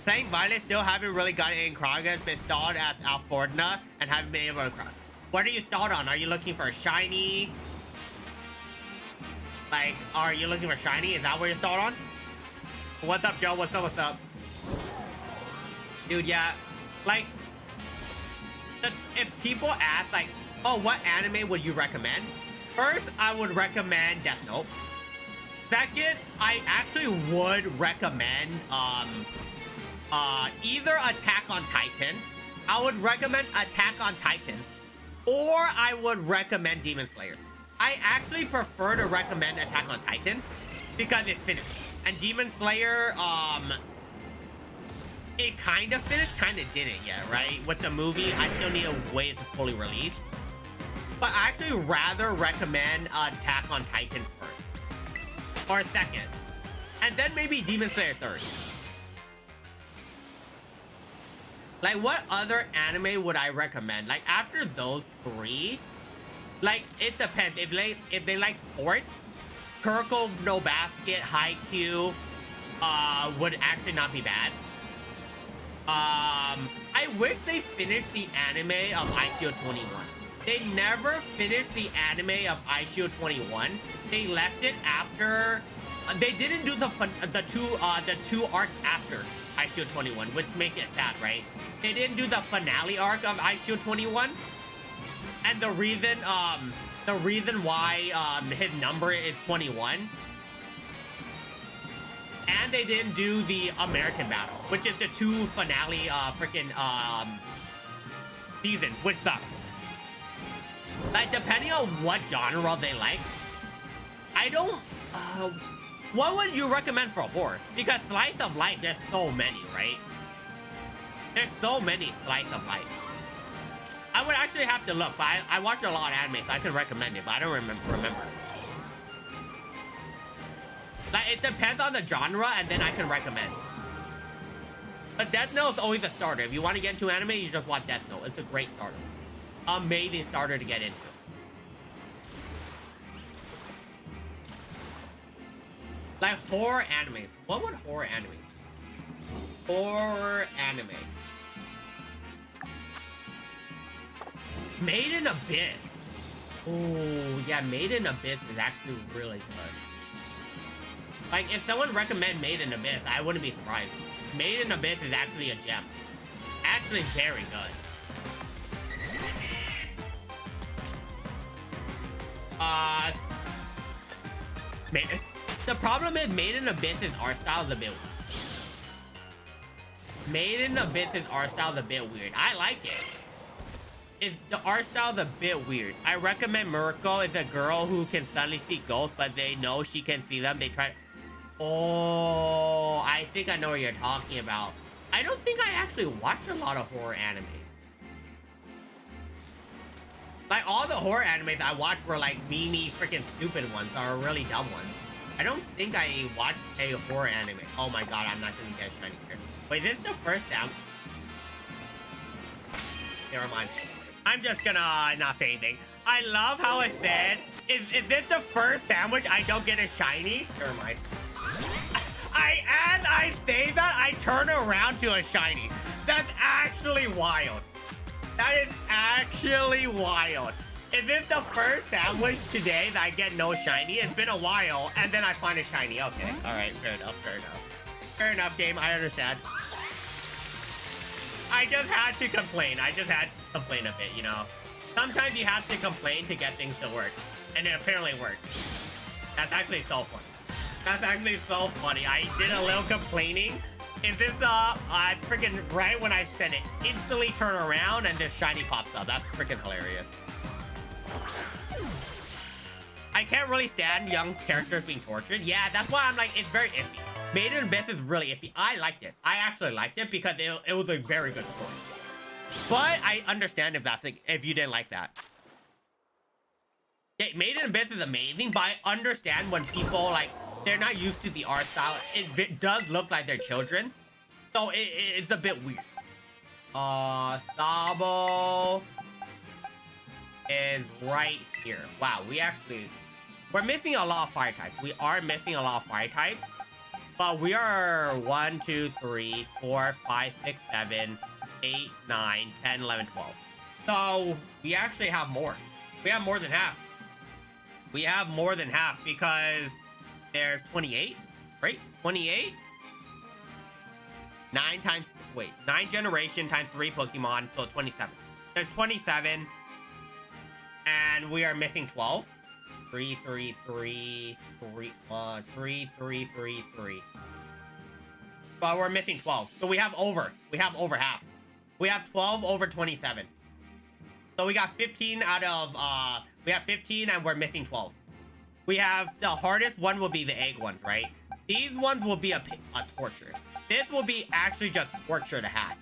Speaker 1: Playing Violet, still haven't really gotten any progress. Been stalled at Alfortuna and haven't been able to crack. What are you stalled on? Are you looking for a shiny? Like, are you looking for shiny? Is that what you're stalled on? What's up, Joe? What's up? What's up? Dude, yeah. Like, if people ask, like, oh, what anime would you recommend? First, I would recommend Death Note. Second, I actually would recommend either Attack on Titan. I would recommend Attack on Titan, or I would recommend Demon Slayer. I actually prefer to recommend Attack on Titan because it's finished. And Demon Slayer, it kind of finished, kind of didn't yet, right? With the movie, I still need to wait to fully release. But I actually rather recommend Attack on Titan first. Or second. And then maybe Demon Slayer third. Like, what other anime would I recommend? Like, after those three, like, it depends. If they like sports, Kuroko no Basket, Haikyuu, would actually not be bad. I wish they finished the anime of ICO 21. They never finished the anime of ICO 21. They left it after. They didn't do the two arcs after ICO 21, which makes it sad, right? They didn't do the finale arc of ICO 21, and the reason why his number is 21. And they didn't do the American battle, which is the two finale seasons, which sucks. Like, depending on what genre they like, I don't. What would you recommend for horror? Because slice of life, there's so many, right? There's so many slice of life. I would actually have to look, but I watched a lot of anime, so I can recommend it, but I don't remember. Like, it depends on the genre, and then I can recommend. But Death Note is always a starter. If you want to get into anime, you just watch Death Note. It's a great starter. Amazing starter to get into. Like, horror anime. What would horror anime be? Horror anime. Made in Abyss. Oh, yeah, Made in Abyss is actually really good. Like, if someone recommend Made in Abyss, I wouldn't be surprised. Made in Abyss is actually a gem. Actually very good. The problem is Made in Abyss's art style is a bit weird. Made in Abyss's art style is a bit weird. I like it. The art style is a bit weird. I recommend Miracle. It's a girl who can suddenly see ghosts, but they know she can see them. They try. Oh, I think I know what you're talking about. I don't think I actually watched a lot of horror anime. Like, all the horror animes I watched were like memey freaking stupid ones or really dumb ones. I don't think I watched a horror anime. Oh my god, I'm not gonna get shiny here. Wait, is this the first time? Never mind. I'm just gonna not say anything. I love how it said, is this the first sandwich I don't get a shiny? Never mind. As I say that, I turn around to a shiny. That's actually wild. That is actually wild. Is this the first sandwich today that I get no shiny? It's been a while, and then I find a shiny. Okay, all right, fair enough, fair enough. Fair enough, game, I understand. I just had to complain. I just had to complain a bit, you know? Sometimes you have to complain to get things to work, and it apparently worked. That's actually so funny. That's actually so funny. I did a little complaining. Is this, I freaking, right when I said it, instantly turn around and this shiny pops up. That's freaking hilarious. I can't really stand young characters being tortured. Yeah, that's why I'm like, it's very iffy. Made in Abyss is really iffy. I liked it. I actually liked it because it was a very good story. But I understand if that's like, if you didn't like that. Yeah, Made in Abyss is amazing, but I understand when people like, they're not used to the art style. It does look like they're children. So it's a bit weird. Sabo is right here. Wow, we're missing a lot of fire types. We are missing a lot of fire types. But we are 1, 2, 3, 4, 5, 6, 7, 8, 9, 10, 11, 12. So we actually have more. We have more than half. We have more than half because there's 28, right? 28? 9 generation times 3 Pokemon, so 27. There's 27, and we are missing 12. 3, 3, 3, 3, 3, 3, 3, 3. But we're missing 12. So we have over half. We have 12 over 27. So we got 15 out of, we have 15 and we're missing 12. We have, the hardest one will be the egg ones, right? These ones will be a torture. This will be actually just torture to hatch.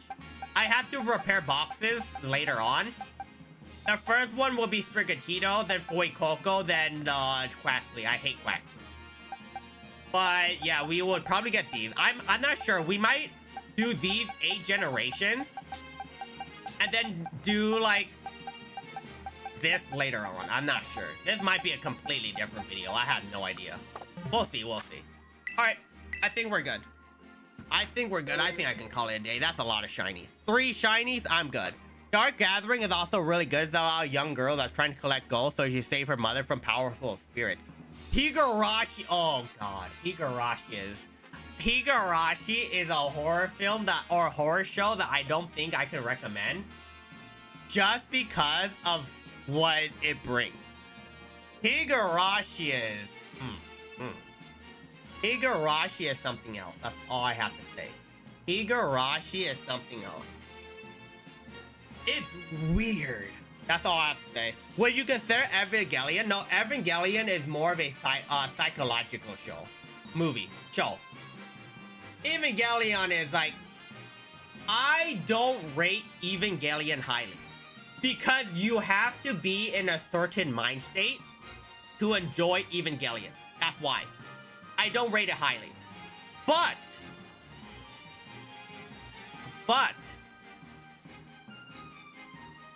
Speaker 1: I have to repair boxes later on. The first one will be Sprigatito, then Fuecoco, then Quaxley. I hate Quaxley. But yeah, we would probably get these. I'm not sure. We might do these 8 generations. And then do like this later on. I'm not sure. This might be a completely different video. I have no idea. We'll see. We'll see. All right. I think we're good. I think we're good. I think I can call it a day. That's a lot of shinies. 3 shinies. I'm good. Dark Gathering is also really good. It's about a young girl that's trying to collect gold so she save her mother from powerful spirits. Higurashi. Oh, God. Higurashi is a horror film or horror show that I don't think I can recommend. Just because of what it brings. Higurashi is... Higurashi is something else. That's all I have to say. Higurashi is something else. It's weird. That's all I have to say. Would you consider Evangelion? No, Evangelion is more of a psychological show. Evangelion is like... I don't rate Evangelion highly. Because you have to be in a certain mind state to enjoy Evangelion. That's why. I don't rate it highly. But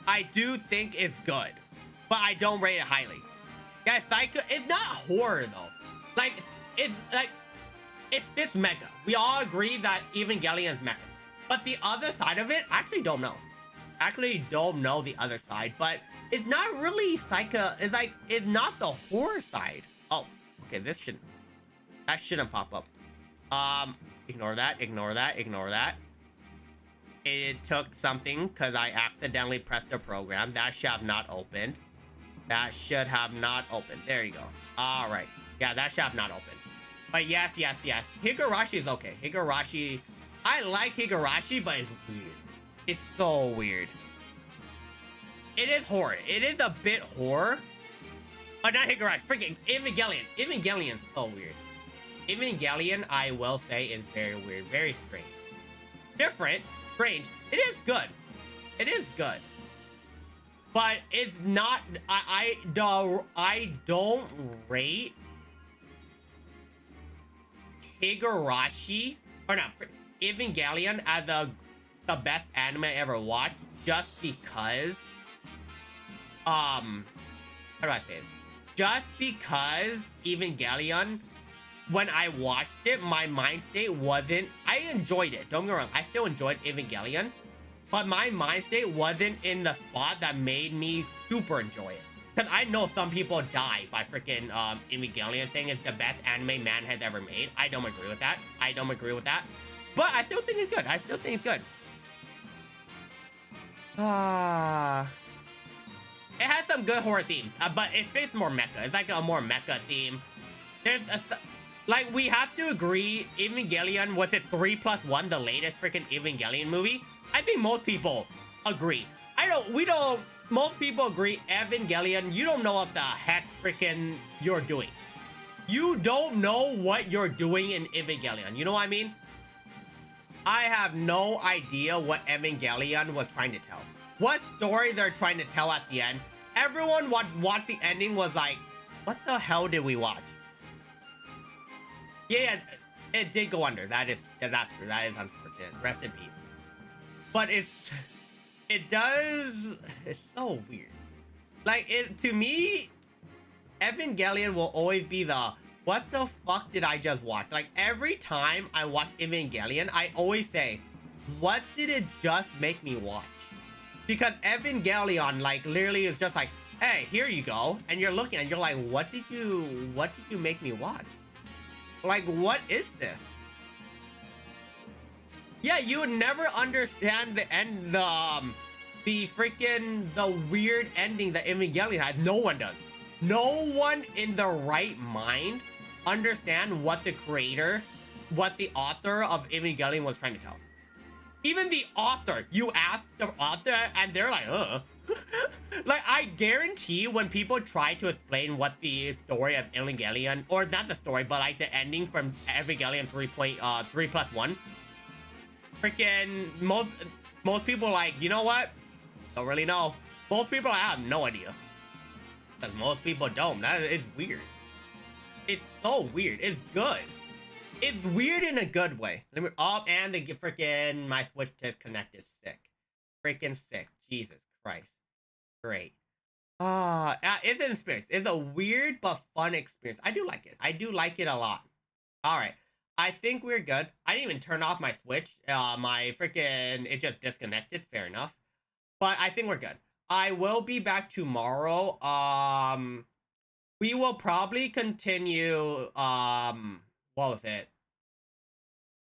Speaker 1: I do think it's good. But I don't rate it highly. Yeah, it's not horror though. Like, it's fits mecha. We all agree that Evangelion is mecha. But the other side of it, I actually don't know. Actually don't know the other side, but it's not really it's not the horror side. Oh, okay, that shouldn't pop up. Ignore that. It took something because I accidentally pressed the program. That should have not opened. There you go. All right. Yeah, that should have not opened. But yes. Higurashi is okay. Higurashi, I like Higurashi, but it's weird. It's so weird. It is horror. It is a bit horror. Oh, not Higurashi. Freaking Evangelion. Evangelion's so weird. Evangelion, I will say, is very weird. Very strange. Different. Strange. It is good. But it's not... I don't rate Higurashi... Or not. Evangelion as the best anime I ever watched, just because how do I say it? Just because Evangelion, when I watched it, my mind state wasn't... I enjoyed it, don't get me wrong, I still enjoyed Evangelion, but my mind state wasn't in the spot that made me super enjoy it. Because I know some people die by freaking Evangelion saying it's the best anime man has ever made. I don't agree with that. But I still think it's good. It has some good horror themes, but it fits more mecha. It's like a more mecha theme. Like, we have to agree, Evangelion, was it 3+1, the latest freaking Evangelion movie? I think most people agree. Most people agree, Evangelion, you don't know what the heck freaking you're doing. You don't know what you're doing in Evangelion. You know what I mean? I have no idea what Evangelion was trying to tell. What story they're trying to tell at the end. Everyone watched the ending was like, what the hell did we watch? Yeah, it did go under. That's true. That is unfortunate. Rest in peace. But it's so weird. Like, to me, Evangelion will always be the, what the fuck did I just watch? Like, every time I watch Evangelion, I always say, what did it just make me watch? Because Evangelion, like, literally is just like, hey, here you go. And you're looking and you're like, what did you make me watch? Like, what is this? Yeah, you would never understand the end, the weird ending that Evangelion had. No one does. No one in the right mind understand what the creator, what the author of Evangelion was trying to tell. Even the author, you ask the author and they're like, like, I guarantee when people try to explain what the story of Evangelion, or not the story, but like the ending from Evangelion 3+1, freaking most people like, you know what? Don't really know. Most people, I have no idea. Because most people don't. That is weird. It's so weird. It's good. It's weird in a good way. Let me, oh, and the freaking my Switch disconnect is sick. Freaking sick. Jesus Christ. Great. It's an experience. It's a weird but fun experience. I do like it. I do like it a lot. All right. I think we're good. I didn't even turn off my Switch. My freaking, it just disconnected. Fair enough. But I think we're good. I will be back tomorrow. We will probably continue, what was it?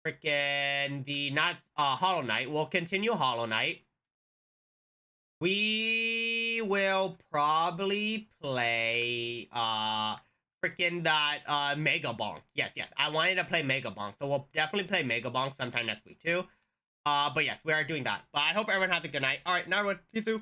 Speaker 1: Freaking the, not, Hollow Knight. We'll continue Hollow Knight. We will probably play, freaking that, Mega Bonk. Yes, yes. I wanted to play Mega Bonk. So we'll definitely play Mega Bonk sometime next week, too. But yes, we are doing that. But I hope everyone has a good night. All right, now everyone, peace out.